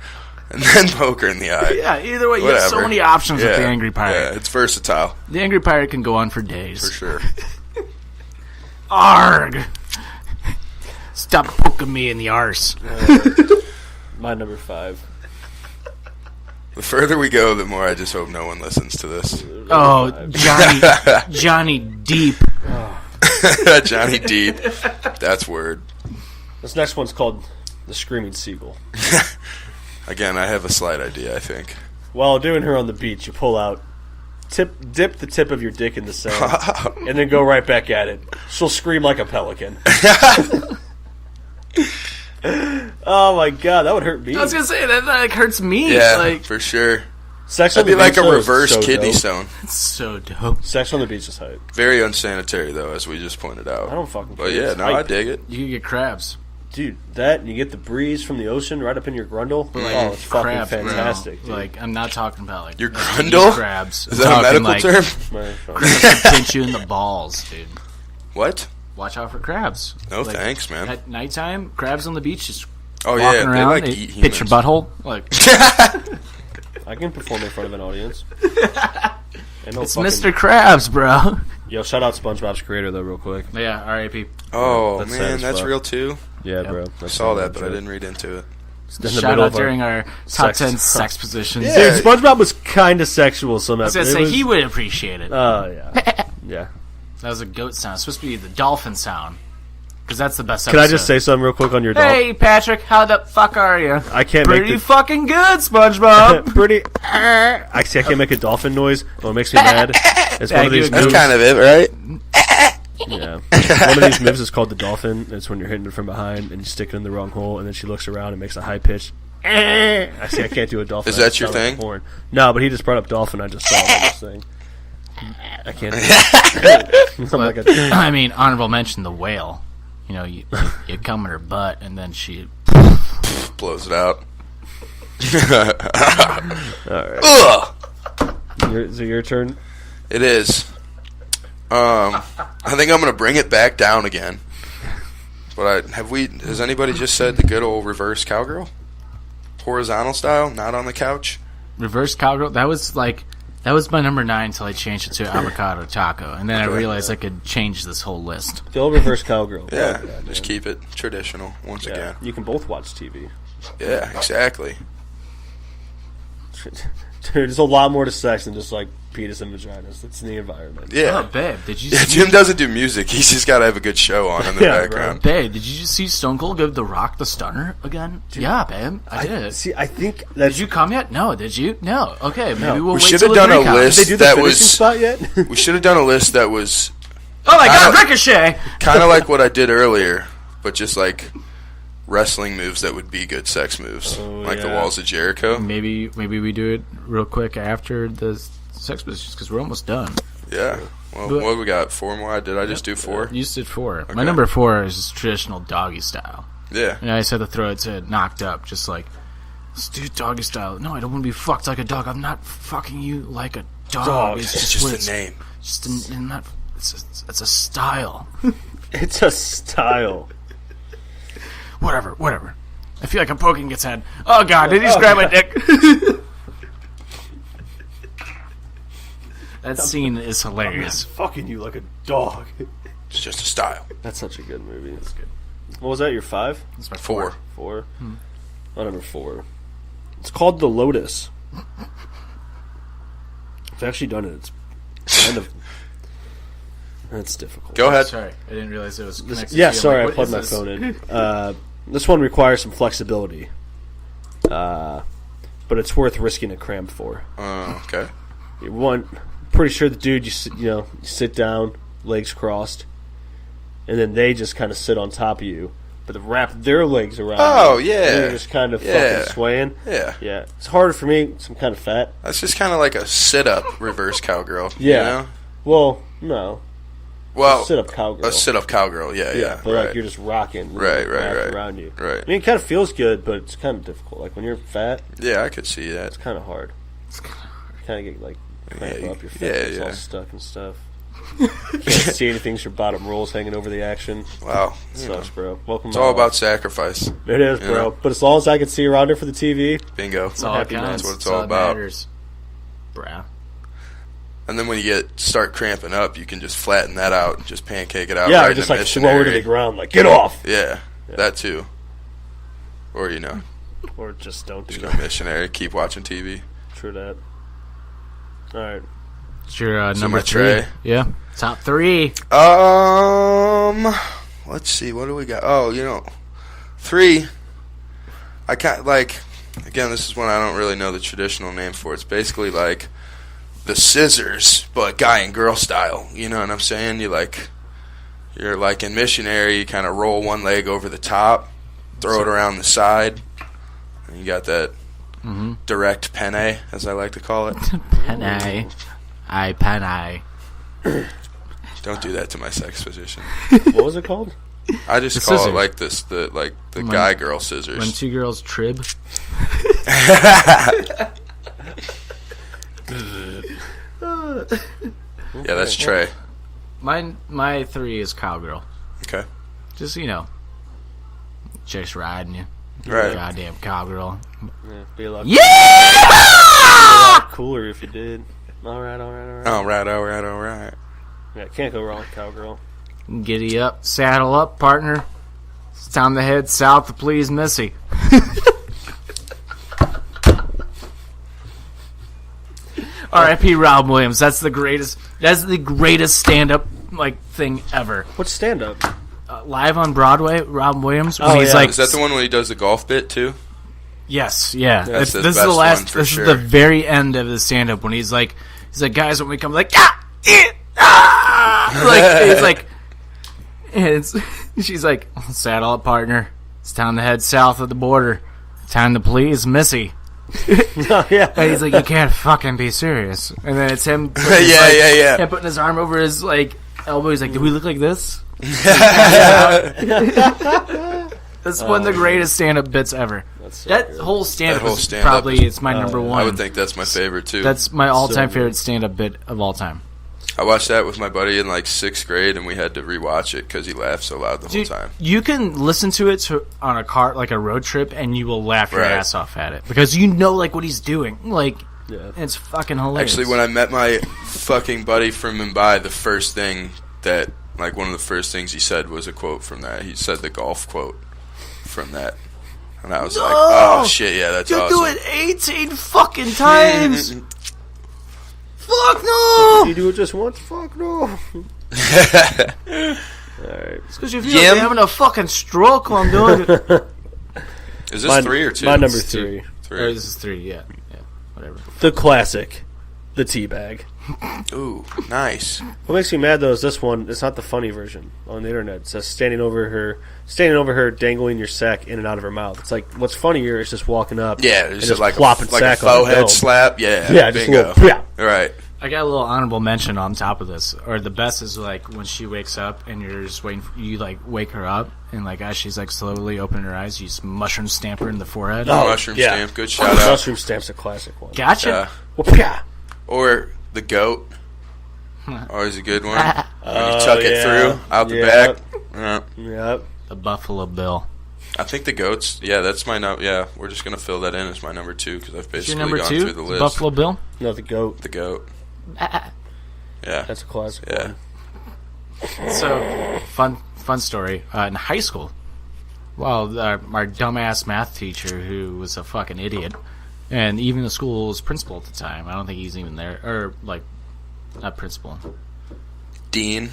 and then poke her in the eye. Yeah, either way, you have so Whatever. many options with Yeah, the Angry Pirate. Yeah, it's versatile, The Angry Pirate can go on for days. for sure. Arg! Stop poking me in the arse. My number 5. The further we go, the more I just hope no one listens to this. Oh, Johnny Deep. Johnny Deep. That's word. This next one's called The Screaming Seagull. Again, I have a slight idea, I think. While doing her on the beach, you pull out, dip the tip of your dick in the sand, and then go right back at it. She'll scream like a pelican. Oh my god, that would hurt me. I was gonna say that like hurts me. Yeah, like, for sure. Sex on That'd be the like beach, a though, reverse is so kidney dope. stone. it's so dope. Sex on the beach is hype. Very unsanitary, though, as we just pointed out. I don't fucking care. But yeah, It's no, hype. I dig it. You can get crabs. Dude, that, and you get the breeze from the ocean right up in your grundle. But, like, Oh, it's fucking crabs, bro. fantastic, dude. Like, I'm not talking about like Your like, grundle? crabs. Is that a medical term? Man, fuck. Crabs can pinch you in the balls, dude. What? Watch out for crabs. No Like, thanks, man. At nighttime, crabs on the beach just Oh, walking yeah, they around. like They eat humans. pitch your butthole. Like, I can perform in front of an audience. And no it's fucking- Mr. Krabs, bro. Yo, shout out SpongeBob's creator, though, real quick. Yeah, R.I.P. Oh, That's sad man, as that's fuck. real, too. Yeah, Yep. bro. I saw that, but I didn't read into it. In the Shout middle out of our- during our top sex- 10 sex positions. Yeah. Dude, SpongeBob was kind of sexual somehow. I was gonna say, he would appreciate it. Yeah. Yeah. That was a goat sound. It's supposed to be the dolphin sound. Because that's the best Can episode. I just say something real quick on your dog? Hey, Patrick, how the fuck are you? I can't Pretty make fucking good, SpongeBob. the... Pretty... I can't make a dolphin noise. What makes me mad is one of these That's moves... kind of it, right? Yeah. One of these moves is called the dolphin. It's when you're hitting it from behind and you stick it in the wrong hole, and then she looks around and makes a high pitch. I see. I can't do a dolphin. Is I that just your sound like a thing? horn. No, but he just brought up dolphin. I just saw it on this thing. I can't do it. I'm like a, I mean, honorable mention the whale. You know, you come in her butt, and then she... Blows it out. Alright. Ugh! Is it your turn? It is. I think I'm going to bring it back down again. But has anybody just said the good old reverse cowgirl? Horizontal style, not on the couch? Reverse cowgirl, that was my number 9 until I changed it to avocado taco. And then I realized I could change this whole list. The old reverse cowgirl. Yeah, Oh, just keep it traditional once yeah. again. You can both watch TV. Yeah, exactly. Dude, there's a lot more to sex than just like penis and vaginas. It's in the environment. Oh, Yeah. babe, did you Yeah, see... Jim doesn't do music. He's just got to have a good show on in the Yeah, background. Babe, did you just see Stone Cold give The Rock the stunner again? Yeah, babe, I did. See, I think that Did you come yet? No, did you? No. Okay, maybe we'll We wait should till have the done a recount. list Did they do the that finishing was. spot yet? We should have done a list that was Oh my god, Kinda- Ricochet! kind of like what I did earlier, but just like wrestling moves that would be good sex moves, like the yeah. Walls of Jericho. Maybe we do it real quick after the sex positions, because we're almost done. Yeah. Well, But- what we got? 4 more? Did I just do 4? You just did 4. My Okay. number 4 is traditional doggy style. Yeah. And I just had to throw it to knocked up, just like, let's do doggy style. No, I don't want to be fucked like a dog. I'm not fucking you like a dog. It's what just the name. It's a style. It's a style. Whatever. I feel like I'm poking its head. Oh god, did he just grab my dick? That scene is hilarious. Fucking you like a dog. It's just a style. That's such a good movie. That's good. What was that? Your 5? That's my 4. 4? My number 4. It's called The Lotus. I've actually done it. It's kind of... That's difficult. Go ahead. Sorry, I didn't realize it was connected. Yeah, to you. I'm sorry, like, I what plugged is my this? phone in. This one requires some flexibility. But it's worth risking a cramp for. Okay. Pretty sure the dude, you sit down, legs crossed, and then they just kind of sit on top of you, but they wrap their legs around Oh, you. yeah. And you're just kind of Yeah. fucking swaying. Yeah. Yeah. It's harder for me, 'cause I'm kind of fat. That's just kind of like a sit-up reverse cowgirl. Yeah. You know? Well, no. Well, Sit-up cowgirl. a sit-up cowgirl. Yeah. But right. like you're just rocking. Right. wrapped around you. Right. I mean, it kind of feels good, but it's kind of difficult. Like when you're fat, Yeah, I could see that. it's kind of hard. Kind of get like cramp Yeah, up your face. yeah, It's yeah. all stuck and stuff. Can't see anything. 'Cause your bottom rolls hanging over the action. Wow. It sucks, bro. Welcome. It's all about sacrifice. It is, you bro. know? But as long as I can see around her for the TV, Bingo. That's all it Happy counts. That's what it's That's all that about. matters. Bruh. And then when you start cramping up, you can just flatten that out and just pancake it out. yeah, right or just in like a throw her to the missionary. ground, like get off, Yeah, that too. Or or just don't do just go that. missionary. Keep watching TV. True that. All right. It's your So number my 3. Trey. Yeah. Top 3. Let's see. What do we got? Oh, 3. I can't, like, again, this is one I don't really know the traditional name for. It's basically like the scissors, but guy and girl style. You know what I'm saying? You're like in missionary, you kind of roll one leg over the top, throw it around the side, and you got that direct penne, as I like to call it. Penne. Penne. Don't do that to my sex position. What was it called? I just The call scissors. it like this, the guy-girl scissors. When 2 girls trib. Yeah, that's Trey. My 3 is cowgirl. Okay. Just, chicks riding you. Right. Goddamn cowgirl. Yeah, be a lot Yeah! cooler if you did. All right. All right. Yeah, can't go wrong with cowgirl. Giddy up, saddle up, partner. It's time to head south to please Missy. R.I.P. Rob Williams. That's the greatest. That's the greatest stand-up thing ever. What's stand-up? Live on Broadway, Rob Williams. When Oh, he's yeah. like, Is that the one when he does the golf bit, too? yes, yeah. That's the This is best the last. one for This sure. is the very end of the stand-up when he's like, guys, when we come, like, he's like, and she's like, saddle up, partner. It's time to head south of the border. Time to please Missy. Oh, yeah. And he's like, you can't fucking be serious. And then it's him. Yeah. And putting his arm over his elbow. He's like, do we look like this? That's one of the greatest stand-up bits ever. So That good. whole stand-up That whole is stand-up probably is- it's my number one. I would think that's my favorite, too. That's my all-time So favorite good. stand-up bit of all time. I watched that with my buddy in 6th grade, and we had to rewatch it because he laughed so loud the whole Dude, time. you can listen to it on a car, like a road trip, and you will laugh your Right. ass off at it because what he's doing. Yeah. It's fucking hilarious. Actually, when I met my fucking buddy from Mumbai, the first thing that, one of the first things he said was a quote from that. He said the golf quote from that. And I was like, oh, shit, yeah, that's you awesome. do it 18 fucking times. Fuck no! You do it just once? Fuck no. Alright. Because you feel like you're having a fucking stroke while I'm doing it. Is this 3 or 2? My number It's 3. 3. Or this is 3, yeah, whatever. The classic. The teabag. Ooh, nice. What makes me mad though is this one. It's not the funny version on the internet. It says standing over her, dangling your sack in and out of her mouth. It's like what's funnier is just walking up. Yeah, and it's just like plopping a sack faux on her head dome. slap. Yeah, Yeah, just a bingo. little. Yeah. Right. I got a little honorable mention on top of this. Or the best is when she wakes up and you're just waiting. You wake her up and as she's slowly opening her eyes, you just mushroom stamp her in the forehead. Oh, Mushroom yeah. stamp. Good shout out. Mushroom stamp's a classic one. Gotcha. Yeah. Well, yeah. Or the goat. Always a good one. When you tuck it yeah. through, out the Yeah. back. Yeah. Yep. The Buffalo Bill. I think the goats. Yeah, that's my number. Yeah, we're just gonna fill that in as my number 2 because I've Is basically your number gone 2? through the list. Buffalo Bill. No, the goat. The goat. Yeah. That's a classic Yeah. one. So fun story. In high school, our dumbass math teacher who was a fucking idiot, and even the school's principal at the time. I don't think he's even there, or not principal. Dean.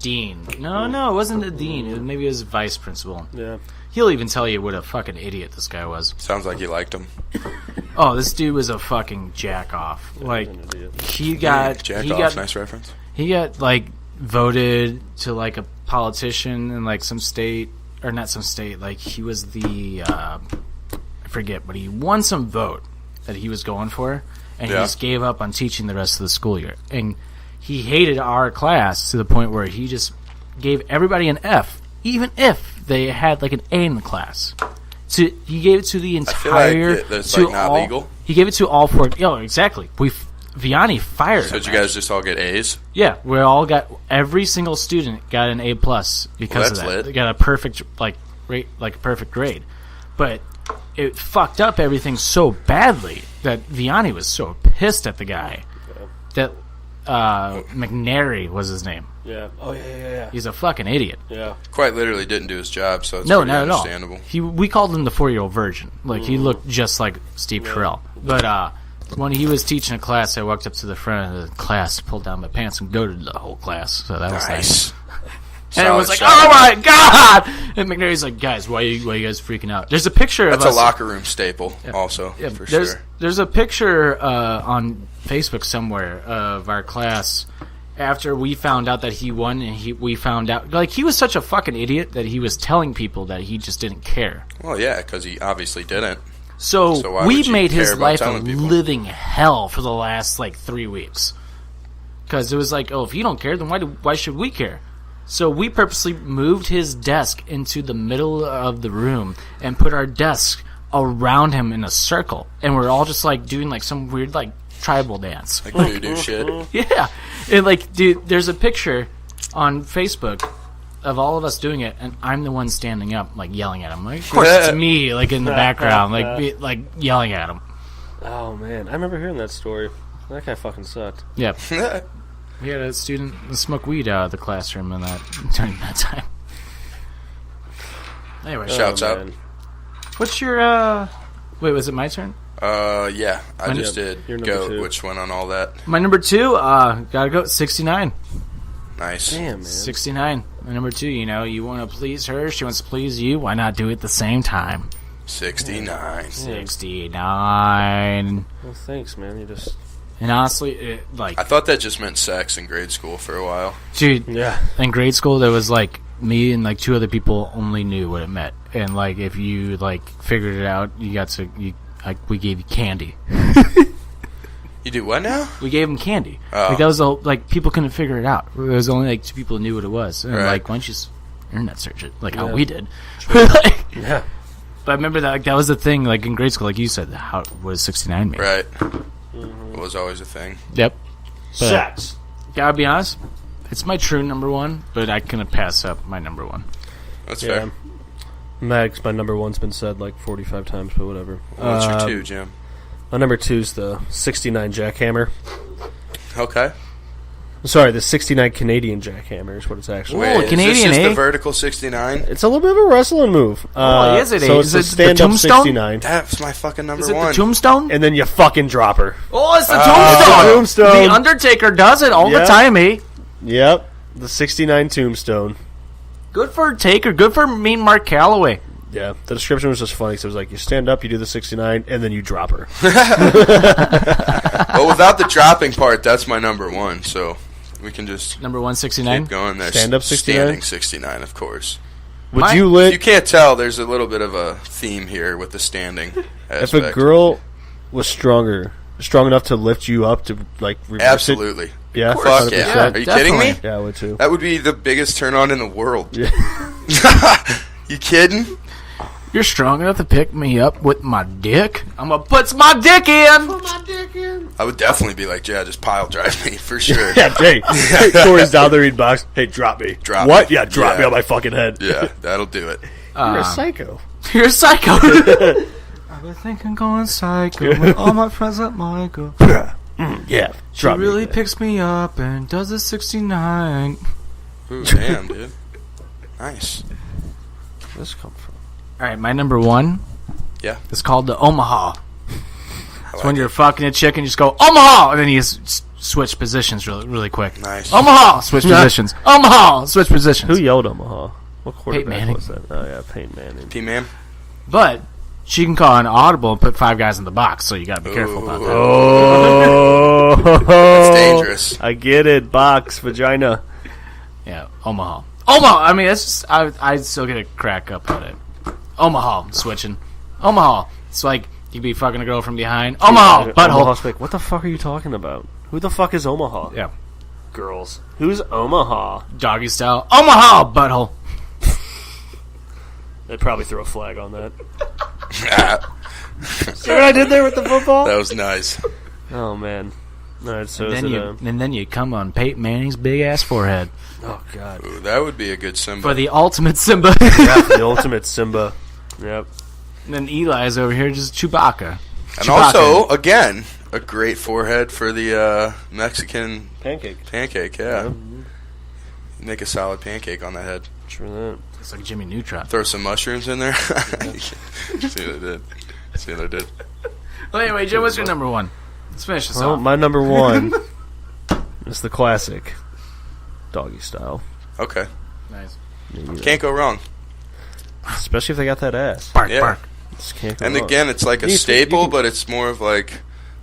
Dean. No, it wasn't the dean. Maybe it was vice principal. Yeah. He'll even tell you what a fucking idiot this guy was. Sounds like you liked him. Oh, this dude was a fucking jack off. He got Jack he off. got Nice reference. he got voted to a politician in some state, or not some state. He was the I forget, but he won some vote that he was going for, and he Yeah. just gave up on teaching the rest of the school year. And he hated our class to the point where he just gave everybody an F, even if they had an A in the class. So he gave it to the feel like entire. that's, to not all, legal. He gave it to all 4. Oh, exactly. Vianney fired So him. did you guys just all get A's? Yeah, we all got, every single student got an A+ because Well, of that's that. lit. They got a perfect perfect grade. But it fucked up everything so badly that Vianney was so pissed at the guy that McNary was his name. Yeah. Oh yeah. He's a fucking idiot. Yeah. Quite literally didn't do his job, so it's No, pretty not at all. understandable. We called him the 4-year-old virgin. He looked just like Steve Carell. But When he was teaching a class, I walked up to the front of the class, pulled down my pants, and goaded the whole class. So that was nice. And it was like, oh my God! And McNary's like, guys, why are you guys freaking out? There's a picture of us. That's a locker room staple, also, for sure. There's a picture on Facebook somewhere of our class after we found out that he won, and we found out, like, he was such a fucking idiot that he was telling people that he just didn't care. Well, yeah, because he obviously didn't. So we made his life a living hell for the last, 3 weeks. Because it was like, oh, if you don't care, then why should we care? So we purposely moved his desk into the middle of the room and put our desk around him in a circle. And we're all just, doing, some weird, tribal dance. Like voodoo shit. Yeah. And, dude, there's a picture on Facebook of all of us doing it, and I'm the one standing up, yelling at him. Of course, it's me, in the background, yelling at him. Oh, man. I remember hearing that story. That guy fucking sucked. Yep. We had a student smoke weed out of the classroom during that time. Anyway, shouts out. What's your wait, was it my turn? Yeah. I just did goat, which went on all that. My number 2, gotta go 69. Nice. Damn, man. 69. My number 2, you want to please her, she wants to please you, why not do it at the same time? 69. 69. Well, thanks, man. You just... And honestly, I thought that just meant sex in grade school for a while. Dude, yeah. In grade school, there was, me and, 2 other people only knew what it meant. And, if you, figured it out, you got to... we gave you candy. You do what now? We gave them candy. Oh. That was all, people couldn't figure it out. There was only 2 people who knew what it was. And right. why don't you just internet search it, how we did. Yeah. But I remember that that was the thing, in grade school, you said, how was 69 mean? Right. It was always a thing. Yep. But Sex. Gotta be honest, it's my true number 1, but I couldn't pass up my number 1. That's fair. Max, my number 1's been said 45 times, but whatever. What's your 2, Jim? My number 2's the 69 jackhammer. Okay. Sorry, the 69 Canadian jackhammer is what it's actually. Wait, Canadian, is this just eh? the vertical 69? It's a little bit of a wrestling move. Is it? So Is it's it a the stand-up tombstone? 69. That's my fucking number Is it 1. the tombstone? And then you fucking drop her. Oh, it's the Tombstone. tombstone. The Undertaker does it all the time, eh? Yep. The 69 tombstone. Good for Taker. Good for Mean Mark Calloway. Yeah. The description was just funny because it was you stand up, you do the 69, and then you drop her. Well, without the dropping part, that's my number 1, so we can just number 169. keep going there. Stand up 69? Standing 69, of course. Would you If lick... you can't tell, there's a little bit of a theme here with the standing aspect. If a girl was strong enough to lift you up to, reverse Absolutely. it... Yeah, Fuck yeah. Are you kidding me? Yeah, I would too. That would be the biggest turn on in the world. Yeah. You kidding? You're strong enough to pick me up with my dick? I'm gonna put my dick in. I would definitely be like, yeah, just pile drive me for sure. Yeah, hey, Corey's down there eating box. Hey, drop me. Drop what? me. Yeah, drop me on my fucking head. Yeah, that'll do it. You're a psycho. You're a psycho. I've been thinking going psycho with all my friends at Michael. Yeah, She drop really me. picks me up and does a 69. Ooh, damn, dude. Nice. Where'd this come from? All right, my number 1. Yeah. It's called the Omaha. It's like when it. you're fucking a chick and you just go Omaha, and then you switch positions really quick. Nice. Omaha, switch positions. Omaha, switch positions. Who yelled Omaha? What quarterback Manning. was that? Oh, yeah, Peyton Manning. P-Man? But she can call an audible and put 5 guys in the box, so you got to be careful about that. Oh. That's dangerous. I get it. Box, vagina. Yeah, Omaha. Omaha. I mean, that's just I still get a crack up at it. Omaha, switching. Omaha. It's like you'd be fucking a girl from behind. Omaha, butthole. Omaha's like, what the fuck are you talking about? Who the fuck is Omaha? Yeah, Girls. Who's Omaha? doggy style. Omaha, butthole. They'd probably throw a flag on that. See what I did there with the football? That was nice. Oh, man. All right, so And then you come on Peyton Manning's big ass forehead oh, God. Ooh, that would be a good symbol. for the ultimate Simba. Yeah, the ultimate Simba. Yep. And then Eli's over here just Chewbacca. And Chewbacca. also, again, a great forehead for the Mexican Pancake. yeah. Make a solid pancake on that head. True that. It's like Jimmy Neutron. Throw some mushrooms in there. See what I did. Well, anyway, Joe, what's your number 1? Let's finish this Well, off. my number one is the classic doggy style. Okay. Nice. Can't go wrong. Especially if they got that ass. Bark, Yeah. bark. Just can't go And wrong. again, it's like a You staple, can- but it's more of like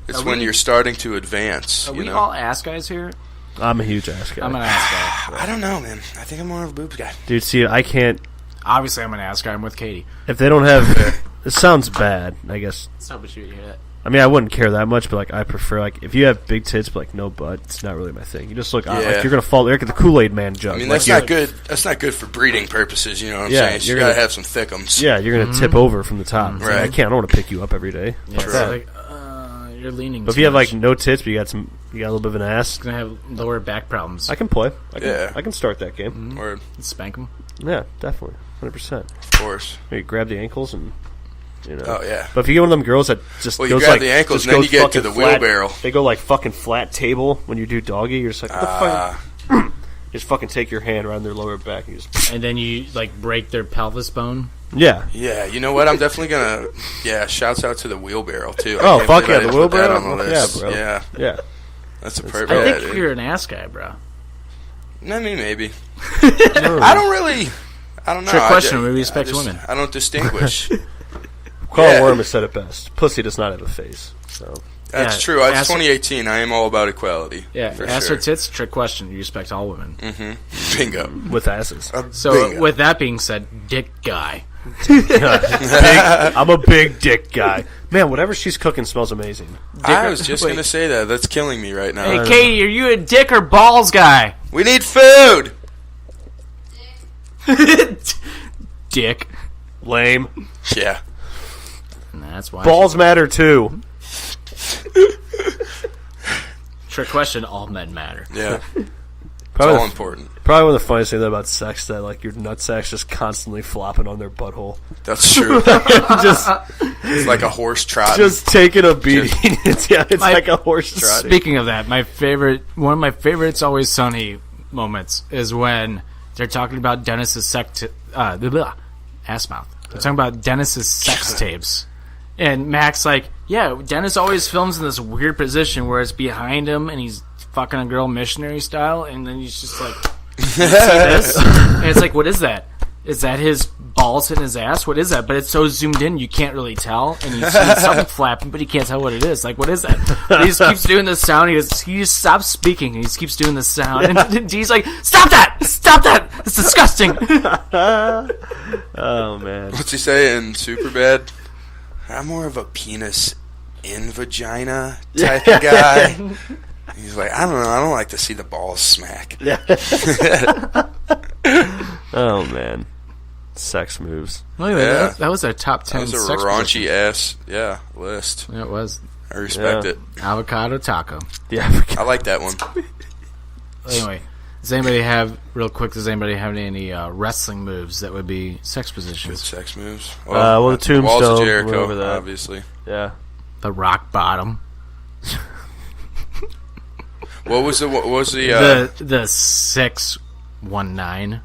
it's when you're starting to advance. Are you we know? all ass guys here? I'm a huge ass guy. I'm an ass guy. I don't know, man. I think I'm more of a boobs guy. Dude, see, I can't. Obviously, I'm an ass guy. I'm with Katie. If they don't have. It sounds bad, I guess. Stop it, you hear that? I mean, I wouldn't care that much, but like, I prefer like if you have big tits but like no butt, it's not really my thing. You just look like Yeah. you're gonna fall. You're like the Kool-Aid Man jug. I mean, like that's you're- not good. That's not good for breeding purposes. You know what I'm Yeah, saying? So you're you gotta gonna- have some thickums. Yeah, you're gonna tip over from the top. It's like, Right. I can't. I don't want to pick you up every day. Yeah, Fuck it's that. like, you're leaning. But if too you have like much. no tits, but you got a little bit of an ass, gonna have lower back problems. I can play. Yeah. I can start that game. Or Spank them. Yeah, definitely, 100%. of course. You grab the ankles and you know. Oh yeah. But if you get one of them girls that just Well, you goes grab like the ankles just and then goes you get to fucking the flat- wheelbarrow. They go like fucking flat table when you do doggy. You're just like, what the fuck? Just fucking take your hand around their lower back and just And then you like break their pelvis bone. yeah. Yeah, you know what? I'm definitely gonna. Yeah, shouts out to the wheelbarrow too. Oh, I can't fuck believe yeah, I the didn't put that wheelbarrow? on the Fuck list. yeah, bro. Yeah, Yeah. that's a perfect. I Yeah, think dude. you're an ass guy, bro. I mean, maybe. I don't really. I don't know. Trick question, we I respect just- women. I don't distinguish. Carl Yeah. Worm has said it best. Pussy does not have a face. So That's Yeah, true. It's ass- 2018. I am all about equality. Yeah, for ass sure. or tits? Trick question. You respect all women. Bingo. with asses. So Bingo. with that being said, dick guy. I'm a big dick guy. Man, whatever she's cooking smells amazing. I was just Wait. gonna say that. That's killing me right now. Hey, Katie, are you a dick or balls guy? We need food. Dick. Lame. Yeah. And that's why. Balls matter too. Trick question. All men matter. Yeah. It's Probably, all the, important. probably one of the funniest things about sex that like your nutsack's just constantly flopping on their butthole. That's true. just It's like a horse trot. just taking a beating. it's like a horse trotting. Speaking of that, one of my favorite It's Always Sunny moments is when they're talking about Dennis's ass mouth. They're talking about Dennis's sex tapes. And Mac's like, yeah, Dennis always films in this weird position where it's behind him and he's fucking a girl missionary style, and then he's just like, you see this? And it's like, what is that? Is that his balls in his ass? What is that? But it's so zoomed in, you can't really tell. And you see something flapping, but he can't tell what it is. Like, what is that? But he just keeps doing this sound. He just stops speaking, and he just keeps doing this sound. And he's like, stop that! Stop that! It's disgusting! Oh man. What's he say in Superbad? I'm more of a penis in vagina type of guy. He's like, I don't know. I don't like to see the balls smack. Oh man. Sex moves. Look at Yeah. that. That was our top 10 That was a sex raunchy positions. ass, list. Yeah, it was. I respect Yeah. it. Avocado taco. Yeah. I like that one. Anyway, does anybody have any wrestling moves that would be sex Good positions? sex moves. Well, the Walls tombstone, of we're Jericho, over that. obviously. Yeah. The rock bottom. What was the The 619.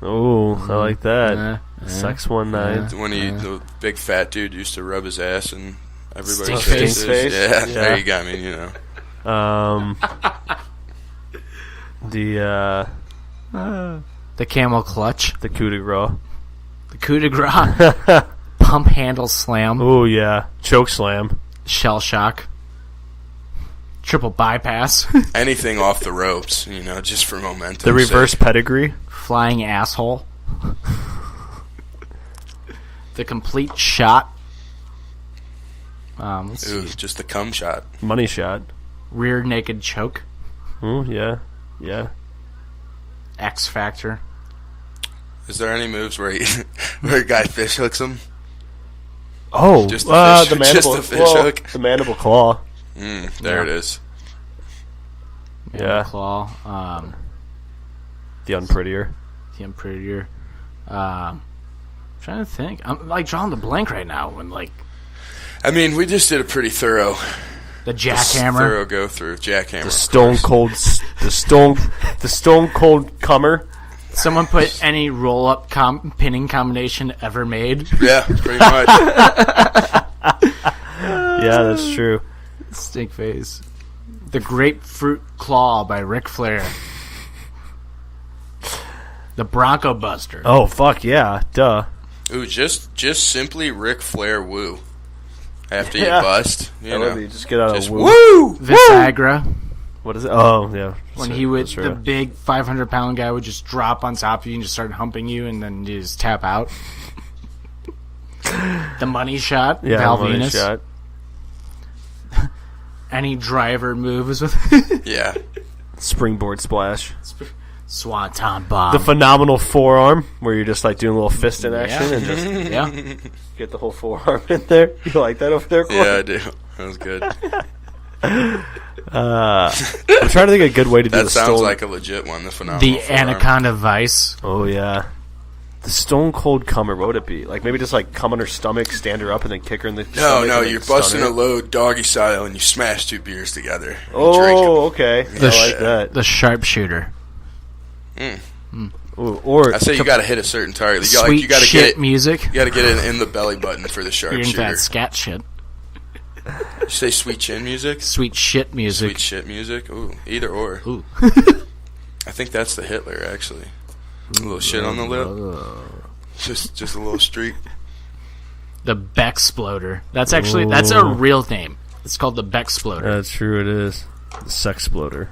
Oh, I like that. Yeah. Sex 19. when the big fat dude used to rub his ass in everybody's Stink faces? face? Yeah, Yeah. there you go. I mean, you know. The The camel clutch. the coup de grace. The coup de grace. Pump handle slam. Oh yeah, choke slam. Shell shock. Triple bypass. Anything off the ropes, you know, just for momentum. The reverse pedigree. Flying asshole. The complete shot. Let's Ooh, see. just the cum shot. Money shot. Rear naked choke. Oh yeah, yeah. X Factor. Is there any moves where where a guy fish hooks him? Oh, Just the fish- the mandible. just the fish well, hook. The mandible claw. There it is. Yeah. Claw. The unprettier. The Imperior. Trying to think. I'm like drawing the blank right now when like I mean, we just did a pretty thorough the jackhammer. go through. Jackhammer. The stone cold. The stone cold comer. Someone put any roll up pinning combination ever made. Yeah, pretty much. Yeah, that's true. Stink face. The Grapefruit Claw by Ric Flair. The Bronco Buster. Oh, fuck yeah. Duh. Ooh, just simply Ric Flair woo. After Yeah. you bust, I love you. Just get out just of woo. woo. Visagra. What is it? Oh, yeah. When That's he would, right. the big 500-pound guy would just drop on top of you and just start humping you, and then you just tap out. The money shot. Yeah, Val money Venus. shot. Any driver moves with Yeah. Springboard splash. Swanton bomb. The phenomenal forearm, where you're just like doing a little fist in action and just yeah. get the whole forearm in there. You like that over there, Corey? Yeah, I do. That was good. I'm trying to think of a good way to do That the sounds stone. like a legit one. The phenomenal. The forearm. Anaconda Vice. Oh yeah, the Stone Cold Comer. What would it be? Like maybe just like come on her stomach, stand her up, and then kick her in the No, stomach. no, and then you're stun busting her? a load doggy style, and you smash 2 beers together. And drink 'em. Oh, okay. The I like that. The Sharpshooter. Ooh, or I say you got to hit a certain target. You Sweet got to shit get it. music. You got to get it in the belly button for the Hearing sharpshooter. that scat shit. You say sweet chin music? Sweet shit music. Sweet shit music? Ooh, either or. Ooh. I think that's the Hitler, actually. A little shit on the lip. Just a little streak. The Bexploder. That's actually that's a real name. It's called the Bexploder. That's true. It is the Sexploder.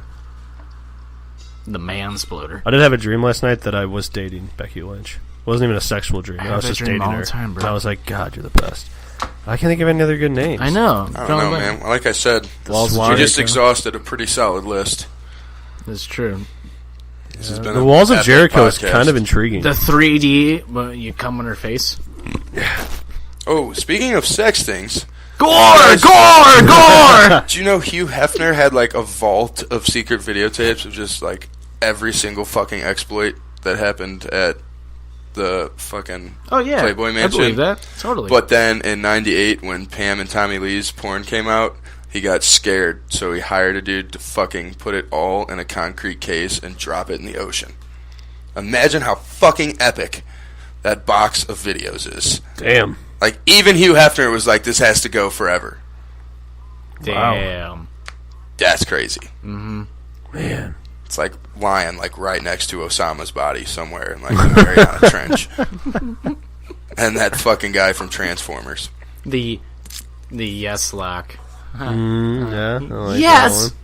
The Mansploder. I did have a dream last night that I was dating Becky Lynch. It wasn't even a sexual dream. I I have was that just dream dating all her. the time, bro. And I was like, God, you're the best. I can't think of any other good names. I know. I don't know, man. Like I said, Swan you just Jericho. exhausted a pretty solid list. That's true. This has been The a Walls of epic Jericho is podcast. kind of intriguing. The 3D, but you come on her face. Oh, speaking of sex things, Gore! Gore! do you know Hugh Hefner had like a vault of secret videotapes of just like every single fucking exploit that happened at the fucking Oh, yeah. Playboy Mansion? I believe that. Totally. But then in '98, when Pam and Tommy Lee's porn came out, he got scared, so he hired a dude to fucking put it all in a concrete case and drop it in the ocean. Imagine how fucking epic that box of videos is. Damn. Like, even Hugh Hefner was like, this has to go forever. Damn. That's crazy. Man. It's like lying like right next to Osama's body somewhere in like the Mariana Trench. And that fucking guy from Transformers. The yes lock. Yeah. I like Yes! that one.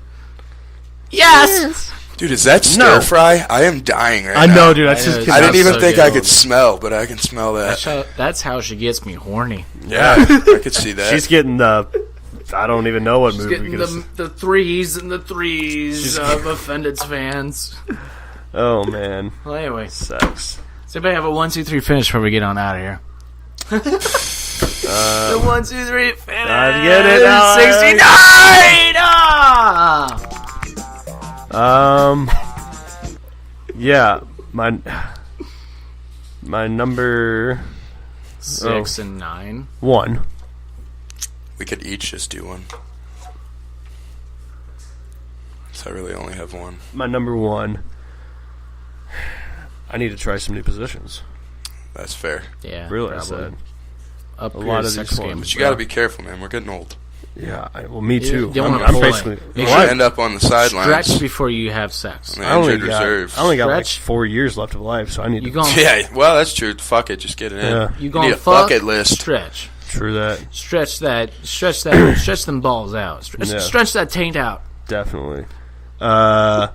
Yes! Dude, is that stir fry? I am dying right I now. know, dude. That's I just. know. I didn't even so think good. I could smell, but I can smell that. That's how she gets me horny. Yeah, I could see that. She's getting the. I don't even know what movie. Getting the threes and the threes of Offended's fans. Oh man, Well, anyway, sex. does anybody have a 1, 2, 3 finish before we get on out of here? The 1, 2, 3 finish. I get it, Alex. 69. Yeah, my number 6 and 9. 1. We could each just do one. So I really only have one. My number 1. I need to try some new positions. That's fair. Yeah, Realize probably. that. Up A your lot of sex these game. ones. But you gotta be careful, man. We're getting old. Yeah, well, me too. you don't wanna I'm pull basically. it. You Well, Well, should end up on the sidelines. Stretch before you have sex. on the I only injured got reserves. like Stretch. 4 years left of life, so I need You to. going Yeah, well, that's true. Fuck it, just get it in. Yeah. you going need a fuck bucket list. Stretch. True that. Stretch stretch them balls out. Yeah. Stretch that taint out. Definitely. My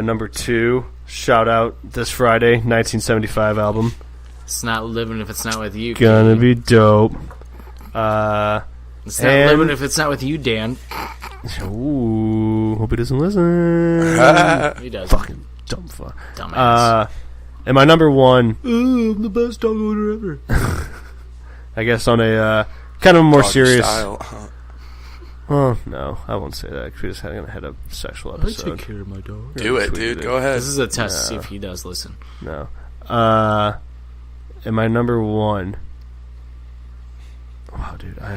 number 2, shout out this Friday, 1975 album. It's not living if it's not with you. Gonna be dope. It's not and- living if it's not with you, Dan. Ooh, hope he doesn't listen. He does. Fucking dumb fuck. Dumbass. And my number 1, I'm the best dog owner ever. I guess on a kind of more Doggy serious. style. Oh no, I won't say that because we're just gonna have a sexual episode. care of my dog. Do it, Tweet dude. Go ahead. This is a test to see if he does listen. No. And my number 1. Wow, dude, I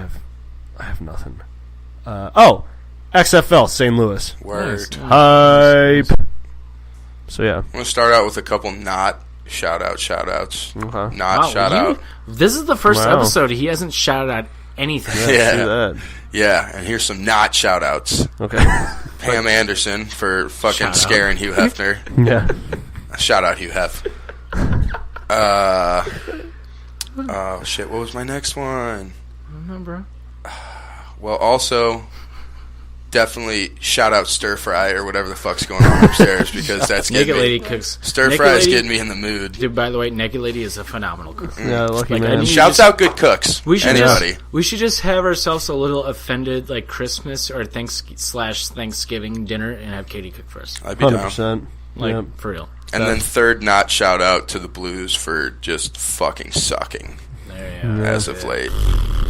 have nothing. XFL St. Louis. Word. Nice. Hype. So yeah. I'm gonna start out with a couple not shout outs. Okay. Not Wow, shout out. This is the first Wow. episode he hasn't shouted out anything. Yeah. Do that. Yeah, and here's some not shout-outs. Okay. Pam Anderson for fucking scaring Hugh Hefner. Yeah. Shout out Hugh Hef. Oh, shit, what was my next one? I don't know, bro. Well, also, definitely shout out Stir Fry or whatever the fuck's going on upstairs because that's getting Naked me. Lady cooks. Stir Naked Fry is Lady- getting me in the mood. Dude, by the way, Naked Lady is a phenomenal cook. Yeah, lucky Like, I man. need- Shouts out good cooks. We should Anybody. just have ourselves a little offended like Christmas or Thanksgiving dinner and have Katie cook for us. I'd be down. 100%. Like Yep. for real. And then third, not shout out to the Blues for just fucking sucking There you go. as of late.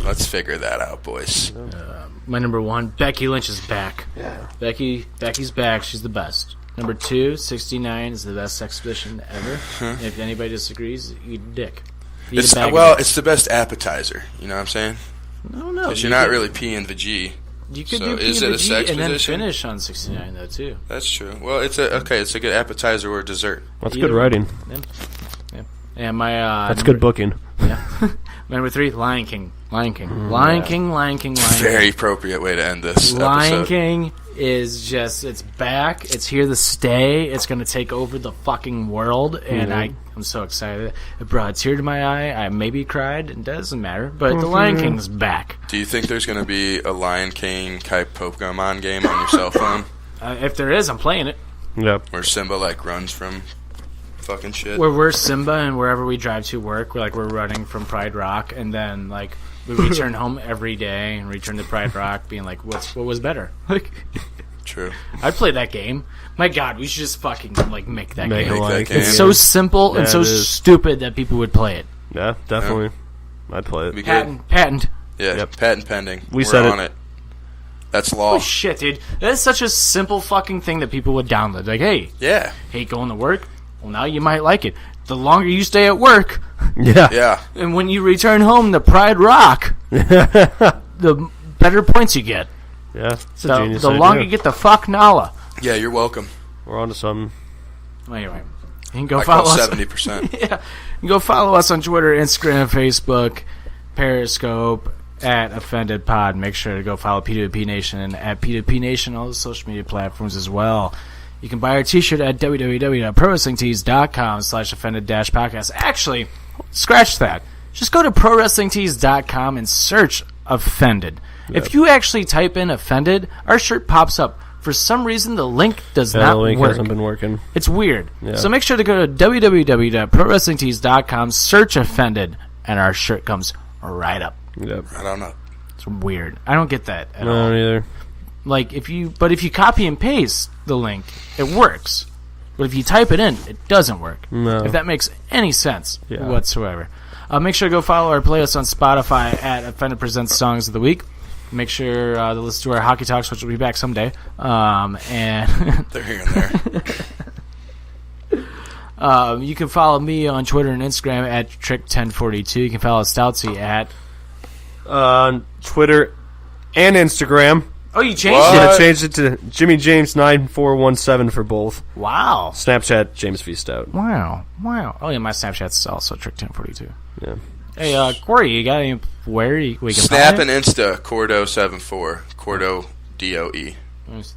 Let's figure that out, boys. My number 1, Becky Lynch is back. Yeah. Becky's back. She's the best. Number 2, 69 is the best sex position ever. And if anybody disagrees, eat a dick. Eat It's, a bag of well, dicks. it's the best appetizer. You know what I'm saying? No, no. Because you're not really peeing the G. You could so do is P it and a the G sex and then position? finish on 69 though too. That's true. Well, it's a good appetizer or dessert. That's Either good writing. Yeah. And my That's number, good booking. Yeah. My number 3, Lion King. Lion King. Very appropriate way to end this Lion episode. King is just, it's back. It's here to stay. It's going to take over the fucking world. And I'm so excited. It brought a tear to my eye. I maybe cried. It doesn't matter. But the Lion King's back. Do you think there's going to be a Lion King type Pokemon game on your cell phone If there is, I'm playing it. Yep. where Simba like runs from fucking shit? Where we're Simba and wherever we drive to work, we're running from Pride Rock. And then, like, we return home every day and return to Pride Rock being like, what was better? Like, True. I'd play that game. My God, we should just fucking, like, make that Make game. a Lion that King. game. It's so simple and Yeah, so it is. stupid that people would play it. Yeah, definitely. I'd play Be it. good. Patent. Yeah, Yep. patent pending. We We're said on it. it. That's law. Oh shit, dude. That is such a simple fucking thing that people would download. Like, hey, Yeah. hate going to work? Well, now you might like it. The longer you stay at work, Yeah. Yeah. and when you return home to Pride Rock, the better points you get. Yeah. It's a The, genius the idea. longer you get the fuck Nala. Yeah, you're welcome. We're on to something. Anyway, you can go I call follow us. 70%. Yeah, you can go follow us on Twitter, Instagram, Facebook, Periscope, at Offended Pod. Make sure to go follow P2P Nation at P2P Nation, all the social media platforms as well. You can buy our t-shirt at www.prowrestlingtees.com/offended-podcast. Actually, scratch that. Just go to prowrestlingtees.com and search Offended. If you actually type in Offended, our shirt pops up. For some reason, the link does Yeah, not the link work. hasn't been working. It's weird. Yeah. So make sure to go to www.prowrestlingtees.com, search Offended, and our shirt comes right up. Yep. I don't know. It's weird. I don't get that at No, all. neither. Like if you copy and paste the link, it works. But if you type it in, it doesn't work. No. If that makes any sense Yeah. whatsoever. Make sure to go follow our playlist on Spotify at Offended Presents Songs of the Week. Make sure to listen to our Hockey Talks, which will be back someday. And They're here and there. you can follow me on Twitter and Instagram at Trick1042. You can follow Stoutsy at... On Twitter and Instagram. Oh, you changed What? Yeah, I changed it to Jimmy James 9417 for both. it? Wow. Snapchat James V Stout. Wow. Oh, yeah, my Snapchat's also Trick1042. Yeah. Hey, Corey, you got any where we can Snap find and Insta, Cordo74. Cordo DOE. Nice.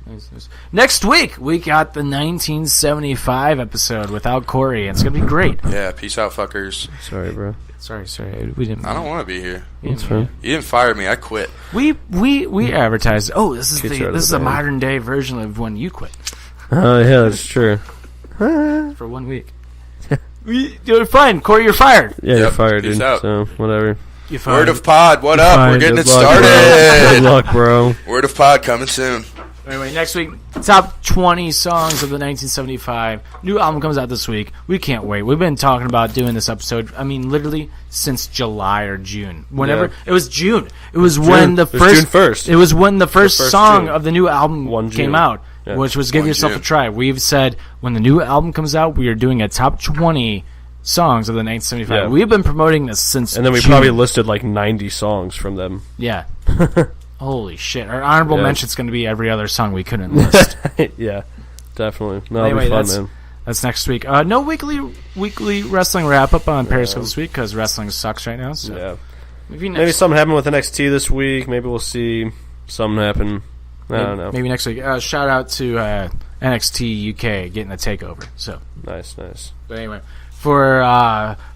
Next week, we got the 1975 episode without Corey, and it's going to be great. Yeah, peace out, fuckers. Sorry, bro. Sorry. We didn't. I don't want to be here. That's fine. You didn't fire me. I quit. We advertised. Oh, this is Kids are out of this is the a band. modern day version of when you quit Oh, yeah, that's true. for 1 week. You're fine, Corey. You're fired. Yeah, you're Yep, fired, peace dude. out. So, whatever. You're fired. Word of pod, what up? Fine, We're getting it good luck, bro. Good started. luck, bro. Word of pod coming soon. Anyway, next week, top 20 songs of the 1975. New album comes out this week. We can't wait. We've been talking about doing this episode, I mean, literally since July or June. Whenever. Yeah. It was June. It was when the It was first... June 1st. It was when the first first song June. of the new album 1 came June. out, Yeah. which was Give 1 Yourself June. a Try. We've said when the new album comes out, we are doing a top 20 songs of the 1975. Yeah. We've been promoting this since And then we June. probably listed like 90 songs from them. Yeah. Holy shit. Our honorable Yeah. mention's going to be every other song we couldn't list. Yeah, definitely. No, Anyway, it'll be fun, that's- man. That's next week. No weekly wrestling wrap up on Periscope this week because wrestling sucks right now. So. Yeah. Maybe something happened with NXT this week. Maybe we'll see something happen. I don't know. Maybe next week. Shout out to NXT UK getting a takeover. So Nice. but anyway, for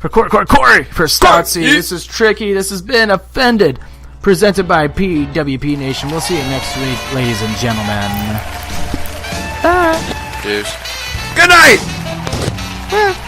Corey, for Stoutsy, this is Tricky. This has been Offended, presented by PWP Nation. We'll see you next week, ladies and gentlemen. Bye. Cheers. Good night.